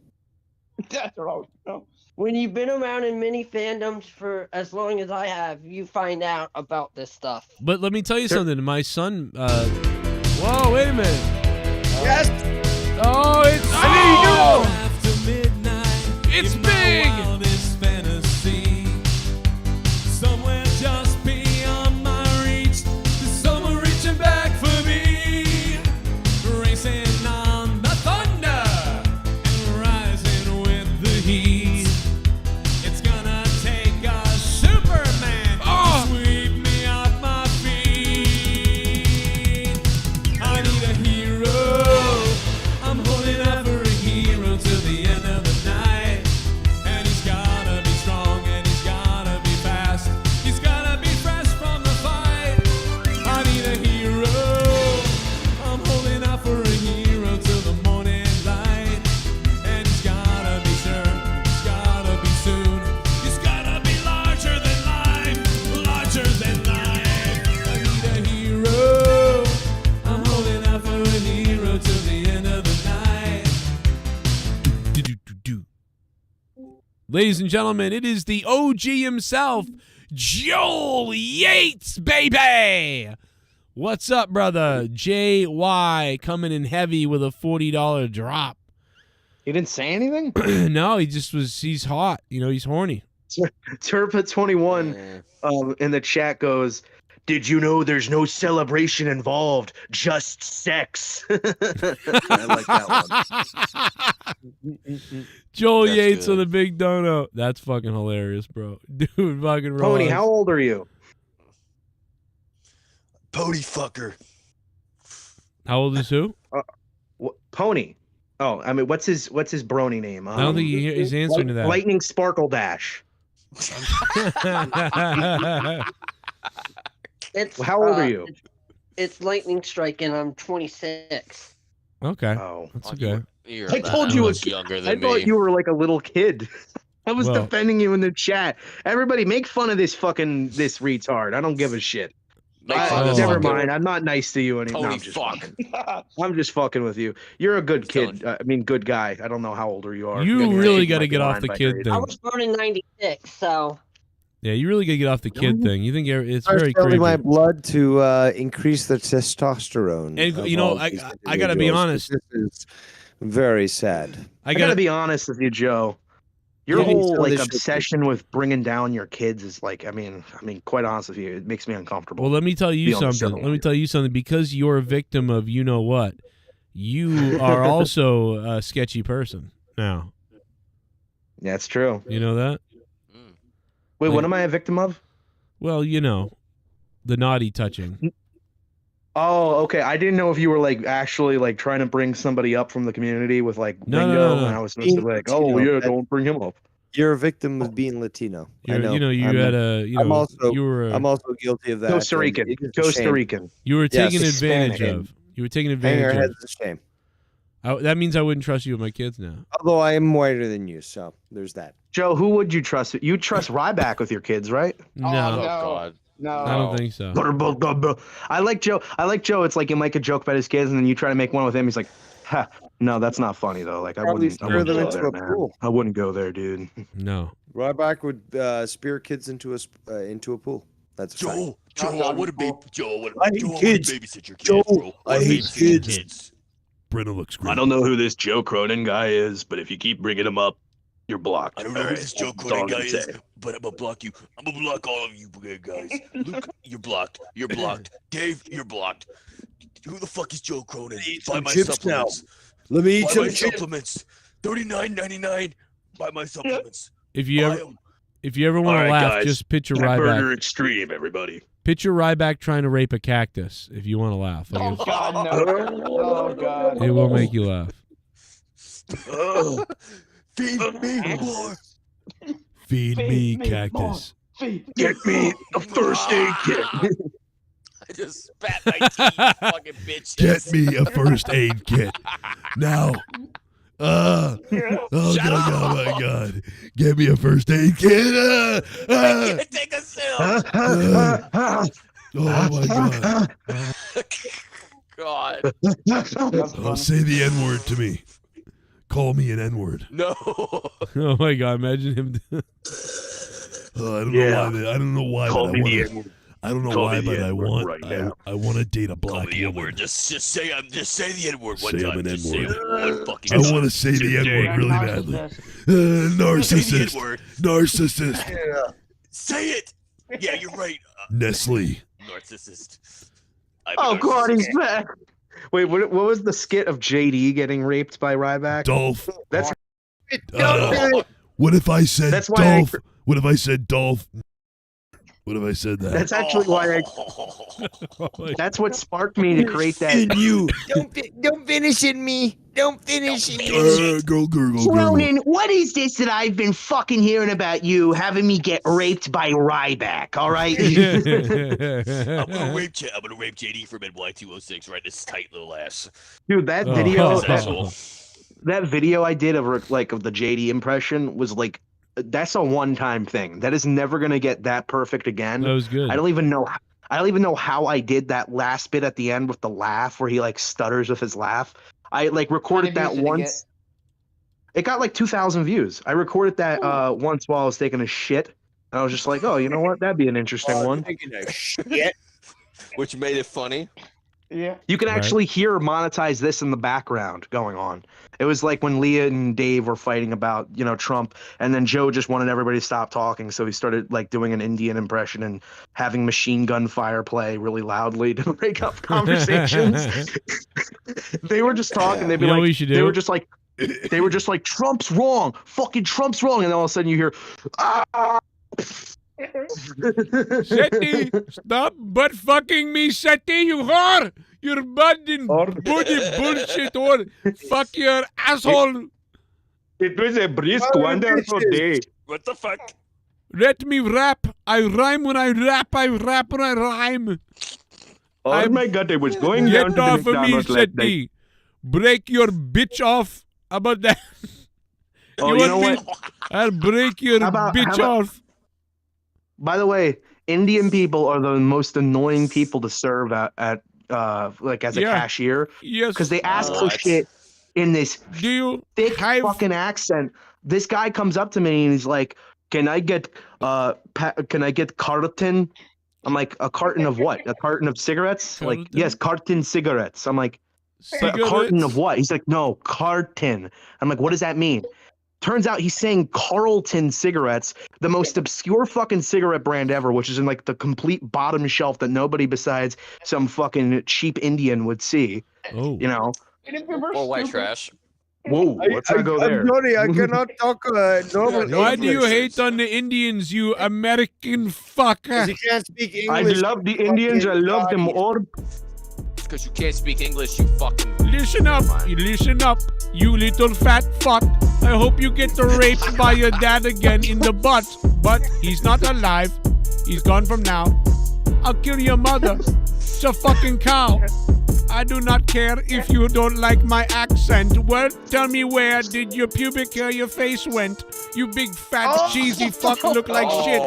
That's wrong. No. When you've been around in many fandoms for as long as I have, you find out about this stuff. But let me tell you something. My son. Whoa! Wait a minute. Yes. Oh, it's. After midnight, It's big. Fantasy. Somewhere just beyond my reach, there's someone reaching back for me, racing on the thunder and rising with the heat. It's gonna take a Superman to sweep me off my feet. I need a hero. I'm holding out for a hero till the end of the night. And he's gotta be strong and he's gotta be fast. He's gotta be fresh from the fight. I need a hero. I'm holding out for a hero till the morning light. And he's gotta be sure, he's gotta be soon. He's gotta be larger than life, larger than life. I need a hero. I'm holding out for a hero till the end of the night. Ladies and gentlemen, it is the OG himself, Joel Yates, baby. What's up, brother? JY coming in heavy with a $40 drop. He didn't say anything? No, he's hot. You know, he's horny. Turpa 21 in the chat goes, "Did you know there's no celebration involved, just sex?" I like that one. Joel That's Yates good. with a big donut. That's fucking hilarious, bro. Dude, fucking Pony, raw. how old are you? Pony fucker. How old is who? Pony. Oh, I mean, what's his brony name? I don't think he's answering to that. Lightning Sparkle Dash. It's How old are you? It's Lightning Strike, and I'm 26. Okay. Oh, that's okay. You're I told you much younger than I thought me. you were like a little kid. I was Well- defending you in the chat. Everybody make fun of this retard. I don't give a shit. Make fun of Never fucking mind. I'm not nice to you anymore. Pony I'm just fuck. fucking. I'm just fucking with you. You're a good kid. I mean, good guy. I don't know how older you are. You Maybe really you got to might be get off lying the by kid your age. I thing. was born in '96, so Yeah, you really got to get off the kid thing. You think it's Starts very filling creepy. my blood to increase the testosterone. And, of you know, all I these gotta be individuals. honest. This is very sad. I gotta be honest with you, Joe. Your Yeah, whole some of like this shit- obsession with bringing down your kids is like, I mean, quite honest with you, it makes me uncomfortable. Well, let me tell you Be on the something. show. Let me tell you something. Because you're a victim of you know what, you are also a sketchy person now. That's true. You know that? Wait, Like- what am I a victim of? Well, you know, the naughty touching. Oh, okay. I didn't know if you were like actually like trying to bring somebody up from the community with like No, lingo, no. and I was supposed to be like, oh Latino, yeah, that- don't bring him up. You're a victim of being Latino. I You're- know. you know, you I'm had a- you I'm know, also. you were a- I'm also guilty of that. Costa and Rican. it is a Costa shame. Rican. You were Yes, taken advantage Hispanic. of. You were taken Hang our advantage heads of. in shame. That means I wouldn't trust you with my kids now. Although I am whiter than you, so there's that. Joe, who would you trust? You trust Ryback with your kids, right? No, Oh God. No. I don't think so. I like Joe. It's like you make a joke about his kids, and then you try to make one with him. He's like, ha, no, that's not funny though. Like I Probably wouldn't steer them go into there, a man. pool. I wouldn't go there, dude. No. Ryback would spear kids into a pool. That's a fact. Joe, I would have I hate kids. babysit your kids, Joe, bro. I hate kids. Brenna looks great. I don't know who this Joe Cronin guy is, but if you keep bringing him up, you're blocked. I don't know who this Joe Cronin guy is, but I'm gonna block you. I'm gonna block all of you guys. Luke, you're blocked. You're blocked. Dave, you're blocked. Who the fuck is Joe Cronin? Buy some my chips now. supplements. Let me eat Buy some my chips. supplements. $39.99. Buy my supplements. If you Buy ever 'em. if you ever want to All right, laugh, guys. just picture Cat Burger Ryback. Extreme, everybody. Picture Ryback trying to rape a cactus. If you want to laugh, like Oh God, no. Oh God. it will make you laugh. Feed me more. Feed me, cactus. Get me a first aid kit. I just spat my teeth, fucking bitches. Get me a first aid kit. Now. Oh God, oh my God. Get me a first aid kit. I can't take a sip. Oh my God. God. Oh, say the N-word to me. Call me an N-word. No. Oh my God! Imagine him. I don't know why. Call but me I the wanna, N-word. I don't know Call why, me the but I N-word want. right now. I want to date a Call black me the woman. N-word. Just say the N-word one say time. I'm an Just say N-word. it one fucking I time. want to say the Today. N-word really badly. Narcissist. Narcissist. N-word. Narcissist. Say it. Yeah, you're right. Nestle. Narcissist. Oh God, he's back. Wait, what was the skit of JD getting raped by Ryback? Dolph. That's What if I said That's why Dolph? What if I said Dolph? What if I said that? that's actually why I. That's what sparked me to create that. You don't finish in me. Don't finish in me. Girl. Cronin, what is this that I've been fucking hearing about you having me get raped by Ryback? All right. I'm gonna rape JD from NY206 right this tight little ass. Dude, that Oh. video, This asshole. that video I did of the JD impression was like, that's a one-time thing. That is never gonna get that perfect again. That was good. I don't even know how I did that last bit at the end with the laugh where he like stutters with his laugh. I like recorded How that many views did it once. It got like 2,000 views. I recorded that once while I was taking a shit. And I was just like, oh, you know what? That'd be an interesting one. Taking a shit. Which made it funny. Yeah. You can Right. actually hear monetize this in the background going on. It was like when Leah and Dave were fighting about, Trump, and then Joe just wanted everybody to stop talking, so he started like doing an Indian impression and having machine gun fire play really loudly to break up conversations. They were just talking. They'd be You know like, what we should they do? were just like, Trump's wrong, fucking Trump's wrong, and then all of a sudden you hear, ah. Seti, stop butt fucking me, Seti, you whore! You're bad in booty bullshit, or fuck your asshole! It was a brisk, wonderful day. What the fuck? Let me rap. I rhyme when I rap. I rap when I rhyme. Oh my God, I was going Get down to off the of me, McDonald's last night. Seti. Break your bitch off. How about that? Oh, you know want me? I'll break your bitch off. By the way, Indian people are the most annoying people to serve at like as a cashier. Yes. Because they ask for shit in this thick have- fucking accent. This guy comes up to me and he's like, "Can I get carton?" I'm like, "A carton of what? A carton of cigarettes?" Like, yes, carton cigarettes. I'm like, "But a carton of what?" He's like, "No, carton." I'm like, "What does that mean?" Turns out he's saying Carlton cigarettes, the most obscure fucking cigarette brand ever, which is in like the complete bottom shelf that nobody besides some fucking cheap Indian would see. Oh, you know, Or white trash. Whoa, let's not go there. I'm sorry, I cannot talk normal Why do you English. hate on the Indians, you American fucker? You can't speak I English. love the Indians. I love them all. Because you can't speak English, you fucking. Listen up, you listen up, you little fat fuck. I hope you get raped by your dad again in the butt, but he's not alive. He's gone from now. I'll kill your mother. It's a fucking cow. I do not care if you don't like my accent. Well, tell me where did your pubic hair your face went? You big fat cheesy fuck look like shit.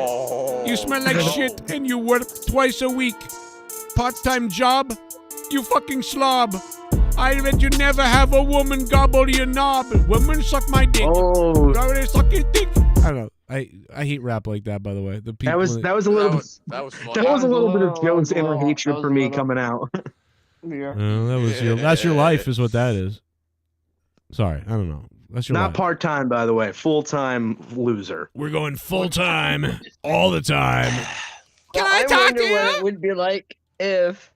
You smell like shit and you work twice a week. Part-time job? You fucking slob. I bet you never have a woman gobble your knob. Women suck my dick. Oh, They suck your dick. I don't know. I hate rap like that, by the way. The people that was a little That was fun. that was a little bit of Joe's inner hatred for me coming out. that's your life, is what that is. Sorry, I don't know. That's your Not life. part time, by the way, full time loser. We're going full time all the time. Can I talk to you? What it would be like if.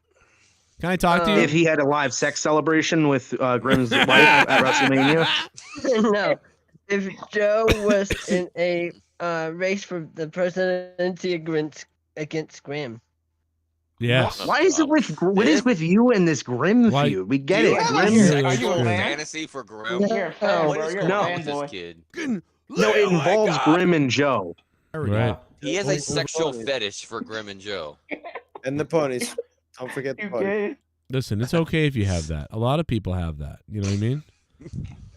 Can I talk to you? If he had a live sex celebration with Grimm's wife at WrestleMania. No, if Joe was in a race for the presidency against Grimm. Yes. Why is it with what is with you and this Grimm Why- feud? We get it. Are Grimm. you a fantasy for Grimm? You're a fan, What bro. is You're a going on fan with this boy. kid? No, it involves Grimm and Joe. Right. He has a sexual fetish for Grimm and Joe. And the ponies. Don't forget the ponies. Listen, it's okay if you have that. A lot of people have that. You know what I mean?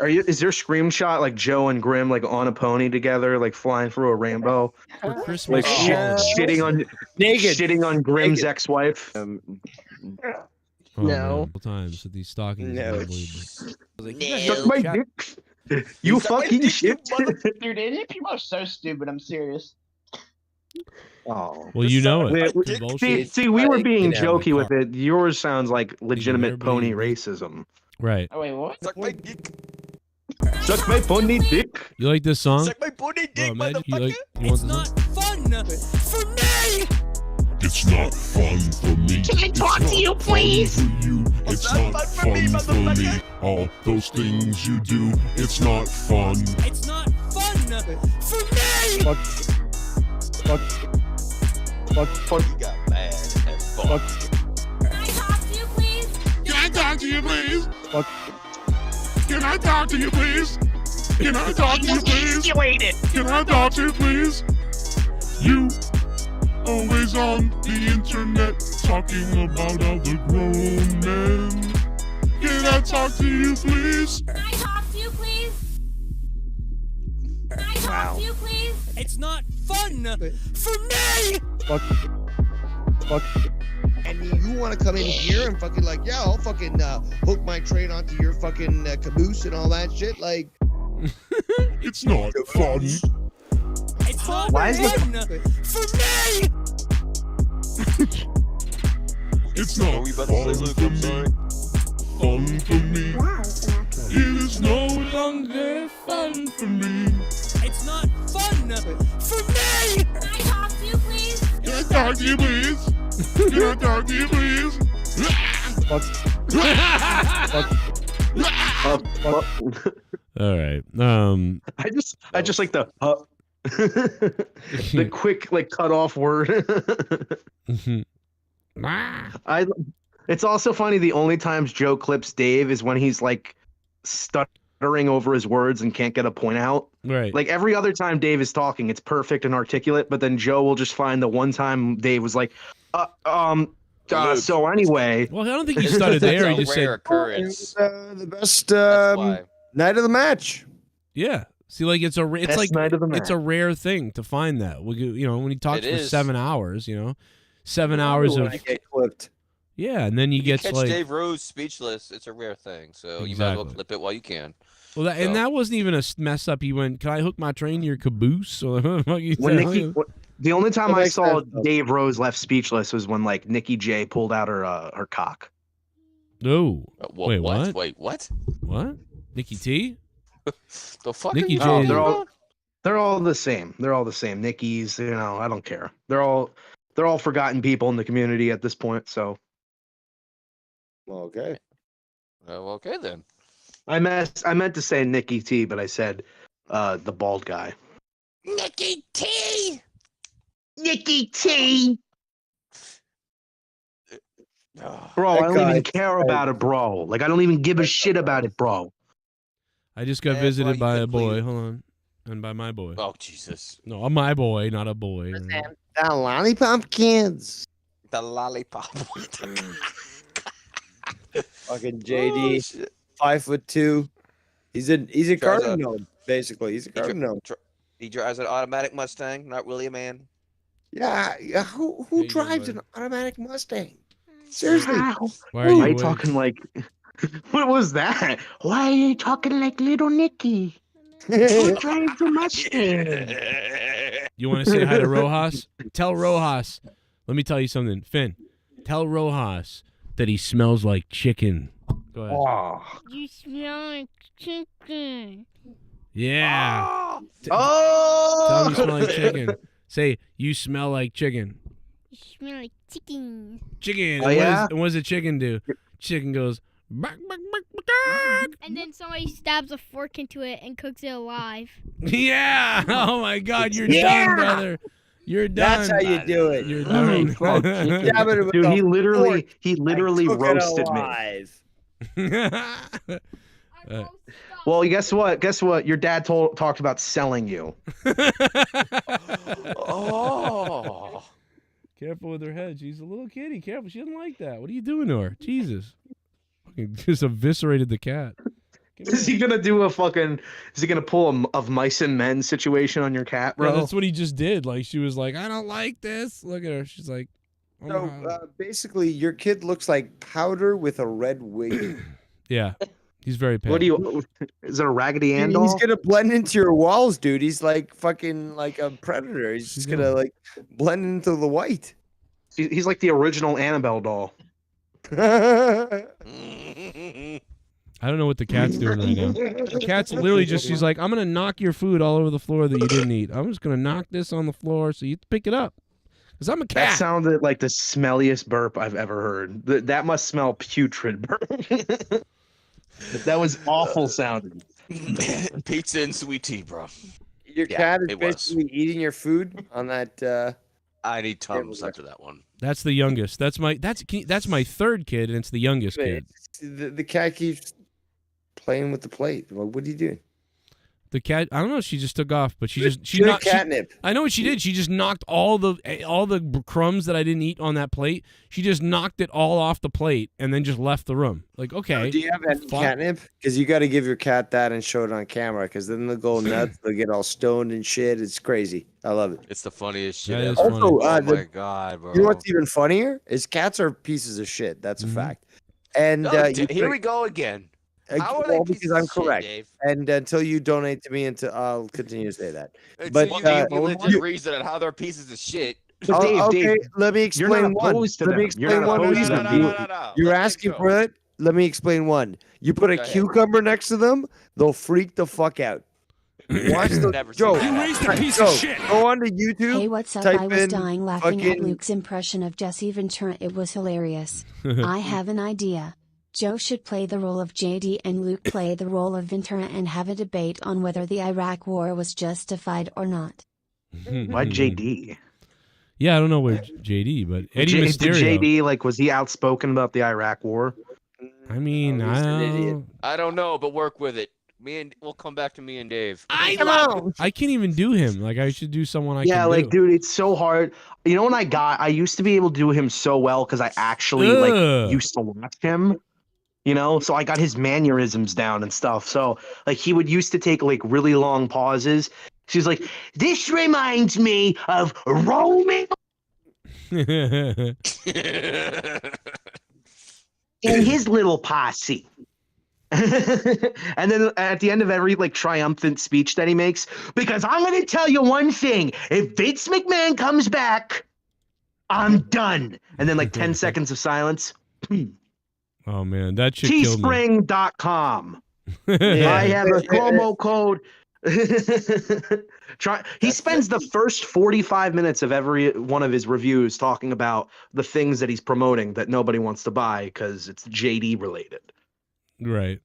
Is there a screenshot like Joe and Grimm like on a pony together, like flying through a rainbow? For Christmas. Like shitting on Grimm's ex-wife. Oh, No. man, multiple times with these stockings. No. Suck my dick. You fucking shit. Dude, any people are so stupid. I'm serious. Oh. Well, you know it. See, we were being Yeah, jokey with it. Yours sounds like legitimate pony racism. Right. Oh wait, what? Suck my dick. Suck my pony dick. You like this song? Suck my pony dick, imagine you motherfucker. you want this song? Fun for me. It's not fun for me. Can I talk to you, please? It's not fun for me. All those things you do, it's not fun. It's not fun for me. You got mad and fucked. Can I talk to you, please? Can I talk to you, please? Can I talk to you, please? Can I talk to you, please? Can I talk to you, please? You always on the internet talking about other grown men. Can I talk to you, please? Can I talk to you, please? Can I talk to you, please? It's not fun for me. And you want to come in here and fucking like, yeah, I'll fucking hook my train onto your fucking caboose and all that shit. Like, It's not fun. It's not Why is it- fun for me. It's What not were you about to say, Luke? fun I'm for sorry. me. Fun for me. It is no Longer fun for me. It's not fun for me. Can I talk to you, please? Can I talk to you, please? Can I talk to you, please? All right. I just like the the quick like cut off word. It's also funny the only times Joe clips Dave is when he's like stuttering over his words and can't get a point out. Right. Like every other time Dave is talking, it's perfect and articulate, but then Joe will just find the one time Dave was like, so anyway. Well, I don't think he started there. He just rare said, occurrence. The best That's why. night of the match. yeah. See, like it's it's Best like night of the it's a match. rare thing to find that. You know, when he talks It for is. 7 hours, 7 hours When of I get clipped. yeah, and then he You gets catch like Dave Rose speechless. It's a rare thing, so you might as well Exactly. clip it while you can. well, and So- that wasn't even a mess up. He went, "Can I hook my train to your caboose?" Or what the fuck he When said. Nikki, the only time That I makes saw sense, though. Dave Rose left speechless was when like Nikki J pulled out her cock. No. Wait, Wait, what? Wait, what? What? Nikki T? The fuck Nikki are you J. talking They're all the same. They're all the same. Nikki's, I don't care. They're all forgotten people in the community at this point. So Okay. Well, okay then. I meant to say Nikki T, but I said the bald guy. Nikki T. Nikki T. Bro, That I don't even guy- care about it, bro. Like I don't even give a shit about it, bro. I just got That's visited why by you a boy. complete- Hold on. And by my boy. Oh Jesus. No, my boy, not a boy. The lollipop kids. The lollipop. Fucking Oh, JD, shit. 5'2". He's a Drives garden a- gnome, basically. He's a garden gnome. He drives an automatic Mustang, not really a man. Yeah. Who you drives doing, an automatic Mustang? Seriously. Why are you Why boy- talking like? What was that? Why are you talking like little Nicky? Who drives the Mustang? You want to say hi to Rojas? Tell Rojas. Let me tell you something, Finn. Tell Rojas that he smells like chicken. Go ahead. Oh. You smell like chicken. Yeah. Oh. Tell him you smell like chicken. Say you smell like chicken. You smell like chicken. Chicken. Oh, And yeah? what does a chicken do? Chicken goes. "Bark, bark, bark, bark, bark." And then somebody stabs a fork into it and cooks it alive. Yeah. Oh my God, you're Yeah. done, brother. You're done. That's how you do it. You're done. Stab it with Dude, a he literally fork and cook it roasted me. alive. Well, guess what? Guess what? Your dad talked about selling you. Oh. Careful with her head. She's a little kitty. Careful. She doesn't like that. What are you doing to her? Jesus. Fucking just eviscerated the cat. Is he gonna do a fucking? Is he gonna pull a of mice and men situation on your cat, bro? Yeah, that's what he just did. Like, she was like, I don't like this. Look at her. She's like, oh my So God. basically, your kid looks like powder with a red wig. Yeah. He's very pale. What do you? Is it a Raggedy Ann He's doll? gonna blend into your walls, dude. He's like fucking like a predator. He's just gonna like blend into the white. He's like the original Annabelle doll. I don't know what the cat's doing right now. The cat's literally just, she's like, I'm going to knock your food all over the floor that you didn't eat. I'm just going to knock this on the floor so you pick it up. Because I'm a That cat. sounded like the smelliest burp I've ever heard. That must smell putrid burp. That was awful sounding. Pizza and sweet tea, bro. Your Yeah, cat is it was. basically eating your food on that. I need Tums after that one. That's the youngest. That's my third kid, and it's the youngest kid. The cat keeps playing with the plate. What are you doing? The cat, I don't know. She just took off, but she Good knocked. catnip. I know what she did. She just knocked all the crumbs that I didn't eat on that plate. She just knocked it all off the plate and then just left the room. Like, okay. Do you have any catnip? Because you got to give your cat that and show it on camera. Because then they'll go nuts. They'll get all stoned and shit. It's crazy. I love it. It's the funniest shit That ever. is Also, oh the- my God, bro. You know what's even funnier is cats are pieces of shit. That's a fact. And Here we go again. How are they well, pieces because I'm of shit, correct. Dave? And until you donate to me, I'll continue to say that. It's But you gave me legit reason on how they're pieces of shit. okay, let me you're not explain one. opposed to Let me them. You're explain not one opposed to reason. them. No. You're Let me asking go. for it. Let me explain one. You put a Go ahead. cucumber next to them, they'll freak the fuck out. Watch the Never Joe. seen that. You raised a piece Joe, of shit. Go on to YouTube. Hey, what's up? type I was in dying laughing at fucking- Luke's impression of Jesse Ventura. It was hilarious. I have an idea. Joe should play the role of JD and Luke play the role of Ventura and have a debate on whether the Iraq War was justified or not. Why JD? Yeah, I don't know where JD, but Eddie Did Mysterio. JD, like, was he outspoken about the Iraq War? I mean, he's an idiot. I don't know, but work with it. We'll come back to me and Dave. I can't even do him. Like, I should do someone I Yeah, can like, do. dude, it's so hard. You know what I used to be able to do him so well because I actually like Ugh. used to watch him. You know, so I got his mannerisms down and stuff. So like he would used to take like really long pauses. She's like, "This reminds me of Romeo and his little posse." And then at the end of every like triumphant speech that he makes, because I'm going to tell you one thing: if Vince McMahon comes back, I'm done. And then like 10 seconds of silence. Oh man, that shit killed me. Teespring.com. I have a promo code. He spends the first 45 minutes of every one of his reviews talking about the things that he's promoting that nobody wants to buy because it's JD related. Right.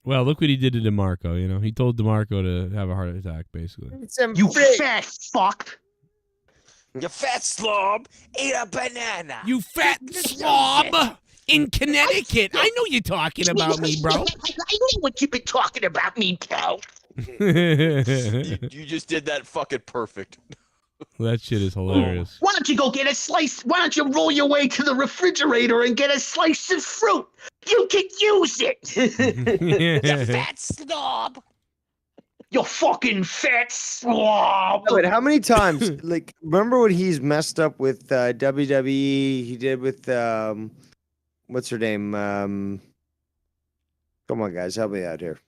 Well, look what he did to DeMarco. You know, he told DeMarco to have a heart attack, basically. You fat fuck. You fat slob, eat a banana. You fat slob in Connecticut. I know you're talking about me, bro. I know what you've been talking about me, pal. You just did that fucking perfect. That shit is hilarious. Why don't you go get a slice? Why don't you roll your way to the refrigerator and get a slice of fruit? You can use it. You fat slob. You fucking fat slob. No, but how many times? Like, remember when he's messed up with WWE? He did with what's her name? Come on, guys, help me out here.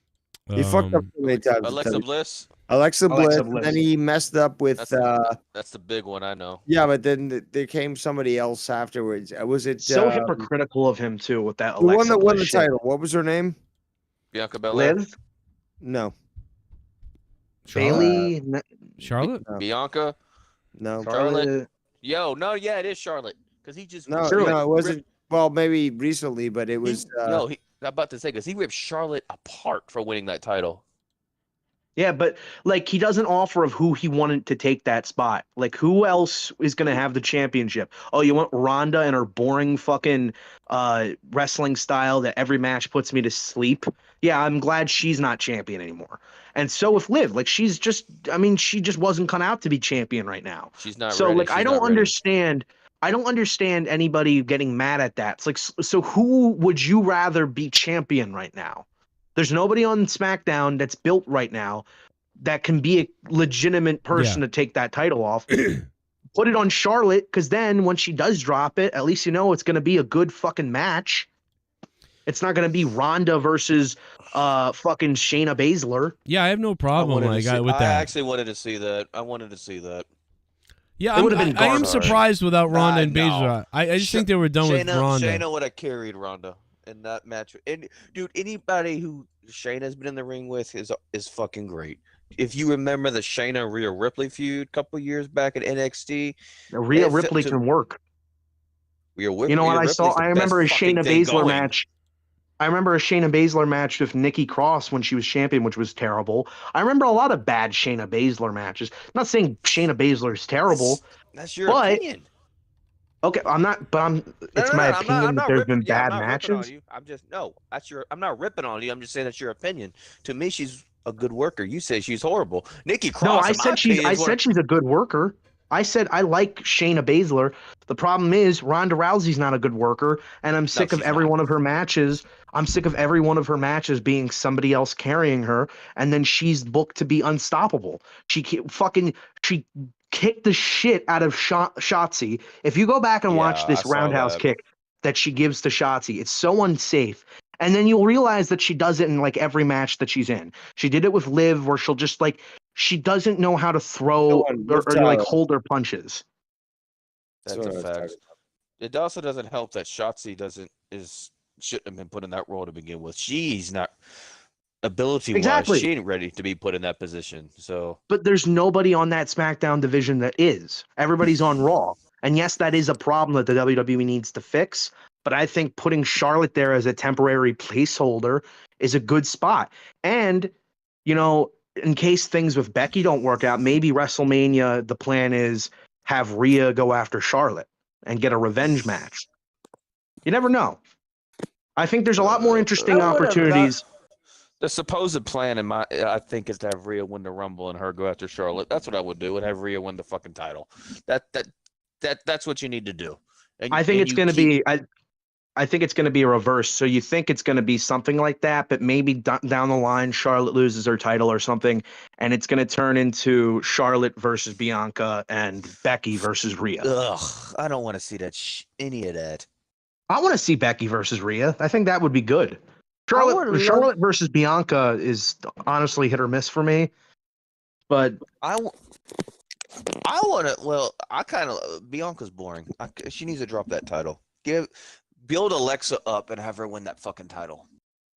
He fucked up so many times. Alexa Bliss. Alexa Bliss. And then he messed up with. That's the big one I know. Yeah, but then there came somebody else afterwards. Was it So hypocritical of him too with that the Alexa one that won the Bliss shit. title? What was her name? Bianca Belair. Liv? No. Bailey? Charlotte? No. Bianca. No. Charlotte. Yo, no, yeah, it is Charlotte. Because he just No, no, it wasn't. Well, maybe recently, but it was. No, I'm about to say because he ripped Charlotte apart for winning that title. Yeah, but like he doesn't offer of who he wanted to take that spot. Like who else is gonna have the championship? Oh, you want Ronda and her boring fucking wrestling style that every match puts me to sleep? Yeah, I'm glad she's not champion anymore. And so with Liv, like she's just, I mean, she just wasn't cut out to be champion right now. She's not. So ready. like She's I not don't ready. understand. I don't understand anybody getting mad at that. It's like, so who would you rather be champion right now? There's nobody on SmackDown that's built right now that can be a legitimate person to take that title off. Put it on Charlotte, because then when she does drop it, at least you know it's going to be a good fucking match. It's not going to be Ronda versus fucking Shayna Baszler. Yeah, I have no problem with I that. actually wanted to see that. I wanted to see that. Yeah, It would've been I am garbage. surprised without Ronda and no. Baszler. I just think they were done with Ronda. Shayna would have carried Ronda in that match. And dude, anybody who Shayna's been in the ring with is fucking great. If you remember the Shayna Rhea Ripley feud a couple years back at NXT, Rhea Ripley can work. You You know what I saw? I remember a Shayna Baszler match. I remember a Shayna Baszler match with Nikki Cross when she was champion, which was terrible. I remember a lot of bad Shayna Baszler matches. I'm not saying Shayna Baszler is terrible. That's your opinion. Okay, I'm not, but it's my opinion that there's been bad matches. I'm just I'm not ripping on you. I'm just saying that's your opinion. To me, she's a good worker. You say she's horrible. Nikki Cross. No, I said she's a good worker. I said I like Shayna Baszler. The problem is Ronda Rousey's not a good worker, and I'm sick of every one of her matches. I'm sick of every one of her matches being somebody else carrying her, and then she's booked to be unstoppable. She kicked the shit out of Shotzi. If you go back and watch this roundhouse kick that she gives to Shotzi, it's so unsafe. And then you'll realize that she does it in like every match that she's in. She did it with Liv, where she'll just like she doesn't know how to throw or like hold her punches. That's a fact. It also doesn't help that Shotzi shouldn't have been put in that role to begin with. She's not ability-wise. Exactly. She ain't ready to be put in that position. So, but there's nobody on that SmackDown division that is. Everybody's on Raw, and yes, that is a problem that the WWE needs to fix. But I think putting Charlotte there as a temporary placeholder is a good spot. And you know, in case things with Becky don't work out, maybe WrestleMania, the plan is have Rhea go after Charlotte and get a revenge match. You never know. I think there's a lot more interesting opportunities. The supposed plan I think is to have Rhea win the Rumble and her go after Charlotte. That's what I would do, and have Rhea win the fucking title. That's what you need to do. And, I think it's going to be. I think it's going to be a reverse. So you think it's going to be something like that, but maybe down the line, Charlotte loses her title or something, and it's going to turn into Charlotte versus Bianca and Becky versus Rhea. Ugh, I don't want to see that any of that. I want to see Becky versus Rhea. I think that would be good. Charlotte versus Bianca is honestly hit or miss for me, but I want to. Well, I kind of Bianca's boring. She needs to drop that title. Build Alexa up and have her win that fucking title.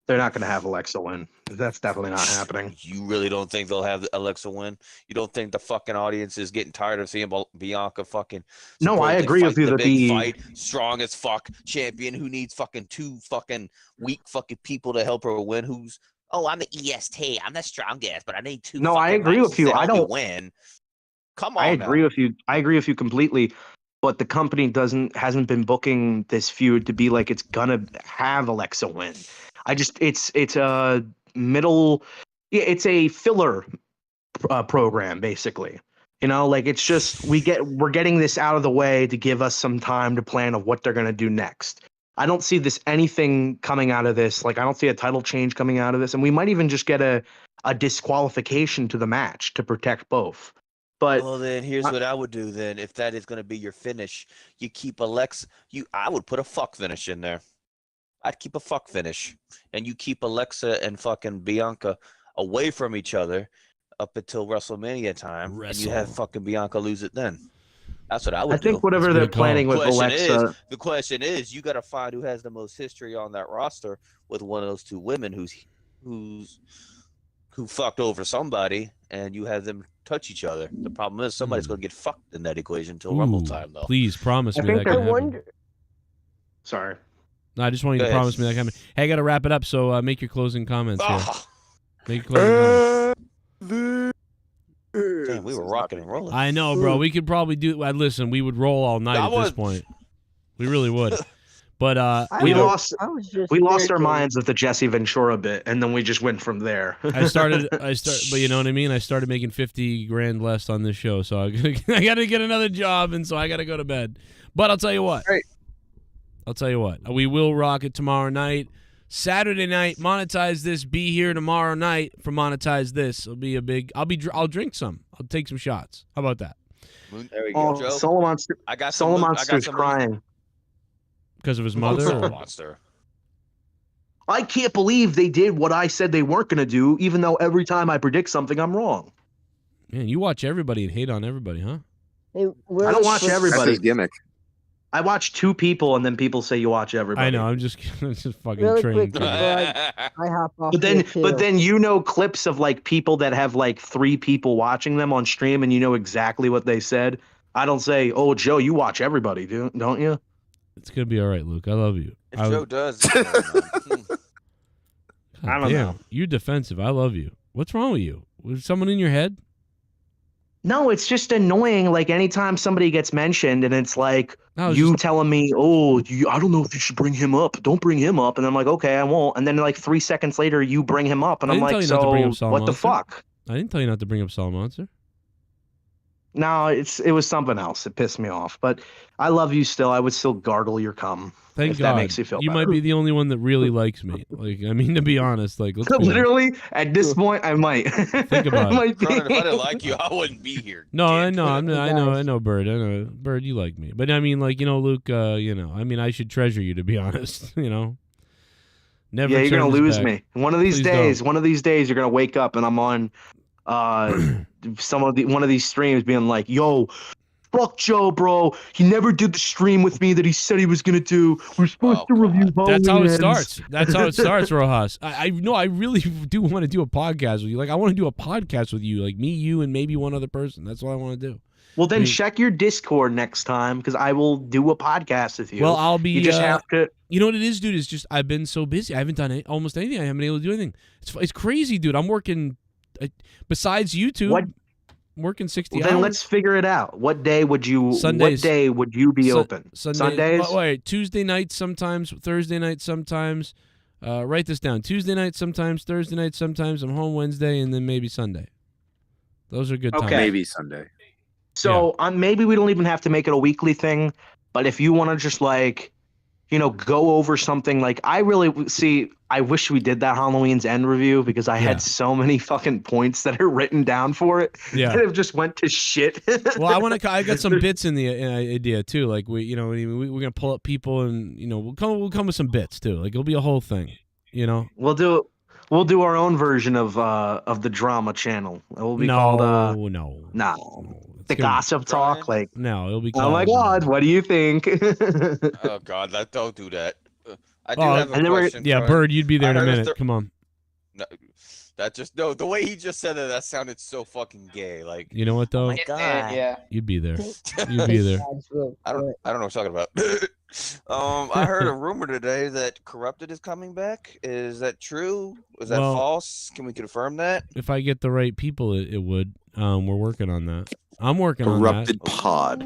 They're not going to have Alexa win. That's definitely not happening. You really don't think they'll have Alexa win? You don't think the fucking audience is getting tired of seeing Bianca fucking? No, I supposedly agree with fight you the that big fight, strong as fuck champion who needs fucking 2 fucking weak fucking people to help her win. Who's I'm the EST, I'm the strongest, but I need 2. No, I agree with you. I don't win. Come on, I agree with you. I agree with you completely. But the company hasn't been booking this feud to be like it's gonna have Alexa win. It's a middle, it's a filler program basically. You know, like it's just we're getting this out of the way to give us some time to plan of what they're gonna do next. I don't see anything coming out of this. Like I don't see a title change coming out of this, and we might even just get a disqualification to the match to protect both. But well, then here's what I would do. Then, if that is going to be your finish, you keep Alexa. I would put a fuck finish in there. I'd keep a fuck finish, and you keep Alexa and fucking Bianca away from each other up until WrestleMania time, and you have fucking Bianca lose it then. That's what I would do. I think whatever they're planning with Alexa. The question is, you got to find who has the most history on that roster with one of those 2 women who fucked over somebody, and you have them touch each other. The problem is somebody's going to get fucked in that equation until Rumble time, though. Please promise me that can happen. Sorry. No, I just want you to promise me that can happen. Hey, I got to wrap it up, so make your closing comments here. Make your closing comments. Damn, we were rocking and rolling. I know, bro. We could probably do. Listen, we would roll all night at this point. We really would. But we lost our minds with the Jesse Ventura bit, and then we just went from there. But you know what I mean? I started making 50 grand less on this show, so I got to get another job, and so I got to go to bed. But I'll tell you what. Right. I'll tell you what. We will rock it tomorrow night. Saturday night, monetize this. Be here tomorrow night for monetize this. It'll be a big. I'll drink some. I'll take some shots. How about that? There we go, Joe. Solomonster's crying because of his mother. Monster. I can't believe they did what I said they weren't going to do, even though every time I predict something, I'm wrong. Man, you watch everybody and hate on everybody, huh? I don't watch everybody. That's his gimmick. I watch 2 people, and then people say you watch everybody. I know. I'm just fucking Really trained. quick, I hop off. But then you know clips of like people that have like 3 people watching them on stream, and you know exactly what they said. I don't say, "Oh, Joe, you watch everybody, don't you?" It's gonna be all right, Luke. I love you. If Joe does, I don't know. You're defensive. I love you. What's wrong with you? Was someone in your head? No, it's just annoying. Like anytime somebody gets mentioned, and it's like telling me, "Oh, I don't know if you should bring him up. Don't bring him up." And I'm like, "Okay, I won't." And then like 3 seconds later, you bring him up, and I'm like, "So what the fuck?" I didn't tell you not to bring up Saul Monster. No, it was something else. It pissed me off. But I love you still. I would still gargle your cum. Thank if God. That makes you feel you better. might be the only one that really likes me. Like, I mean, to be honest, like, let's be literally at this point, I might. Think about it. Cronin, if I didn't like you, I wouldn't be here. No, I know. I know, Bird. I know, Bird. You like me, but I mean, like, you know, Luke. You know, I mean, I should treasure you, to be honest. You know, never. Yeah, you're gonna turn this lose back. me. One of these Please days. don't. One of these days, you're gonna wake up and I'm on one of these streams being like, "Yo, fuck Joe, bro. He never did the stream with me that he said he was gonna do. We're supposed to review Halloween That's how it Ends." starts. That's how it starts, Rojas. I know. I really do want to do a podcast with you. Like, I want to do a podcast with you, like me, you, and maybe one other person. That's what I want to do. Well, then check your Discord next time because I will do a podcast with you. Well, I'll be. You just have to. You know what it is, dude? It's just I've been so busy. I haven't done almost anything. I haven't been able to do anything. It's crazy, dude. I'm working. Besides YouTube, I'm working 60 Then hours. let's figure it out. What day would you? Sundays. What day would you be open? Sundays. Oh, wait, Tuesday nights sometimes, Thursday nights sometimes. Write this down. Tuesday night sometimes, Thursday night sometimes. I'm home Wednesday, and then maybe Sunday. Those are good times. Maybe Sunday. So maybe we don't even have to make it a weekly thing, but if you want to just like, you know, go over something like I wish we did that Halloween's End review because I had so many fucking points that are written down for it. Yeah. That have just went to shit. Well, I got some bits in the idea too. Like we're gonna pull up people and we'll come with some bits too. Like it'll be a whole thing. You know. We'll do our own version of the drama channel. It will be called the gossip talk. Like no, it'll be oh called, my God, what do you think? Oh God, don't do that. I do have a question. Yeah, Troy. Bird, you'd be there I in a heard minute. Come on. No, that just no. The way he just said it, that sounded so fucking gay. Like, You know what though? oh my god, Yeah. You'd be there. You'd be there. I don't know what I'm talking about. I heard a rumor today that Corrupted is coming back. Is that true? Is that Well, false? Can we confirm that? If I get the right people, it would. We're working on that. I'm working Corrupted on that. Pod.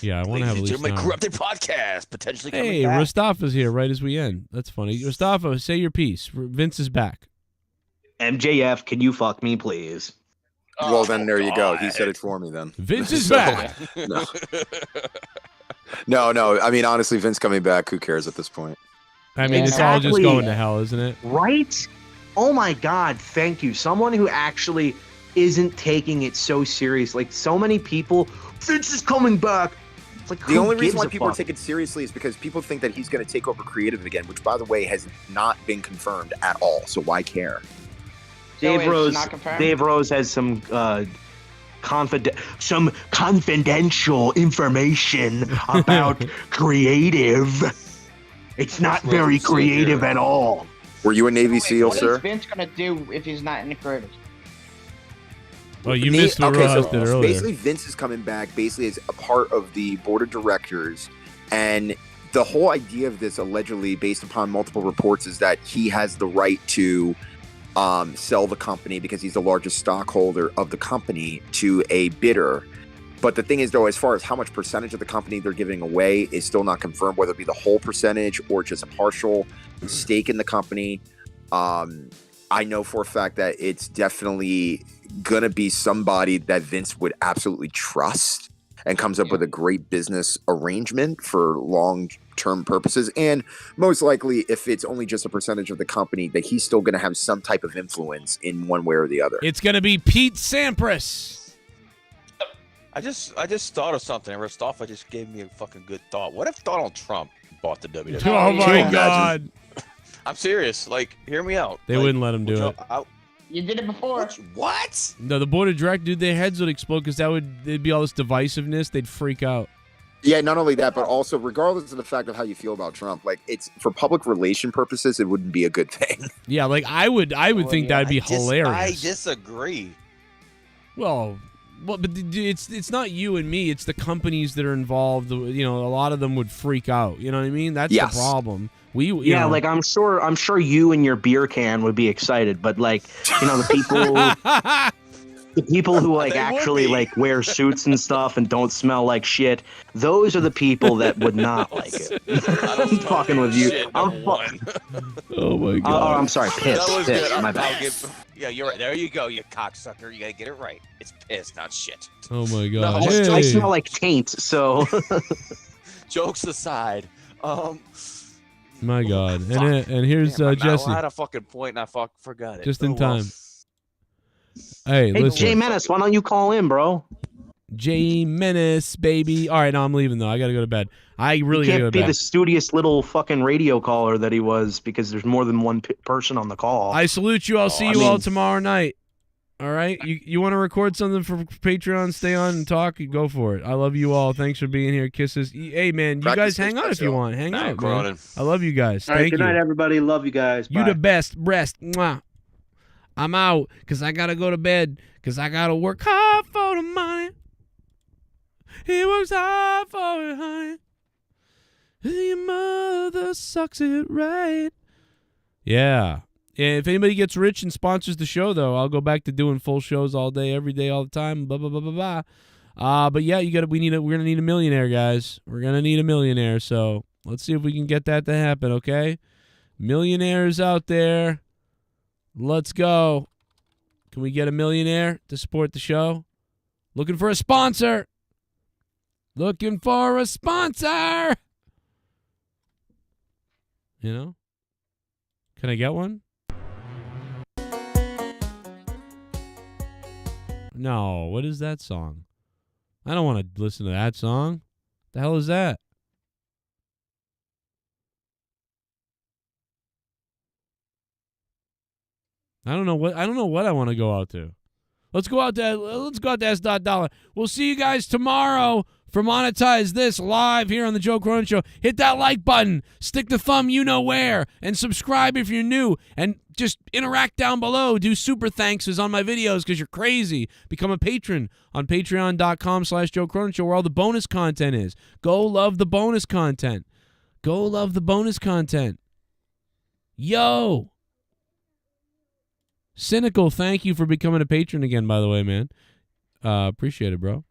Yeah, I want to have at least my an hour. Corrupted podcast potentially coming Hey, back. Mustafa's here right as we end. That's funny. Mustafa, say your piece. Vince is back. MJF, can you fuck me, please? Well, then there you go. He said it for me then. Vince is So, back. No. I mean, honestly, Vince coming back, who cares at this point? I mean, it's all just going to hell, isn't it? Right? Oh my God, thank you. Someone who actually isn't taking it so serious. Like, so many people, Vince is coming back. It's like, The who only reason gives why a people fuck? take it seriously is because people think that he's going to take over creative again, which, by the way, has not been confirmed at all. So why care? Dave it's Rose. not confirmed? Dave Rose has some confidential information about creative. It's not very creative at all. Were you a Navy SEAL, What is sir? Vince gonna do if he's not in the creative? Well, you missed what Rojas did earlier. Basically, Vince is coming back basically as a part of the board of directors, and the whole idea of this, allegedly based upon multiple reports, is that he has the right to sell the company because he's the largest stockholder of the company to a bidder. But the thing is, though, as far as how much percentage of the company they're giving away is still not confirmed, whether it be the whole percentage or just a partial stake in the company. I know for a fact that it's definitely going to be somebody that Vince would absolutely trust and comes up with a great business arrangement for long-term purposes. And most likely, if it's only just a percentage of the company, that he's still going to have some type of influence in one way or the other. It's going to be Pete Sampras. I just thought of something. Mustafa just gave me a fucking good thought. What if Donald Trump bought the WWE? Oh, my God. I'm serious. Like, hear me out. They wouldn't let him do it. You did it before. What? No, the board of directors, dude, their heads would explode because there'd be all this divisiveness. They'd freak out. Yeah, not only that, but also regardless of the fact of how you feel about Trump, like, it's for public relation purposes, it wouldn't be a good thing. Yeah, like I would think that'd be hilarious. I disagree. Well, but it's not you and me. It's the companies that are involved. You know, a lot of them would freak out. You know what I mean? That's Yes. the problem. You Yeah, know. like I'm sure you and your beer can would be excited, but like, you know, the people who like actually like wear suits and stuff and don't smell like shit, those are the people that would not like it. I'm fucking with you. Oh my God. Oh, I'm sorry, That was piss. good. My I'll bad. yeah, you're right. There you go, you cocksucker. You gotta get it right. It's piss, not shit. Oh my No, God. I smell like taint, so. Jokes aside, My God. And here's damn, Jesse. I had a fucking point and I forgot it. Just in Oh, well. time. Hey, Hey, listen. Jay Menace, why don't you call in, bro? Jay Menace, baby. All right, no, I'm leaving though. I gotta go to bed. I really He gotta go can't to be bed. the studious little fucking radio caller that he was because there's more than one person on the call. I salute you. I'll see you all tomorrow night. All right. You want to record something for Patreon? Stay on and talk. Go for it. I love you all. Thanks for being here. Kisses. Hey man, you guys hang out if you want. Hang out, man. Cronin. I love you guys. All right, Thank good you. night, everybody. Love you guys. You Bye. the best. Rest. Mwah. I'm out because I gotta go to bed because I gotta work hard for the money. He works hard for it, honey. Your mother sucks it right. Yeah. If anybody gets rich and sponsors the show, though, I'll go back to doing full shows all day, every day, all the time. Blah blah blah blah blah. But yeah, we're gonna need a millionaire, guys. We're gonna need a millionaire. So let's see if we can get that to happen. Okay, millionaires out there, let's go. Can we get a millionaire to support the show? Looking for a sponsor. Looking for a sponsor. You know? Can I get one? No, what is that song? I don't want to listen to that song. The hell is that? I don't know what I want to go out to. Let's go out to S. Dollar. We'll see you guys tomorrow for Monetize This live here on the Joe Cronin Show. Hit that like button, stick the thumb you know where, and subscribe if you're new. And just interact down below. Do super thankses on my videos because you're crazy. Become a patron on patreon.com/Joe Cronin Show where all the bonus content is. Go love the bonus content. Go love the bonus content. Yo! Cynical, thank you for becoming a patron again, by the way, man. Appreciate it, bro.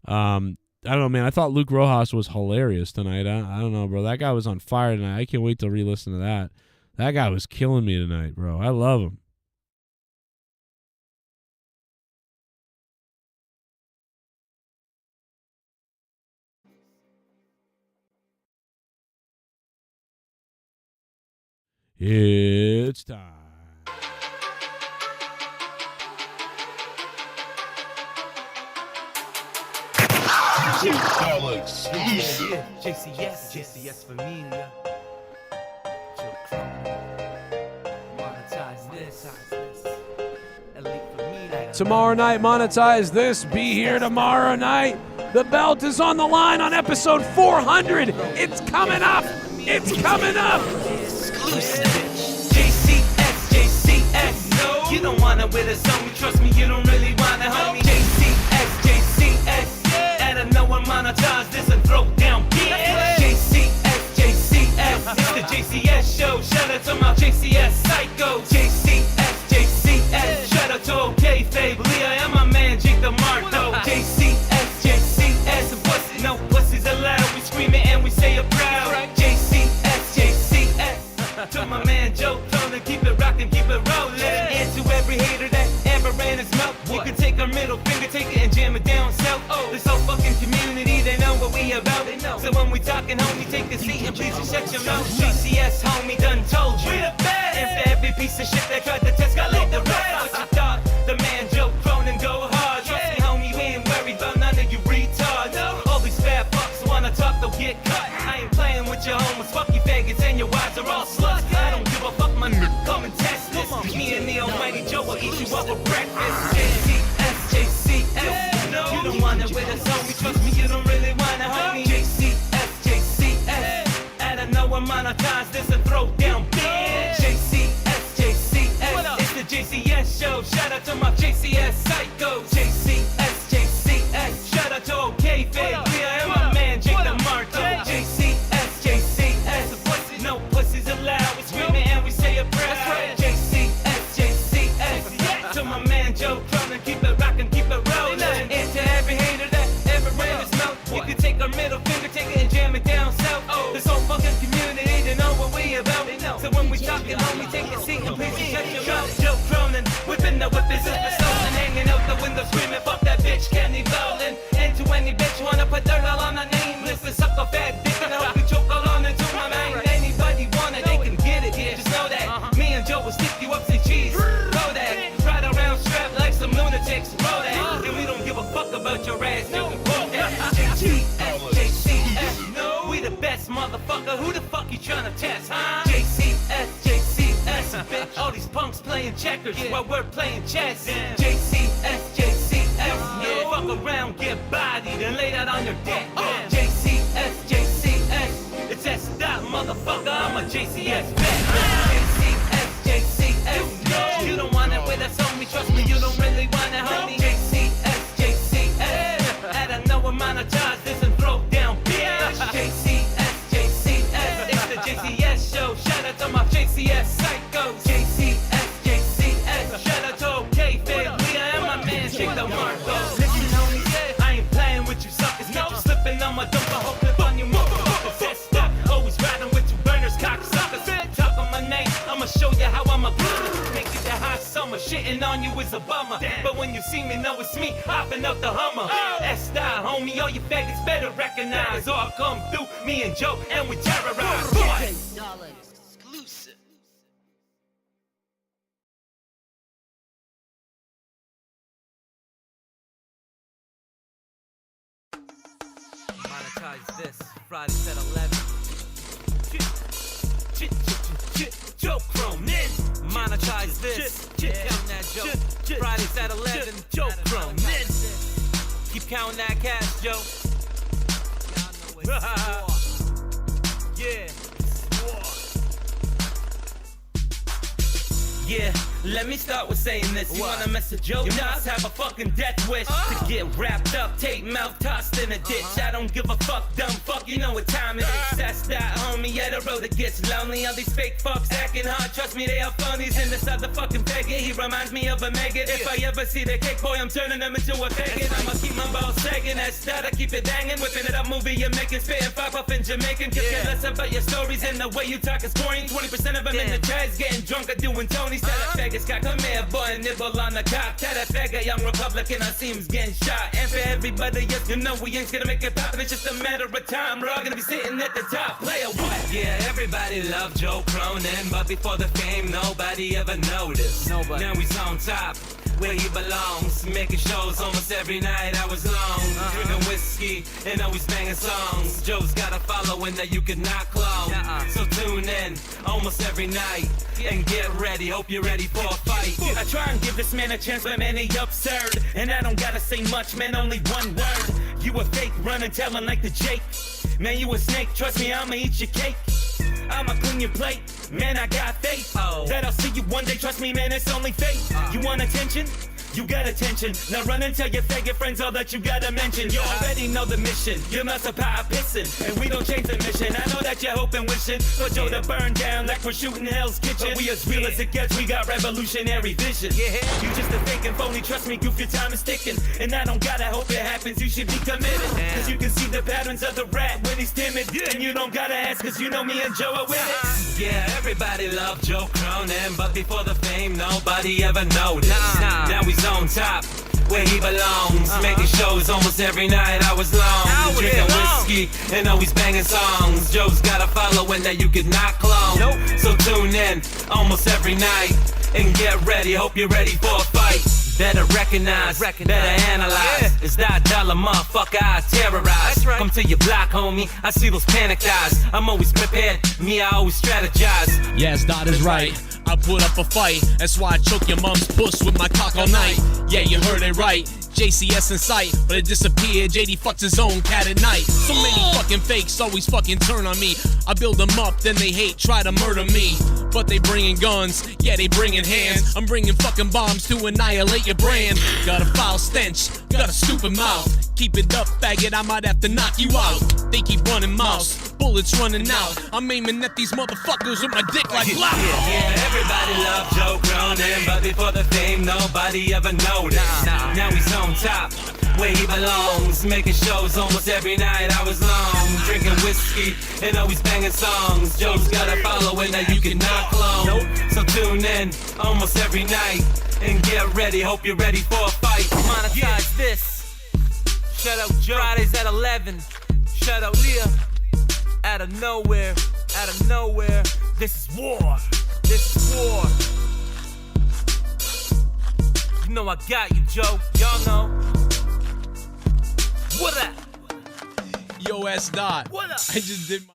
I don't know, man. I thought Luke Rojas was hilarious tonight. I don't know, bro. That guy was on fire tonight. I can't wait to re-listen to that. That guy was killing me tonight, bro. I love him. It's time. JCS Familia. Joe Cronin. Monetize this. Elite Familia. Tomorrow night, Monetize This. Be here tomorrow night. The belt is on the line on episode 400. It's coming up. It's coming up. Exclusive. JCS. No. You don't wanna with us, homie. Trust me, you don't really wanna, homie. JCS. Out of nowhere, monetize this and throw down bitch. JCS. It's the JCS show. Shout out to my JCS psycho. JCS. Shout out to OK Fabe, Leah, and my man Jake the Marto. JCS. Pussy, no pussies allowed. We scream it and we say it proud. JCS. To my man Joe Cronin, keep it rockin', keep it rollin'. And to every hater that ever ran his mouth, you can take our middle finger, take it and jam it down south. This whole fucking community, they know what we about. So when we talking, homie, take a seat and please shut your mouth. JCS, homie, done told you. And for every piece of shit that tried to test, got laid the rest. What you thought? The man Joe Cronin go hard. Trust me, homie, we ain't worried about none of you retards. All these fat fucks wanna talk, they'll get cut. I ain't playing with your homies, fuck you faggots, and your wives are all sluts. I don't give a fuck, my nigga, come and test this. Me and the almighty Joe will eat you up for breakfast. JCS. You don't want it with us, homie. Trust me, you don't really want it, homie. JCS. Out of nowhere, monetize this and throw down bitch. JCS. It's the JCS show. Shout out to my JCS psycho. JCS. Shout out to OK Fabe, Leah, and my man Jake the Marto. JCS. No pussies allowed. We scream it and we say a prayer. JCS. To my man Joe Cronin, keep it rockin', keep it rollin'. And to every hater that ever ran his mouth, you can take our middle finger, take it and jam it down south. This whole fucking community, they know what we about. So when we talkin', homie, take a seat and please shut your mouth. Joe Cronin, whipping the whip is episode and hanging out the window screaming, fuck that bitch, Kenny Bowlin'. And to any bitch wanna put dirt all on our name, listen, suck a fat dick and I hope you choke all on into my mind. Anybody want it, they can get it, yeah, just know that. Me and Joe will stick you up, say cheese, throw that. Ride around strapped like some lunatics, roll that. And we don't give a fuck about your ass, you can quote that. JCS, no, we the best motherfucker, who the fuck you tryna test, huh? JCS, bitch, all these punks playing checkers while we're playing chess. JCS, yeah, fuck around, get bodied and laid out on your deck. JCS, it's that stop, motherfucker, I'm a JCS vet. JCS, you don't want it with us, homie, trust me, you don't really want it, homie. JCS, out of nowhere, monetize this and throw down bitch. JCS, it's the JCS show, shout out to my JCS psycho. JCS, shout out to OK Fabe, Leah, and my man Jake the Marco. Listen, homie, I ain't playing with you suckers, catch you slipping on my dump, I hope clip on you motherfuckers. That's stuck, always riding with two burners, cocksuckers. Talk on my name, I'ma show you how I'm a good. Make it that hot summer, shitting on you is a bummer. But when you see me, know it's me, hopping out the Hummer. S-style, homie, all you faggots better recognize. Or I'll come through, me and Joe, and we terrorize. Exclusive. Monetize this, Fridays at 11. Joe Cronin, monetize this. Count that Joe. Fridays at 11. Joe Cronin. Keep counting that cash, Joe. Yeah. Yeah, let me start with saying this. You wanna mess with Joe? You must have a fucking death wish to get wrapped up, tape mouth tossed in a ditch. I don't give a fuck, dumb fuck, you know what time it is. That's that, homie, yeah, the road it gets lonely. All these fake fucks acting hard, trust me, they are phonies. And this other fucking faggot, he reminds me of a maggot. If I ever see the cake boy, I'm turning him into a faggot. I'ma keep my balls sagging, that's that, I keep it banging. Whipping it up, movie you're making, spitting five up in Jamaican. Give a less about your stories and the way you talk is boring. 20% of them in the jazz getting drunk or doing Tony. Tell that faggot Scott, come here, boy, nibble on the cock. Tell that faggot young Republican, I see him's getting shot. And for everybody, yes, you know we ain't gonna make it pop. It's just a matter of time, we're all gonna be sitting at the top. Player what? Yeah, everybody loved Joe Cronin, but before the fame, nobody ever noticed. Now he's on top, where he belongs. Making shows almost every night, hours long. Drinking whiskey and always banging songs. Joe's got a following that you could not clone. So tune in almost every night and get ready. Hope you're ready for a fight. I try and give this man a chance, but man, he absurd. And I don't gotta say much, man, only one word. You a fake, running, telling like the Jake. Man, you a snake, trust me, I'ma eat your cake. I'ma clean your plate, man, I got faith that I'll see you one day, trust me, man, it's only fate. You want attention? You got attention. Now run and tell your faggot friends all that you gotta mention. You already know the mission. You must have power pissing, and we don't change the mission. I know that you're hoping, wishing for Joe to burn down like we're shooting Hell's Kitchen. But we as real as it gets, we got revolutionary vision. You just a fake and phony, trust me, goof, your time is ticking. And I don't gotta hope it happens, you should be committed. Cause you can see the patterns of the rat when he's timid. And you don't gotta ask, cause you know me and Joe are with it. Yeah, everybody loved Joe Cronin, but before the fame, nobody ever noticed. Now he's on top, where he belongs. Making shows almost every night, hours long. Drinking whiskey and always banging songs. Joe's got a following that you could not clone. So tune in almost every night and get ready. Hope you're ready for a fight. Better recognize, better analyze. Is that dollar motherfucker I terrorize? Come to your block, homie. I see those panicked eyes. I'm always prepared, me, I always strategize. Yes, that is right. I put up a fight. That's why I choke your mom's puss with my cock all night. Yeah, you heard it right. JCS in sight, but it disappeared. JD fucks his own cat at night. So many fucking fakes always fucking turn on me. I build them up, then they hate, try to murder me. But they bringing guns, yeah, they bringing hands. I'm bringing fucking bombs to annihilate your brand. Got a foul stench, got a stupid mouth. Keep it up, faggot, I might have to knock you out. They keep running mouse, bullets running out. I'm aiming at these motherfuckers with my dick like block. Yeah, everybody loved Joe Cronin, but before the fame, nobody ever noticed. Now he's on top, where he belongs. Making shows almost every night, hours long. Drinking whiskey and always banging songs. Joe's got a following that you cannot clone. So tune in almost every night and get ready. Hope you're ready for a fight. Monetize this. Shout out Joe. Fridays at 11. Shout out Leah. Out of nowhere. This is war. You know I got you, Joe. Y'all know. What up? Yo, S. Dot. What up? I just did my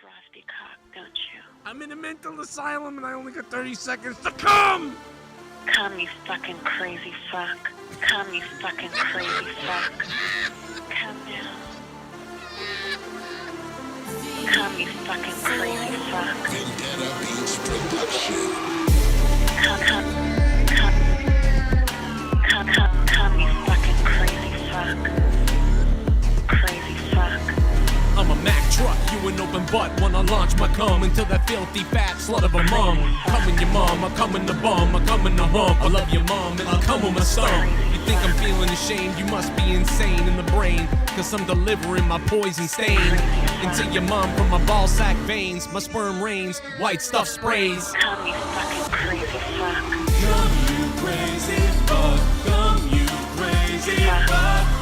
Frosty cock, don't you? I'm in a mental asylum and I only got 30 seconds to come! Come, you fucking crazy fuck. Come, you fucking crazy fuck. Come down. Come, you fucking crazy fuck. Come, you fucking crazy fuck. and butt when I launch my cum into that filthy fat slut of a mom. Come in your mom, I come in the bum, I come in the hump. I love your mom and I come with my stump. You think I'm feeling ashamed? You must be insane in the brain, cause I'm delivering my poison stain into your mom from my ball sack veins. My sperm rains, white stuff sprays. Come, you fucking crazy fuck. Come you crazy fuck, come you crazy fuck.